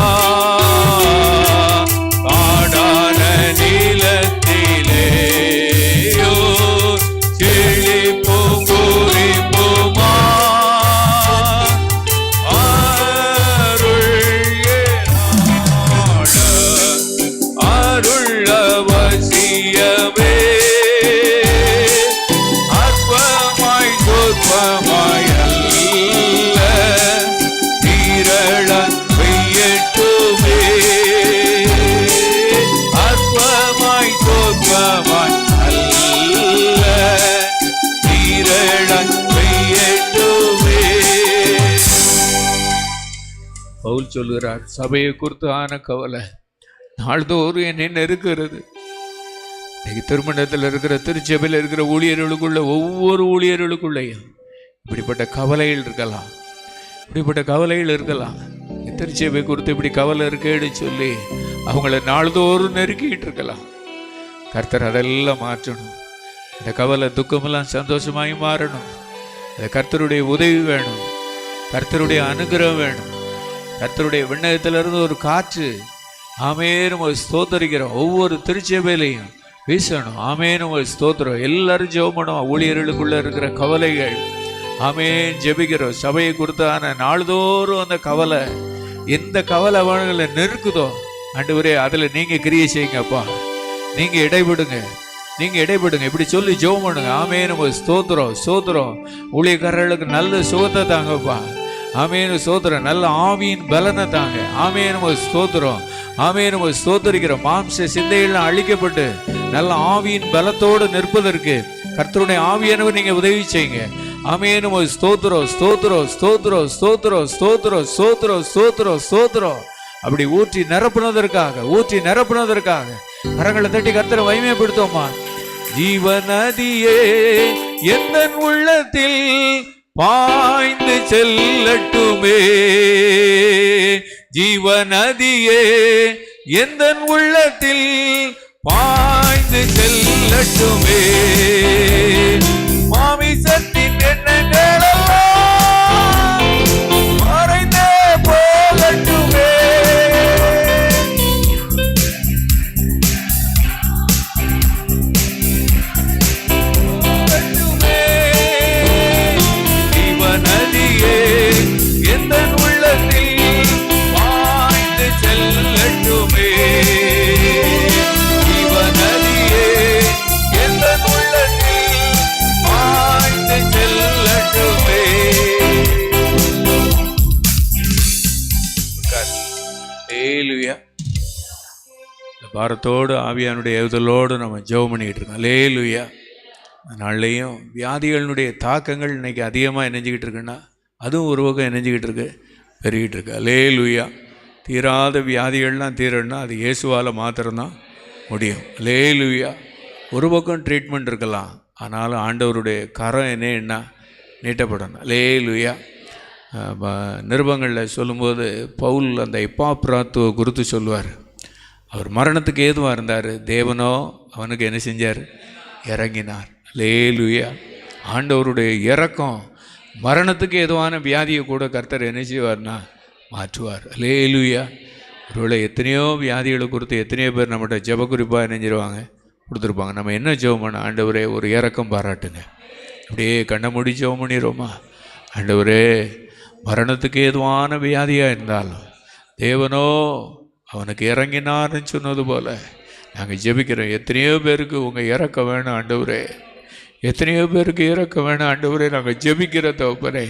பவுல் சொல்கிறார், சபையை குறித்து ஆன கவலை நாள்தோறும் என்னை நெருக்கிறது. இன்னைக்கு திருமணத்தில் இருக்கிற, திருச்சபையில் இருக்கிற ஊழியர்களுக்குள்ள, ஒவ்வொரு ஊழியர்களுக்குள்ளேயும் இப்படிப்பட்ட கவலைகள் இருக்கலாம், இப்படிப்பட்ட கவலைகள் இருக்கலாம். திருச்சபை குறித்து இப்படி கவலை இருக்கேன்னு சொல்லி அவங்கள நாள்தோறும் நெருக்கிட்டு இருக்கலாம். கர்த்தர் அதெல்லாம் மாற்றணும். இந்த கவலை துக்கமெல்லாம் சந்தோஷமாய் மாறணும். இந்த கர்த்தருடைய உதவி வேணும், கர்த்தருடைய அனுகிரகம் வேணும். கர்த்தருடைய விண்ணகத்திலிருந்து ஒரு காற்று ஆமேன் ஸ்தோத்தரிக்கிறோம் ஒவ்வொரு திருச்சபையிலையும் வீசணும். ஆமேன் ஸ்தோத்திரம். எல்லாரும் ஜெபம் பண்ணுவோம். ஊழியர்களுக்குள்ள இருக்கிற கவலைகள் ஆமேன் ஜெபிக்கிறோம். சபையை குறித்தான நாள்தோறும் அந்த கவலை, எந்த கவலை அவங்களை நெருக்குதோ ஆண்டவரே அதில் நீங்கள் கிரியை செய்யுங்கப்பா, நீங்கள் இடைபடுங்க, நீங்கள் இடைபடுங்க. இப்படி சொல்லி ஜெபம் பண்ணுங்க. ஆமேன் ஸ்தோத்திரம் ஸ்தோத்திரம். ஊழியக்காரர்களுக்கு நல்ல சுகத்தை தாங்கப்பா. ஆமேன் ஸ்தோத்திரம். நல்ல ஆவியின் பலனை தாங்க. ஆமேன் ஸ்தோத்திரம். ஆமேன் ஸ்தோத்தரிக்கிற மாம்ச சிந்தையெல்லாம் அழிக்கப்பட்டு நல்ல ஆவியின் பலத்தோடு நிற்பதற்கு கர்த்தருடைய ஆவியானவர் நீங்க உதவி செய்யுங்க. ஆமேன் ஸ்தோத்திரம் ஸ்தோத்திரம் ஸ்தோத்திரம் ஸ்தோத்திரம் ஸ்தோத்திரம் ஸ்தோத்திரம் ஸ்தோத்திரம் ஸ்தோத்திரம். அப்படி ஊற்றி நிரப்புனதற்காக, ஊற்றி நிரப்புனதற்காக கரங்களை தட்டி கர்த்தரை மகிமைப்படுத்துவோமா. ஜீவநதியே எந்தன் உள்ளத்தில் பாய்ந்து செல்லட்டுமே, ஜீவநதியே எந்தன் உள்ளத்தில் பாய்ந்து செல்லட்டுமே, மாமிசத்தின் எண்ணங்களெல்லாம் மறைந்தே போகட்டுமே, ஜீவநதியே எந்தன் உள்ளத்தில் பாய்ந்து செல்லட்டுமே, ஜீவநதியே எந்தன் உள்ளத்தில் பாய்ந்து செல்லட்டுமே. ஹல்லேலூயா. பாரத்தோடு ஆவியானுடைய ஏவுதலோடு நம்ம ஜெபம் பண்ணிக்கிட்டு இருக்கோம். ஹல்லேலூயா. நாள்லையும் வியாதிகளினுடைய தாக்கங்கள் இன்னைக்கு அதிகமாக இணைஞ்சிக்கிட்டு இருக்குன்னா அதுவும் ஒரு பக்கம் இணைஞ்சிக்கிட்டு இருக்கு, பெருகிட்டு இருக்கு. ஹல்லேலூயா. தீராத வியாதிகள்லாம் தீரணும்னா அது இயேசுவால் மாத்திரம்தான் முடியும். ஹல்லேலூயா. ஒரு பக்கம் ட்ரீட்மெண்ட் இருக்கலாம், ஆனாலும் ஆண்டவருடைய கரம் என்ன நீட்டப்படணும். ஹல்லேலூயா. நிருபங்களில் சொல்லும்போது பவுல் அந்த எப்பாப்ராத்துவை குறித்து சொல்லுவார். அவர் மரணத்துக்கு ஏதுவாக இருந்தார், தேவனோ அவனுக்கு என்ன செஞ்சார்? இறங்கினார். ஹல்லேலூயா. ஆண்டவருடைய இரக்கம் மரணத்துக்கு ஏதுவான வியாதியை கூட கர்த்தர் என்ன செய்வார்னா மாற்றுவார். ஹல்லேலூயா. ஒருவேளை எத்தனையோ வியாதிகளை குறித்து எத்தனையோ பேர் நம்மகிட்ட ஜெப குறிப்பாக இணைஞ்சிருவாங்க, கொடுத்துருப்பாங்க. நம்ம என்ன ஜெபம் பண்ண? ஆண்டவரே ஒரு இரக்கம் பாராட்டுங்க. அப்படியே கண்ணை மூடி ஜெபம் பண்ணிடுவோமா? ஆண்டவரே மரணத்துக்கு ஏதுவான வியாதியாக இருந்தாலும் தேவனோ அவனுக்கு இறங்கினார்னு சொன்னது போல் நாங்கள் ஜெபிக்கிறோம். எத்தனையோ பேருக்கு உங்கள் இறக்க வேணும் ஆண்டவரே, எத்தனையோ பேருக்கு இறக்க வேணும் ஆண்டவரே. நாங்கள் ஜெபிக்கிற தகப்பனே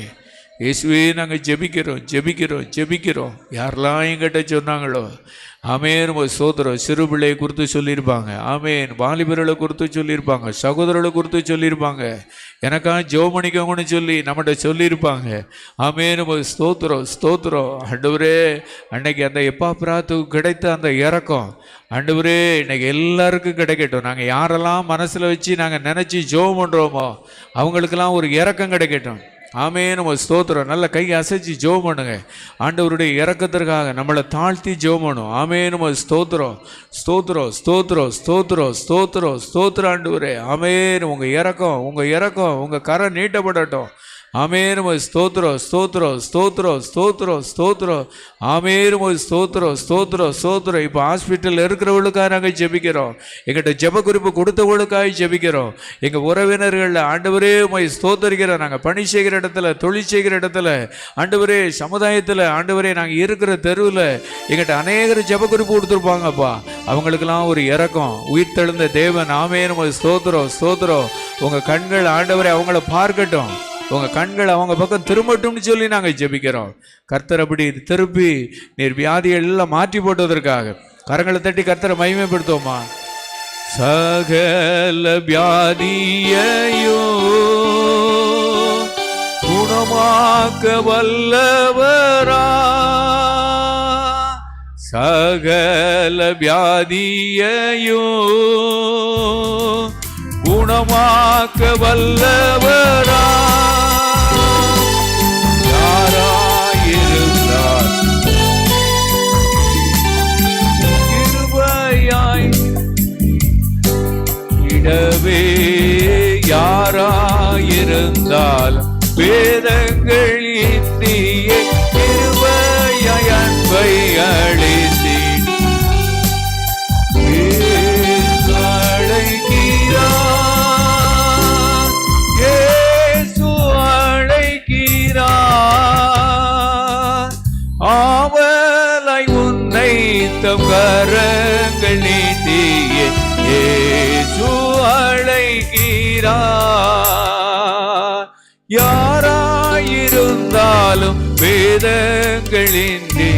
இயேசுவே, நாங்கள் ஜெபிக்கிறோம் ஜெபிக்கிறோம் ஜெபிக்கிறோம். யாரெல்லாம் எங்கிட்ட சொன்னாங்களோ ஆமேன் சோதரம். சிறு பிள்ளையை குறித்து சொல்லியிருப்பாங்க, ஆமேன் வாலிபர்களை குறித்து சொல்லியிருப்பாங்க, சகோதரர்களை குறித்து சொல்லியிருப்பாங்க, எனக்காக ஜெபமணிக்கவங்கன்னு சொல்லி நம்மகிட்ட சொல்லியிருப்பாங்க. ஆமேன் ஸ்தோத்திரம் ஸ்தோத்திரம். ஆண்டவரே அன்னைக்கு அந்த எப்பாப்ராத்துக்கு கிடைத்த அந்த இறக்கம் ஆண்டவரே இன்னைக்கு எல்லாருக்கும் கிடைக்கட்டும். நாங்கள் யாரெல்லாம் மனசில் வச்சு நாங்கள் நினச்சி ஜெபம் பண்ணுறோமோ அவங்களுக்கெல்லாம் ஒரு இறக்கம் கிடைக்கட்டும். ஆமேன் ஸ்தோத்திரம். நல்ல கை அசைச்சு ஜெபம் பண்ணுங்க. ஆண்டவருடைய இறக்கத்திற்காக நம்மளை தாழ்த்தி ஜெபம் பண்ணும். ஆமேன் ஸ்தோத்திரம் ஸ்தோத்திரம் ஸ்தோத்திரம் ஸ்தோத்திரம் ஸ்தோத்திரம் ஸ்தோத்திரம். ஆண்டவரே ஆமேன் உங்கள் இறக்கம், உங்கள் இறக்கம், உங்கள் கரம் நீட்டப்படட்டும். ஆமேன் ஸ்தோத்திரம் ஸ்தோத்திரம் ஸ்தோத்திரம் ஸ்தோத்திரம் ஸ்தோத்திரம். ஆமேன் ஸ்தோத்திரம் ஸ்தோத்திரம் ஸ்தோத்திரம். இப்போ ஹாஸ்பிட்டலில் இருக்கிறவங்களுக்காக நாங்கள் ஜெபிக்கிறோம். எங்கிட்ட ஜெப குறிப்பு கொடுத்தவங்களுக்காக ஜெபிக்கிறோம். எங்கள் உறவினர்களில் ஆண்டவரே ஸ்தோத்தரிக்கிறோம். நாங்கள் பணி செய்கிற இடத்துல, தொழில் செய்கிற இடத்துல, ஆண்டவரே சமுதாயத்தில், ஆண்டவரே நாங்கள் இருக்கிற தெருவில் எங்கிட்ட அநேகர் ஜெப குறிப்பு கொடுத்துருப்பாங்கப்பா. அவங்களுக்கெல்லாம் ஒரு இறக்கம், உயிர் தெழுந்த தேவன் ஆமேன் ஸ்தோத்திரம் ஸ்தோத்திரம். உங்கள் கண்கள் ஆண்டவரே அவங்கள பார்க்கட்டும், உங்கள் கண்கள் அவங்க பக்கம் திரும்பட்டும்னு சொல்லி நாங்கள் ஜெபிக்கிறோம். கர்த்தர் அப்படி திருப்பி நீர் வியாதிகள் எல்லாம் மாற்றி போட்டதற்காக கரங்களை தட்டி கர்த்தரை மகிமைப்படுத்துவோமா. சகல வியாதியையோ குணமாக்க வல்லவரா சகல வியாதியையோ குணமாக்க வல்லவரா யாராயிருந்தார் கிருபையாய் இடவே யாராயிருந்தால் வேதங்கள் இந்தியே கிருபையாய் அன்பை அளித்தீர் அழைக்கிறார் இயேசு அழைக்கிறார் ஆவலாய் உன்னை தம் கரங்கள் நீட்டியே இயேசு அழைக்கிறார் யாராயிருந்தாலும் வேதங்களின்றி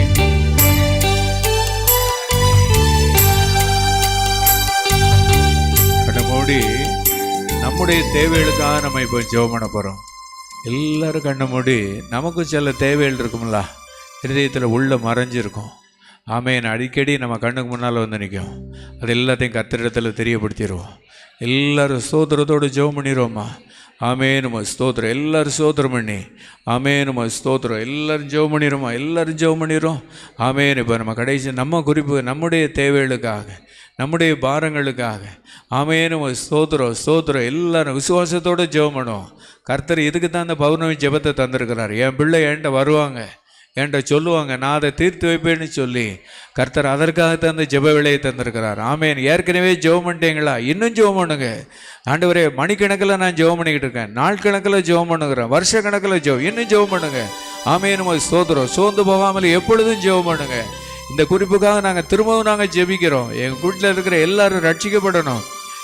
கண்ணமூடி நம்முடைய தேவைகளுக்காக நம்ம இப்போ ஜெபம் பண்ண போகிறோம். எல்லாரும் கண்ண மூடி. நமக்கும் சில தேவைகள் இருக்கும்ல, ஹிருதயத்தில் உள்ள மறைஞ்சிருக்கும். ஆமேன். அடிக்கடி நம்ம கண்ணுக்கு முன்னால் வந்து நிற்கும். அது எல்லாத்தையும் கர்த்தரிடத்தில் தெரியப்படுத்திடுவோம். எல்லாரும் ஸ்தோத்திரத்தோடு ஜெபம் பண்ணிடுவோம்மா. ஆமேனுமா ஸ்தோத்திரம். எல்லாரும் ஸ்தோத்திரம் பண்ணி ஆமேனுமா ஸ்தோத்திரம். எல்லாரும் ஜெபம் பண்ணிடுவோமா. எல்லாரும் ஜெபம் பண்ணிடுறோம். ஆமேன். இப்போ நம்ம கடைசி நம்ம குறிப்பு நம்முடைய தேவைகளுக்காக, நம்முடைய பாரங்களுக்காக ஆமேனுமா ஸ்தோத்திரம் ஸ்தோத்திரம். எல்லாரும் விசுவாசத்தோடு ஜெபம் பண்ணுவோம். கர்த்தர் இதுக்கு தான் அந்த பௌர்ணமி ஜெபத்தை தந்திருக்கிறார். என் பிள்ளை என்கிட்ட வருவாங்க, என்கிட்ட சொல்லுவாங்க, நான் அதை தீர்த்து வைப்பேன்னு சொல்லி கர்த்தர் அதற்காகத்தான் அந்த ஜெப விலையை தந்திருக்கிறார். ஆமேன். ஏற்கனவே ஜெபம் பண்ணிட்டீங்களா? இன்னும் ஜெபம் பண்ணுங்க. ஆண்டவரே, மணிக்கணக்கில் நான் ஜெபம் பண்ணிக்கிட்டு இருக்கேன், நாள் கணக்கில் ஜெபம் பண்ணுகிறேன், வருஷ கணக்கில் இன்னும் ஜெபம் பண்ணுங்க. ஆமேன். ஸ்தோத்திரம். சோர்ந்து போகாமல் எப்பொழுதும் ஜெபம் பண்ணுங்க. இந்த குறிப்புக்காக நாங்கள் திரும்பவும் ஜெபிக்கிறோம். எங்கள் வீட்டில் இருக்கிற எல்லாரும் ரட்சிக்கப்படணும்.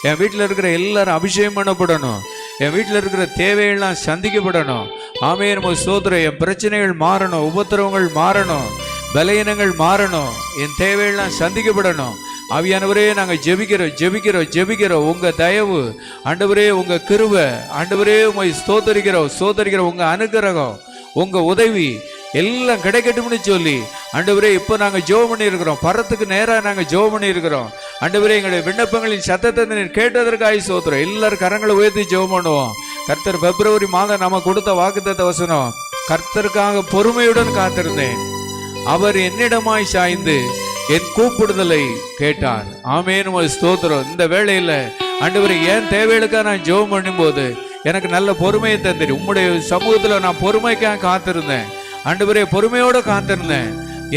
என் வீட்டில் இருக்கிற எல்லாரும் அபிஷேகம் பண்ணப்படணும். என் வீட்டில் இருக்கிற தேவையெல்லாம் சந்திக்கப்படணும். ஆமேன். ஸ்தோத்திரம். என் பிரச்சனைகள் மாறணும், உபத்திரவங்கள் மாறணும், பலவீனங்கள் மாறணும், என் தேவையெல்லாம் சந்திக்கப்படணும். ஆவியானவரே, நாங்கள் ஜெபிக்கிறோம் ஜெபிக்கிறோம் ஜெபிக்கிறோம். உங்கள் தயவு ஆண்டவரே, உங்கள் கிருபை ஆண்டவரே, உங்களை ஸ்தோத்தரிக்கிறோம். உங்கள் அனுக்கிரகம், உங்கள் உதவி எல்லாம் கிடைக்கட்டும்னு சொல்லி ஆண்டவரே, இப்போ நாங்கள் ஜெபம் பண்ணியிருக்கிறோம். பரத்துக்கு நேராக நாங்கள் ஜெபம் பண்ணியிருக்கிறோம். ஆண்டவரே, எங்களுடைய விண்ணப்பங்களின் சத்தத்தை நீர் கேட்டதற்காக ஸ்தோத்திரம். எல்லாரும் கரங்களை உயர்த்தி ஜெபம் பண்ணுவோம். கர்த்தர் பிப்ரவரி மாதம் நம்ம கொடுத்த வாக்குத்தத்த வசனம், கர்த்தருக்காக பொறுமையுடன் காத்திருந்தேன், அவர் என்னிடமாய் சாய்ந்து என் கூப்பிடுதலை கேட்டார். ஆமேன். ஸ்தோத்திரம். இந்த வேளையில் ஆண்டவரே, என் தேவைகளுக்காக நான் ஜெபம் பண்ணும்போது எனக்கு நல்ல பொறுமையை தந்துடு. உம்முடைய சமூகத்தில் நான் பொறுமைக்காக காத்திருந்தேன். ஆண்டவரே, பொறுமையோடு காத்திருந்தேன்.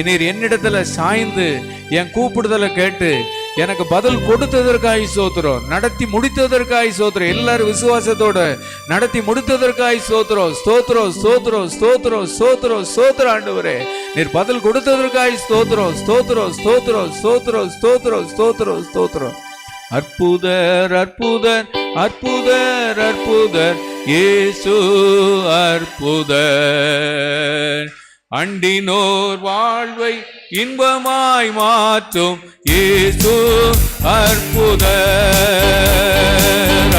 நீர் என்னிடத்துல சாய்ந்து என் கூப்பிடுதலை கேட்டு எனக்கு பதில் கொடுத்ததற்காய் ஸ்தோத்திரம். நடத்தி முடித்ததற்காய் ஸ்தோத்திரம். எல்லாரும் விசுவாசத்தோட நடத்தி முடித்ததற்காய் ஸ்தோத்திரம் ஸ்தோத்திரம் ஸ்தோத்திரம் ஸ்தோத்திரம் ஸ்தோத்திரம் ஸ்தோத்திரம். ஆண்டவரே, நீர் பதில் கொடுத்ததற்காய் ஸ்தோத்திரம் ஸ்தோத்திரம் ஸ்தோத்திரம் ஸ்தோத்திரம் ஸ்தோத்திரம் ஸ்தோத்திரம் ஸ்தோத்திரம். அற்புதர் அற்புதர் அற்புதர் அற்புதர் இயேசு அற்புதர். அண்டினோர் வாழ்வை இன்பமாய் மாற்றும் இயேசு அற்புதர்.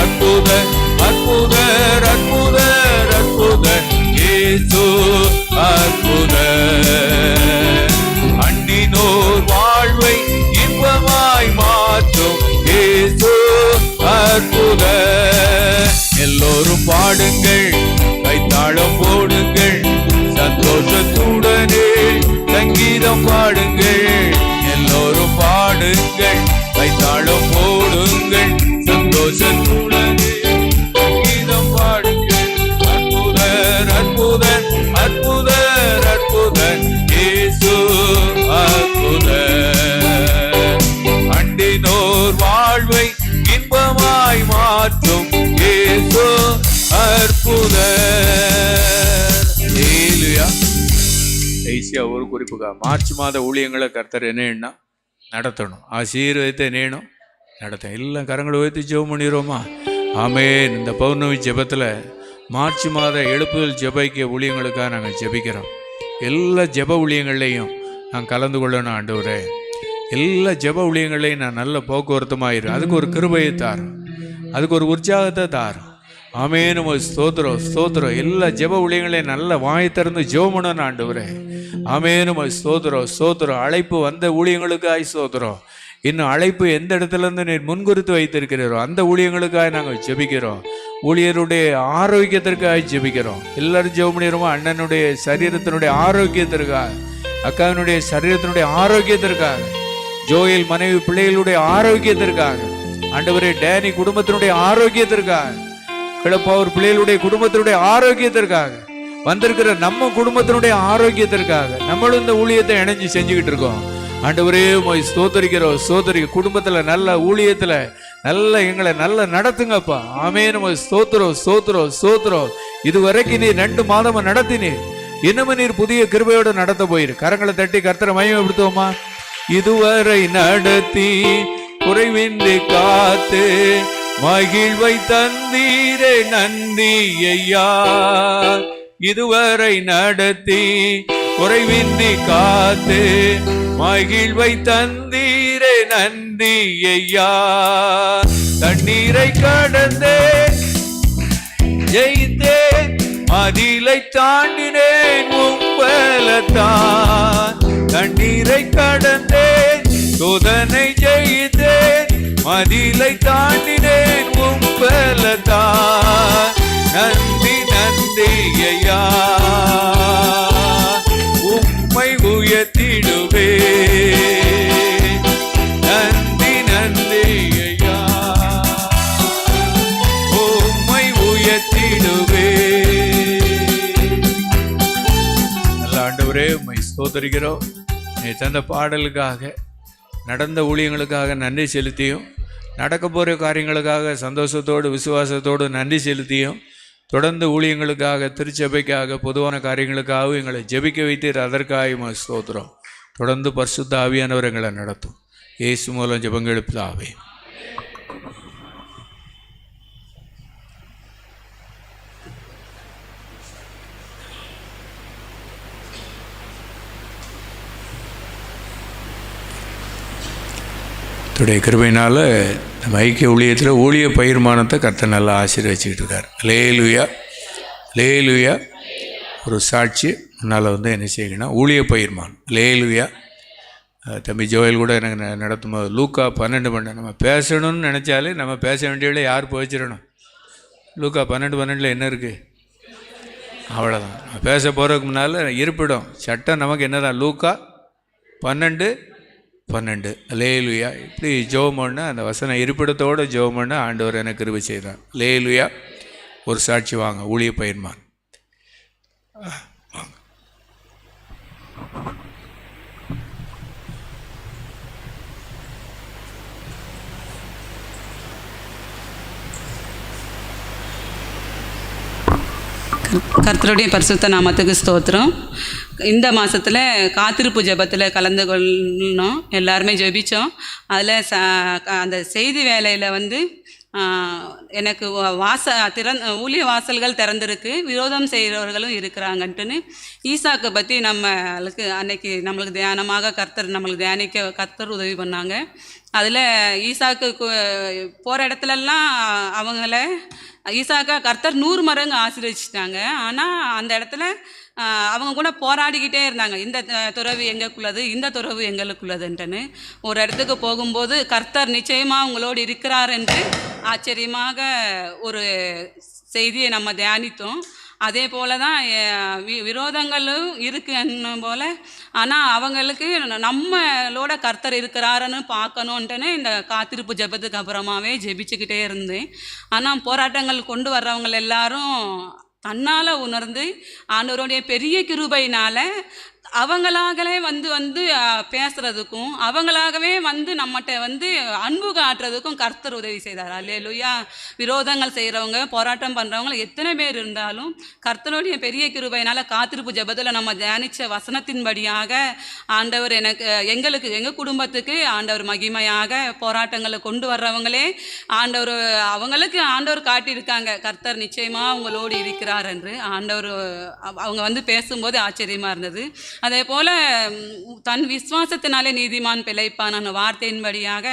அற்புதர் அற்புதர் அற்புதர் அற்புதர் இயேசு அற்புதர். அண்டினோர் வாழ்வை இன்பமாய் மாற்றும் இயேசு அற்புதர். எல்லோரும் பாடுங்கள், கைத்தாளம் போடுங்கள், சந்தோஷத்துடனே சங்கீதம் பாடுங்கள். எல்லோரும் பாடுங்கள், கைத்தாளம் போடுங்கள், சந்தோஷத்துடனே சங்கீதம் பாடுங்கள். அற்புதர் அற்புதர் அற்புதர் அற்புதர் இயேசு அற்புதர். அண்டினோர் வாழ்வை இன்பமாய் மாற்றும் இயேசு அற்புதர். ஈஸியா ஒரு குறிப்புக்கா மார்ச் மாத ஊழியங்களை கர்த்தர் என்னன்னா நடத்தணும். ஆசீர்வதித்த நேனும் நடத்த. எல்லாம் கரங்களை உயர்த்தி ஜெபம் பண்ணிடுவோமா. ஆமேன். இந்த பௌர்ணமி ஜெபத்தில் மார்ச் மாத எழுப்புதல் ஜெபிக்க ஊழியங்களுக்காக நாங்கள் ஜெபிக்கிறோம். எல்லா ஜெப ஊழியங்கள்லையும் நான் கலந்து கொள்ளணும். ஆண்டவரே, எல்லா ஜெப ஊழியங்கள்லையும் நான் நல்ல போக்குவரத்துமாயிரும். அதுக்கு ஒரு கிருபையை தாரும், அதுக்கு ஒரு உற்சாகத்தை தாரும். ஆமென். உமக்கு ஸ்தோத்திரம், ஸ்தோத்திரம். எல்லா ஜெப ஊழியங்களையும் நல்ல வாய் திறந்து ஜெபம் பண்ணணும் ஆண்டவரே. ஆமென். உமக்கு ஸ்தோத்திரம், ஸ்தோத்திரம். அழைப்பு வந்த ஊழியங்களுக்காய் ஸ்தோத்திரம். இன்னும் அழைப்பு எந்த இடத்துலேருந்து நீர் முன்குறித்து வைத்திருக்கிறீரோ அந்த ஊழியங்களுக்காக நாங்கள் ஜெபிக்கிறோம். ஊழியருடைய ஆரோக்கியத்திற்காக ஜெபிக்கிறோம். எல்லாரும் ஜெபம் பண்ணிடுவோம். அண்ணனுடைய சரீரத்தினுடைய ஆரோக்கியத்திற்காக, அக்காவினுடைய சரீரத்தினுடைய ஆரோக்கியத்திற்காக, ஜோயல் மனைவி பிள்ளைகளுடைய ஆரோக்கியத்திற்காக, ஆண்டவரே டேனி குடும்பத்தினுடைய ஆரோக்கியத்திற்காக, கிளப்பவர் பிள்ளைகளுடைய குடும்பத்தினுடைய ஆரோக்கியத்திற்காக, வந்திருக்கிற நம்ம குடும்பத்தினுடைய ஆரோக்கியத்திற்காக நம்மளும் இந்த ஊழியத்தை இணைஞ்சு செஞ்சுக்கிட்டு இருக்கோம். ஆண்டவரே உம்மை ஸ்தோத்திரிக்கிறோம், ஸ்தோத்திரிக்க. குடும்பத்தில் நல்ல ஊழியத்தில் நல்ல எங்களை நல்ல நடத்துங்கப்பா. ஆமென். உம்மை ஸ்தோத்திரம், ஸ்தோத்திரம், ஸ்தோத்திரம். இதுவரைக்கும் நீர் 2 மாதமா நடத்தினீர். இன்னமும் நீர் புதிய கிருபையோடு நடத்த போயிரு. கரங்களை தட்டி கர்த்தரை மகிமைப்படுத்துவோமா? இதுவரை நடத்தி குறைவின்றி காத்து மகிழ்வை தந்தீரே நன்றி ஐயா. இதுவரை நடத்தி குறைவின்றி காத்து மகிழ்வை தந்தீரே நன்றி ஐயா. தண்ணீரை கடந்தே ஜெயித்தேன், மதிலை தாண்டினேன் உம்பலத்தான். தண்ணீரை கடந்தேன், சோதனை ஜெயித்தேன், மதிலை தாண்டினேன் உம்பலத்தான். நன்றி நன்றி ஐயா, உம்மை உயர்த்திடுவே. நன்றி நன்றி ஐயா, உம்மை உயர்த்திடுவே. நல்ல ஆண்டவரே உம்மை ஸ்தோத்திரிக்கிறோம். நீ தந்த பாடலுக்காக, நடந்த ஊழியங்களுக்காக நன்றி செலுத்தியும், நடக்க போகிற காரியங்களுக்காக சந்தோஷத்தோடு விசுவாசத்தோடு நன்றி செலுத்தியும், தொடர்ந்து ஊழியங்களுக்காக, திருச்சபைக்காக, பொதுவான காரியங்களுக்காகவும் எங்களை ஜெபிக்க வைத்தீர். அதற்காக ஸ்தோத்திரம். தொடர்ந்து பரிசுத்த ஆவியானவர் எங்களை நடத்தும். இயேசு மூலம் ஜெபங்கள் பிதாவே. துடைய கிருபையினால் நம்ம ஐக்கிய ஊழியத்தில் ஊழிய பயிர்மானத்தை கர்த்தர் நல்லா ஆசீர்வதிச்சுக்கிட்டு இருக்கார். அல்லேலூயா, அல்லேலூயா. ஒரு சாட்சி முன்னால் என்ன செய்யணும், ஊழிய பயிர்மான். அல்லேலூயா. தம்பி ஜோயல் கூட எனக்கு நடத்தும் போது லூக்கா 12 நம்ம பேசணும்னு நினச்சாலே நம்ம பேச வேண்டியவளை யார் போச்சிடணும். லூக்கா 12:12 என்ன இருக்குது? அவ்வளோதான். நம்ம பேச போகிறதுக்கு முன்னால் இருப்பிடும் சட்டம் நமக்கு என்ன தான், லூக்கா 12:12. அல்லேலூயா. இப்படி ஜெபம் பண்ண அந்த வசனம் இருப்பிடத்தோடு ஜெபம் பண்ண ஆண்டவர் எனக்கு கிருபை செய்கிறார். அல்லேலூயா. ஒரு சாட்சி வாங்க, ஊழிய பயிர்மான் வாங்க. கர்த்தருடைய பரிசுத்த நாமத்துக்கு ஸ்தோத்திரம். இந்த மாதத்தில் காத்திருப்பு ஜெபத்தில் கலந்து கொள்ளணும், எல்லாருமே ஜெபித்தோம். அதில் அந்த செய்தி வேலையில் எனக்கு ஊழிய வாசல்கள் திறந்திருக்கு, விரோதம் செய்கிறவர்களும் இருக்கிறாங்கன்ட்டுன்னு ஈசாக்கை பற்றி நம்மளுக்கு அன்னைக்கு நம்மளுக்கு தியானமாக நம்மளுக்கு தியானிக்க கர்த்தர் உதவி பண்ணாங்க. அதில் ஈசாக்கு போகிற இடத்துலலாம் அவங்கள ஈசாக்கா கர்த்தர் 100 மடங்கு ஆசீர்வதிச்சிட்டாங்க. ஆனால் அந்த இடத்துல அவங்க கூட போராடிக்கிட்டே இருந்தாங்க, இந்த துறவு எங்களுக்குள்ளது, இந்த துறவு எங்களுக்குள்ளதுன்ட்டுன்னு. ஒரு இடத்துக்கு போகும்போது கர்த்தர் நிச்சயமாக உங்களோடு இருக்கிறார் என்று ஆச்சரியமாக ஒரு செய்தியை நம்ம தியானித்தோம். அதே போல் தான் விரோதங்களும் இருக்குன்னு போல், ஆனால் அவங்களுக்கு நம்மளோட கர்த்தர் இருக்கிறாருன்னு பார்க்கணுன்ட்டுன்னு இந்த காத்திருப்பு ஜெபத்துக்கு அப்புறமாவே ஜெபிச்சுக்கிட்டே இருந்தேன். ஆனால் போராட்டங்கள் கொண்டு வர்றவங்க எல்லாரும் தன்னால் உணர்ந்து ஆண்டவருடைய பெரிய கிருபையினால் அவங்களாகவே பேசுகிறதுக்கும் அவங்களாகவே நம்மகிட்ட அன்பு காட்டுறதுக்கும் கர்த்தர் உதவி செய்தார். அல்லேலூயா. விரோதங்கள் செய்கிறவங்க, போராட்டம் பண்ணுறவங்க எத்தனை பேர் இருந்தாலும் கர்த்தருடைய பெரிய கிருபையினால் காத்திருப்பு ஜெபத்தில் நம்ம தியானித்த வசனத்தின்படியாக ஆண்டவர் எங்கள் குடும்பத்துக்கு ஆண்டவர் மகிமையாக போராட்டங்களை கொண்டு வர்றவங்களே அவங்களுக்கு ஆண்டவர் காட்டியிருக்காங்க, கர்த்தர் நிச்சயமாக அவங்களோடு இருக்கிறார் என்று. ஆண்டவர் அவங்க பேசும்போது ஆச்சரியமாக இருந்தது. அதே போல் தன் விசுவாசத்தினாலே நீதிமான் பிழைப்பான் வார்த்தையின்படியாக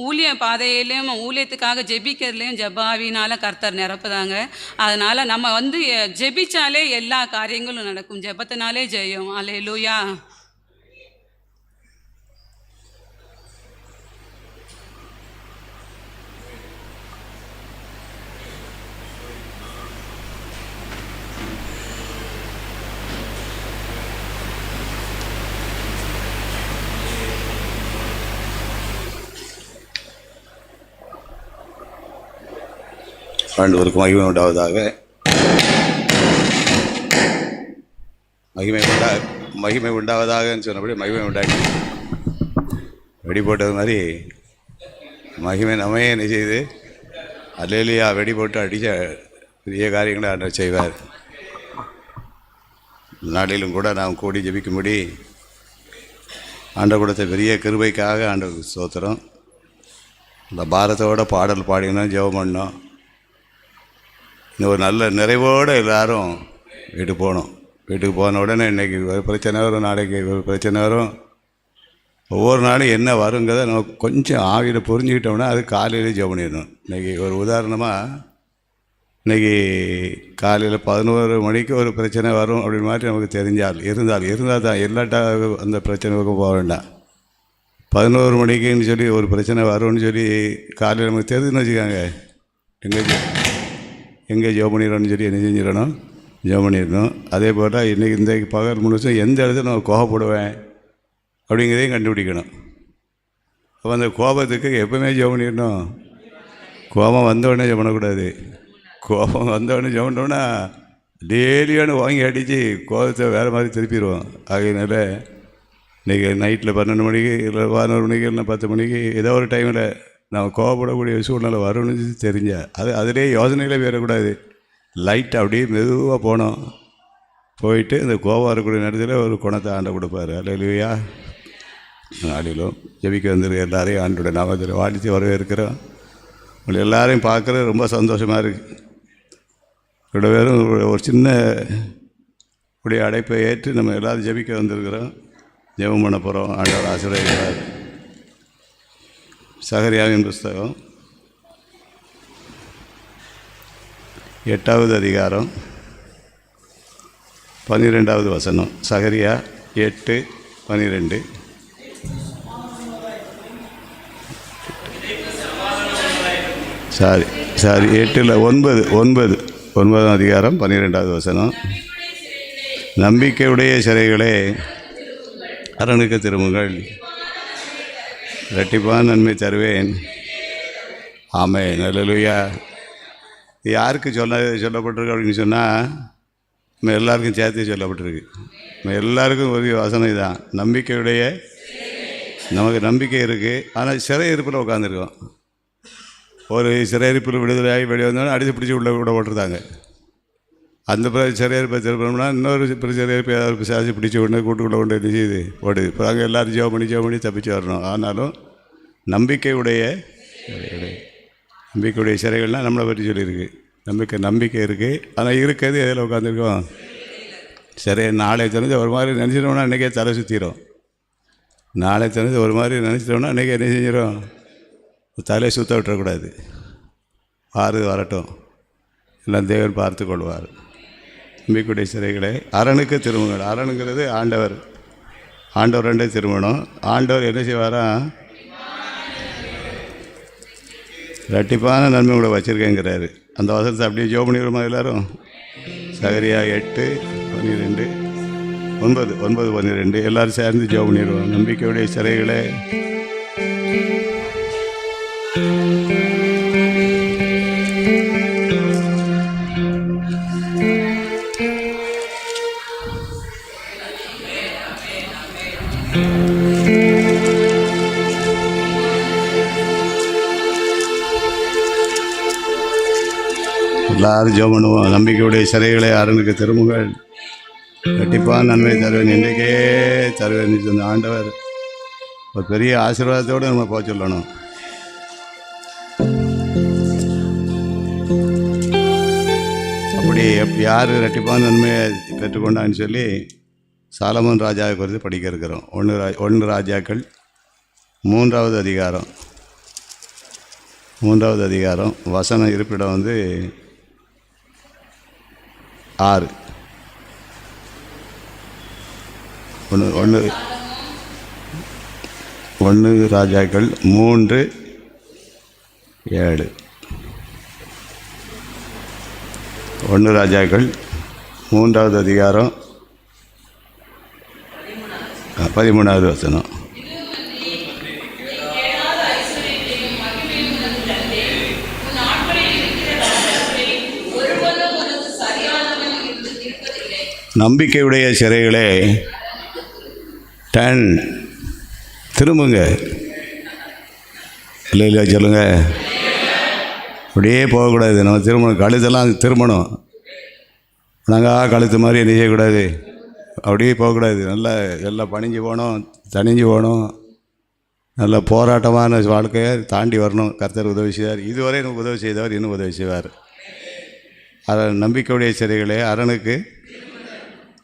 ஊழிய பாதையிலையும் ஊழியத்துக்காக ஜெபிக்கிறதுலையும் ஜெபாவினால் கர்த்தர் நிரப்புதாங்க. அதனால் நம்ம ஜெபிச்சாலே எல்லா காரியங்களும் நடக்கும். ஜெபத்தினாலே ஜெயம். அல்லேலூயா. ஆண்டவருக்கு மகிமை உண்டாவதாக. மகிமை உண்டாவதாகன்னு சொன்னபடி மகிமை உண்டாக்கி வெடி போட்டது மாதிரி மகிமை நம்மையே என்ன செய்து அல்லேலூயா வெடி போட்டு அடித்த பெரிய காரியங்களை ஆண்டவர் செய்வார். நாளிலும் கூட நாம் கூடி ஜெபிக்கும்படி ஆண்டவர் கொடுத்த பெரிய கிருபைக்காக ஆண்டவருக்கு ஸ்தோத்திரம். இந்த பாரத்தோட பாடல் பாடினோம், ஜெபம் பண்ணோம். இன்னும் ஒரு நல்ல நிறைவோடு எல்லோரும் வீட்டுக்கு போகணும். வீட்டுக்கு போன உடனே இன்றைக்கி ஒரு பிரச்சனை வரும், நாளைக்கு ஒரு பிரச்சனை வரும். ஒவ்வொரு நாளும் என்ன வருங்கிறத நம்ம கொஞ்சம் ஆவியில் புரிஞ்சுக்கிட்டோம்னா அது காலையில் ஜெபம் பண்ணிடணும். இன்றைக்கி ஒரு உதாரணமாக, இன்றைக்கி காலையில் 11 மணிக்கு ஒரு பிரச்சனை வரும் அப்படின்னு மாதிரி நமக்கு இருந்தால் தான் எல்லாட்டா அந்த பிரச்சனை பக்கம் போக வேண்டாம். 11 மணிக்குன்னு சொல்லி ஒரு பிரச்சனை வரும்னு சொல்லி காலையில் நமக்கு தெரிஞ்சுன்னு வச்சுக்காங்க, எங்கே ஜெபம் பண்ணிடணும்னு சொல்லி என்ன செஞ்சிடணும், ஜெபம் பண்ணிடணும். அதே போல் இன்றைக்கி இந்த பகல் முழுசும் எந்த இடத்துல நான் கோபப்படுவேன் அப்படிங்கிறதையும் கண்டுபிடிக்கணும். அப்போ அந்த கோபத்துக்கு எப்போவுமே ஜெபம் பண்ணிடணும். கோபம் வந்தவுடனே ஜெபம் பண்ணக்கூடாது. கோபம் வந்தவுடனே ஜெபம் பண்ணோன்னா டெய்லியான வாங்கி அடித்து கோபத்தை வேறு மாதிரி திருப்பிடுவோம். ஆகையினால இன்றைக்கி நைட்டில் 12 மணிக்கு இல்லை 11 மணிக்கு இல்லை 10 மணிக்கு ஏதோ ஒரு டைமில் நம்ம கோவப்படக்கூடிய சூழ்நிலை வரும்னு தெரிஞ்சால் அதிலே யோசனையில் போயிடக்கூடாது. லைட் அப்படியே மெதுவாக போயிட்டு இந்த கோவம் வரக்கூடிய நேரத்தில் ஒரு குணத்தை ஆண்டை கொடுப்பார். அல்லேலூயா. நாளிலும் ஜெபிக்க வந்துருக்கு எல்லாரையும் ஆண்டோட நாமத்தில் வாழ்த்தி வரவேற்கிறோம். உங்களை எல்லாரையும் பார்க்குறது ரொம்ப சந்தோஷமாக இருக்குது. இவ்வளோ பேரும் ஒரு சின்ன உடைய அடைப்பை ஏற்று நம்ம எல்லோரும் ஜெபிக்க வந்திருக்கிறோம். ஜெபம் பண்ண போகிறோம். ஆண்டவர் ஆசீர்வதிக்கிறார். சகரியாவின் புஸ்தகம் 8வது அதிகாரம் 12வது வசனம். சகரியா 8:12. சாரி 9 அதிகாரம் 12வது வசனம். நம்பிக்கையுடைய சிறைகளே அரணுக்கு திரும்புங்கள், இரட்டிப்பான நன்மை தருவேன். ஆமென். அல்லேலூயா. இது யாருக்கு சொல்லப்பட்டிருக்கு அப்படின்னு சொன்னால் நம்ம எல்லாருக்கும் சேர்த்து சொல்லப்பட்டிருக்கு. நம்ம எல்லாருக்கும் ஒரு வசனம் தான். நம்பிக்கையுடைய, நமக்கு நம்பிக்கை இருக்குது, ஆனால் சிறையிருப்பில் உட்காந்துருக்கோம். ஒரு சிறையிருப்பில் விடுதலையாகி வெளியே வந்தோன்னா அடித்து பிடிச்சி உள்ள விட போட்டுருந்தாங்க. அந்த சிறையிருப்பை திருப்பணும்னா இன்னொரு சிறையிருப்பை ஏதாவது பிசாசி பிடிச்சி கொண்டு கூட்டுக்குள்ளே கொண்டு என்ன செய்யுது ஓடுது. இப்போ அங்கே எல்லோரும் ஜெபம் பண்ணி தப்பிச்சு வரணும். ஆனாலும் நம்பிக்கையுடைய சிறைகள்லாம் நம்மளை பற்றி சொல்லியிருக்கு. நம்பிக்கை இருக்குது, ஆனால் இருக்கிறது எதில் உட்காந்துருக்கோம், சிறையை. நாளை தெரிஞ்சு ஒரு மாதிரி நினச்சிட்டோம்னா அன்றைக்கே தலை சுற்றிடும். நாளை தெரிஞ்சு ஒரு மாதிரி நினச்சிட்டோம்னா அன்றைக்கி என்ன செஞ்சிடும், தலையை சுற்ற விட்டுறக்கூடாது. வரட்டும், எல்லாம் தேவன் பார்த்து கொள்வார். நம்பிக்கையுடைய சிறைகளை அரணுக்கு திரும்புங்கள். அரணுங்கிறது ஆண்டவர். ஆண்டவர் ரெண்டே திரும்பணும். ஆண்டவர் என்ன செய்வாரா, இரட்டிப்பான நன்மை கூட வச்சுருக்கேங்கிறாரு. அந்த வசனத்தை அப்படியே ஜெபம் பண்ணிடுமா எல்லோரும்? சகரியா 8:12 9:12 எல்லோரும் சேர்ந்து ஜெபம் பண்ணிடுவோம். நம்பிக்கையுடைய சிறைகளை எல்லாரும் ஜெபம் பண்ணுவோம். நம்பிக்கையுடைய சிறைகளை அரணுக்கு திரும்புங்கள், கண்டிப்பாக நன்மை தருவேன், இன்றைக்கே தருவேன் சொன்ன ஆண்டவர் ஒரு பெரிய ஆசீர்வாதத்தோடு நம்ம போக சொல்லணும். அப்படி யார் இரட்டிப்பான நன்மையை பெற்றுக்கொண்டான்னு சொல்லி சாலமோன் ராஜாவை குறித்து படிக்க இருக்கிறோம். ஒன்று ராஜாக்கள் 3வது அதிகாரம் 3வது அதிகாரம் வசனம் இருப்பிடம் வந்து 6. ஒன்று ராஜாக்கள் 3:7. 1 ராஜாக்கள் 3வது அதிகாரம் 13வது வசனம். நம்பிக்கையுடைய சிறைகளே திரும்புங்க. இல்லை சொல்லுங்கள். அப்படியே போகக்கூடாது. நம்ம திரும்பணும். கழுத்தெல்லாம் திரும்பணும். நாங்கள் கழுத்து மாதிரி என்ன செய்யக்கூடாது. அப்படியே போகக்கூடாது. நல்லா எல்லாம் பணிஞ்சு போகணும், தணிஞ்சு போகணும். நல்ல போராட்டமான வாழ்க்கையை தாண்டி வரணும். கர்த்தர் உதவி செய்வார். இதுவரை எனக்கு உதவி செய்தவர் இன்னும் உதவி செய்வார். நம்பிக்கையுடைய சிறைகளே அரணுக்கு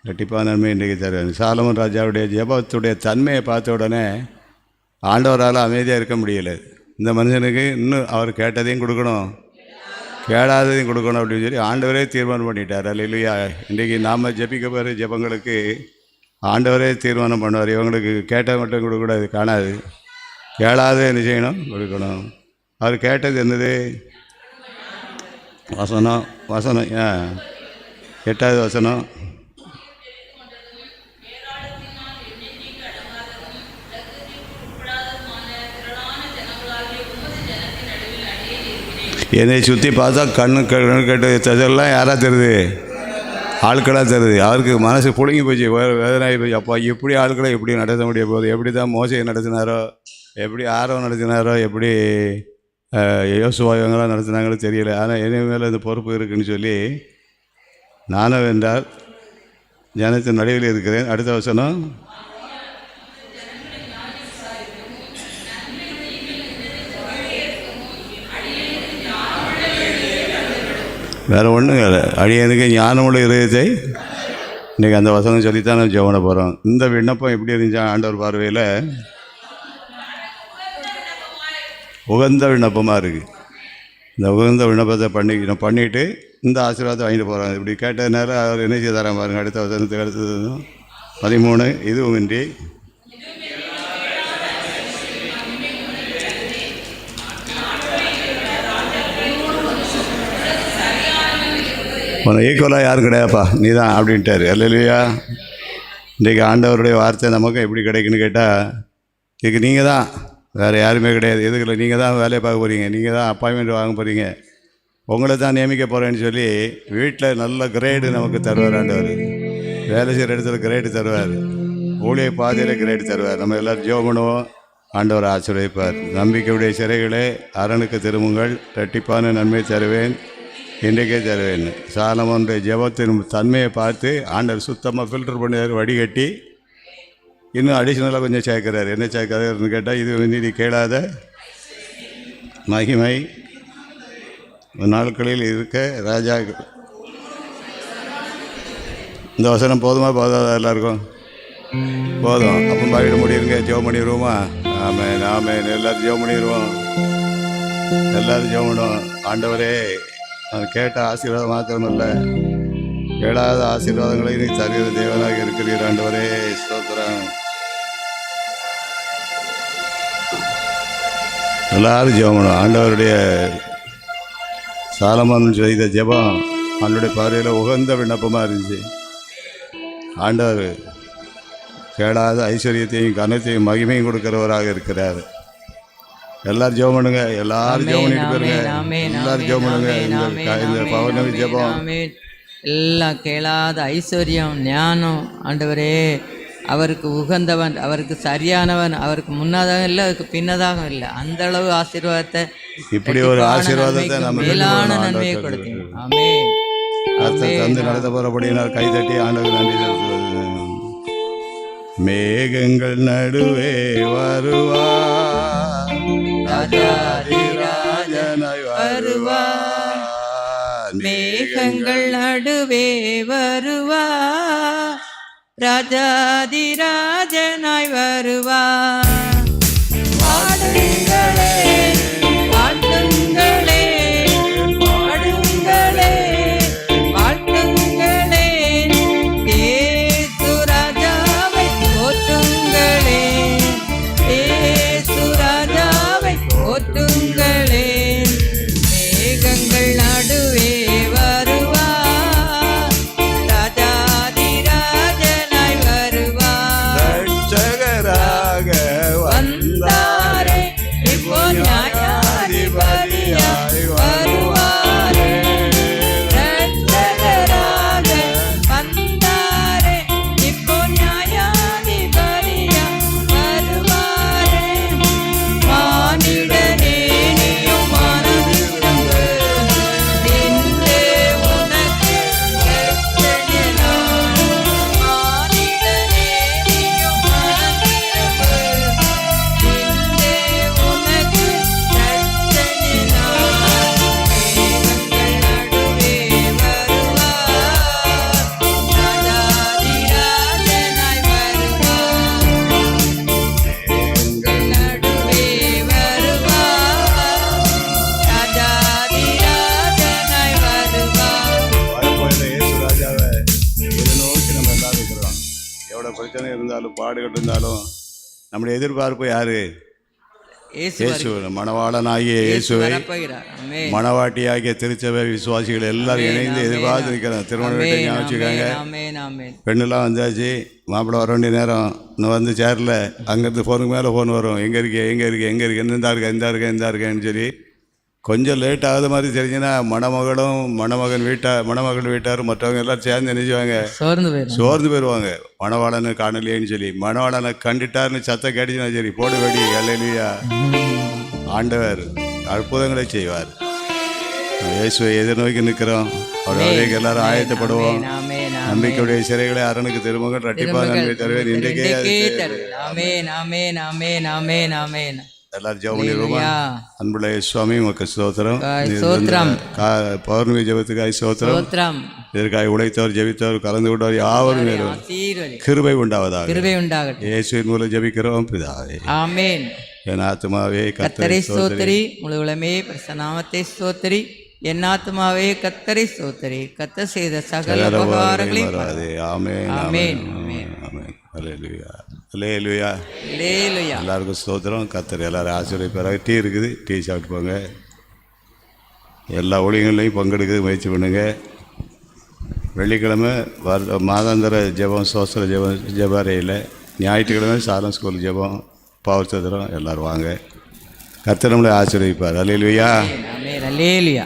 ரெட்டிப்பான நன்மை இன்றைக்கு தருவார். சாலமோன் ராஜாவுடைய ஜெபத்துடைய தன்மையை பார்த்த உடனே ஆண்டவரால் அமைதியாக இருக்க முடியலை. இந்த மனுஷனுக்கு இன்னும் அவர் கேட்டதையும் கொடுக்கணும், கேளாததையும் கொடுக்கணும் அப்படின்னு சொல்லி ஆண்டவரே தீர்மானம் பண்ணிட்டார். அல்லேலூயா. இன்றைக்கி நாம் ஜெபிக்க போகிற ஜெபங்களுக்கு ஆண்டவரே தீர்மானம் பண்ணுவார். இவங்களுக்கு கேட்ட மட்டும் கொடுக்கக்கூடாது, காணாது. கேளாத என்ன செய்யணும், கொடுக்கணும். அவர் கேட்டது என்னது? வசனம் 8வது வசனம். என்னை சுற்றி பார்த்தா கண்ணு கட்டு ததெல்லாம் யாராக தருது? ஆட்களாக தருது. அவருக்கு மனசு பிடுங்கி போச்சு, வேதனாகி போச்சு. அப்போ எப்படி ஆட்களை எப்படி நடத்த முடிய போகுது? எப்படி தான் மோசையை நடத்தினாரோ, எப்படி ஆர்வம் நடத்தினாரோ, எப்படி யோசுவா இவங்களாம் நடத்தினாங்களோ தெரியல. ஆனால் என்ன மேலே இந்த பொறுப்பு இருக்குதுன்னு சொல்லி நானும் வென்றால் ஜனத்தின் நடுவில் இருக்கிறேன். அடுத்த வசனம். வேறு ஒன்றும் இல்லை. அடியனுக்கு ஞானமுள்ள இதயத்தை இன்றைக்கி அந்த வசனம் சொல்லித்தான் நம்ம ஜெபம் பண்ண போகிறோம். இந்த விண்ணப்பம் எப்படி இருந்துச்சா ஆண்டவர் பார்வையில்? உகந்த விண்ணப்பமாக இருக்குது. இந்த உகந்த விண்ணப்பத்தை பண்ணிவிட்டு இந்த ஆசீர்வாதத்தை வாங்கிட்டு போகிறாங்க. இப்படி கேட்டதுனால அவர் என்ன செய்ய தரான் பாருங்கள். அடுத்த வசனத்துக்கு அடுத்தது 13. இதுவும் இன்றி உன்னை ஈக்குவலாக யாரும் கிடையாதுப்பா, நீ தான் அப்படின்ட்டார். அல்லேலூயா. இன்றைக்கி ஆண்டவருடைய வார்த்தை நமக்கு எப்படி கிடைக்குன்னு கேட்டால், இதுக்கு நீங்கள் தான், வேறு யாருமே கிடையாது. எதுக்குள்ள நீங்கள் தான் வேலையை பார்க்க போகிறீங்க, நீங்கள் தான் அப்பாயின்மெண்ட் வாங்க போகிறீங்க, உங்களை தான் நியமிக்க போகிறேன்னு சொல்லி வீட்டில் நல்ல கிரேடு நமக்கு தருவார் ஆண்டவர். வேலை செய்கிற இடத்துல கிரேடு தருவார். ஊழிய பாதையில் கிரேடு தருவார். நம்ம எல்லோரும் ஜெபம் பண்ணுவோம். ஆண்டவர் ஆசீர்வதிப்பார். நம்பிக்கையுடைய சிறைகளே அரணுக்கு திரும்புங்கள், இரட்டிப்பான நன்மை தருவேன், இன்றைக்கே தருவேன். சாலமோனுடைய ஜெபத்தின் தன்மையை பார்த்து ஆண்டவர் சுத்தமாக ஃபில்டர் பண்ணி வடிகட்டி இன்னும் அடிஷ்னலாக கொஞ்சம் சேர்க்கிறார். என்ன சேர்க்கிறாருன்னு கேட்டால், இது நீதி கேளாத மகிமை நாட்களில் இருக்க ராஜா. இந்த வசனம் போதுமா போதாதா? எல்லாருக்கும் போதும். அப்போ பாவிட முடியுங்க. ஜெபம் பண்ணிடுவோமா? ஆமேன் ஆமேன். எல்லோரும் ஜெபம் பண்ணிடுவோம். எல்லோரும் ஜெபம் பண்ணுவோம். ஆண்டவரே, நான் கேட்ட ஆசீர்வாதம் மாத்திரமல்ல, கேளாத ஆசீர்வாதங்களை நீ தருகிற தேவனாக இருக்கிறீர். ஆண்டவரே ஸ்தோத்திரம். எல்லாரும் ஜெபம் பண்ணுவோம். ஆண்டவருடைய சாலமோன் செய்த ஜெபம் அவனுடைய பார்வையில் உகந்த விண்ணப்பமாக இருந்துச்சு. ஆண்டவர் கேளாத ஐஸ்வர்யத்தையும் கனத்தையும் மகிமையும் கொடுக்கிறவராக இருக்கிறார். எல்லாரும் ஜெபம் பண்ணுங்க. எல்லாரும் ஜெபம் பண்ணிட்டு போயிருங்க. எல்லாரும் ஜெபம் பண்ணுங்க. இந்த பௌர்ணமி ஜெபம் எல்லாம் கேளாத ஐஸ்வர்யம், ஞானம், ஆண்டவரே அவருக்கு உகந்தவன், அவருக்கு சரியானவன், அவருக்கு முன்னதாக இல்லை, அவருக்கு பின்னதாக இல்லை, அந்த அளவு ஆசீர்வாதத்தை, இப்படி ஒரு ஆசீர்வாதத்தை நம்ம மேலான நன்மையை கொடுத்தீங்க. ஆமென். தந்து நடத்த போறபடியினால் கைதட்டி ஆண்டவர் நன்றி செலுத்துவது. மேகங்கள் நடுவே வருவார், ராஜாதிராஜனாய் வருவார். மேகங்கள் நடுவே வருவார், ராஜாதிராஜனாய் வருவார். பாடுங்களே, வாழ்த்துங்களே, பாடுங்களே, வாழ்த்துங்களே, இயேசு ராஜாவை போற்றுங்களே, இயேசு ராஜாவை போற்றுங்களே. மேகங்கள் நடுவே வருவார், ராஜாதிராஜனாய் வருவார். ரட்சகராக வந்தாரே, இப்போ நியாயாதிபதியாய் வருவாரே. ரட்சகராக வந்தாரே, இப்போ நியாயாதிபதியாய் வருவாரே. மானிடனே நீயும் மனதிரும்பு, இன்றே உனக்கு ரட்சணிய நாள். மானிடனே நீயும் மனதிரும்பு, இன்றே உனக்கு ரட்சணிய நாள். மேகங்கள் நடுவே வருவார், ராஜாதிராஜனாய் வருவார். மேகங்கள் நடுவே வருவார், ராஜாதிராஜனாய் வருவார். வரப்போகிற இயேசு ராஜாவை இதை நோக்கி நம்ம எல்லாரும் இருக்கிறோம். எவ்வளோ பிரச்சனை இருந்தாலும் பாடுகள் இருந்தாலும் நம்முடைய எதிர்பார்ப்பு யாரு? இயேசு இயேசு மணவாளனாகிய இயேசுவை வரப்போகிறார். ஆமென். மணவாட்டியாகிய திருச்சபை விசுவாசிகள் எல்லாரும் இணைந்து எதிர்பார்த்து இருக்கிறாங்க. திருமண வீட்டை ஞாபகம் வச்சுக்காங்க. ஆமென், ஆமென். பெண்ணெல்லாம் வந்தாச்சு, மாப்பிள்ளை வர வேண்டிய நேரம் இன்னும் வந்து சேரல. அங்கேருந்து ஃபோனுக்கு மேலே ஃபோன் வரும், எங்கே இருக்கே எங்கே இருக்கே எங்கே இருக்கு, இந்த இருக்கேன் இந்த இருக்கேன் இந்த இருக்கேன்னு சொல்லி. கொஞ்சம் லேட் ஆகுது மாதிரி தெரிஞ்சுன்னா மணமகளும் மணமகள் வீட்டாரும் மற்றவங்க எல்லாம் சேர்ந்து நினைச்சுவாங்க, சோர்ந்து போயிடும். சோர்ந்து போயிடுவாங்க. மணவாளனை காணலையேன்னு சொல்லி. மணவாளனை கண்டுட்டாருன்னு சத்தம் கேட்டுச்சுன்னா சரி, போடு வெடி அல்லேலூயா. ஆண்டவர் அற்புதங்களை செய்வார். இயேசுவை எதிர்நோக்கி நிற்கிறோம். அவருடைய எல்லாரும் ஆயத்தப்படுவோம். ஆமென், ஆமென், நம்பிக்கையுடைய சிறைகளை அரணுக்கு திருமகள் ரட்டிப்பா நன்மை தருவேன். இன்றைக்கே ஆமென், ஆமென், ஆமென், ஆமென், ஆமென். எல்லாரும் ஜெபம் பண்ணிடுவோமா? அன்புள்ள சுவாமி உமக்கு ஸ்தோத்திரம். ஸ்தோத்திரம். பௌர்ணமி ஜெபத்துக்காய் ஸ்தோத்திரம். ஸ்தோத்திரம். இதற்காக உழைத்தவர் ஜெபித்தவர் கலந்து கொண்டவர் யாவரும் மேலும் ஆசீர்வதி. கிருபை உண்டாவதாக கிருபை உண்டாகட்டும். இயேசுவின் மூலம் ஜெபிக்கிறோம் பிதாவே. ஆமென். என் ஆத்துமாவே கர்த்தரை ஸ்தோத்திரி, முழு உலகமே பரிசுத்த நாமத்தை ஸ்தோத்திரி. என் ஆத்துமாவே கர்த்தரை ஸ்தோத்திரி, கர்த்தர் செய்த சகல உபகாரங்களையும் வராது. ஆமென், ஆமென், ஆமென், ஆமென். அல்லேலூயா, அல்லேலூயா. அல்லேலூயா. எல்லாருக்கும் ஸ்தோத்திரம். கர்த்தர் எல்லாரும் ஆசீர்வதிப்பாராக. டீ இருக்குது, டீ சாப்பிட்டு போங்க. எல்லா ஊழியங்கள்லையும் பங்கெடுக்க முயற்சி பண்ணுங்க. வெள்ளிக்கிழமை மாதாந்திர ஜெபம், சோஸ்திர ஜெபாரையில், ஞாயிற்றுக்கிழமை சாலம் ஸ்கூல் ஜெபம், பவர் சத்திரம். எல்லோரும் வாங்க. கர்த்தர் நம்மளை ஆசீர்வதிப்பார். அல்லேலூயா. ஆமென். அல்லேலூயா.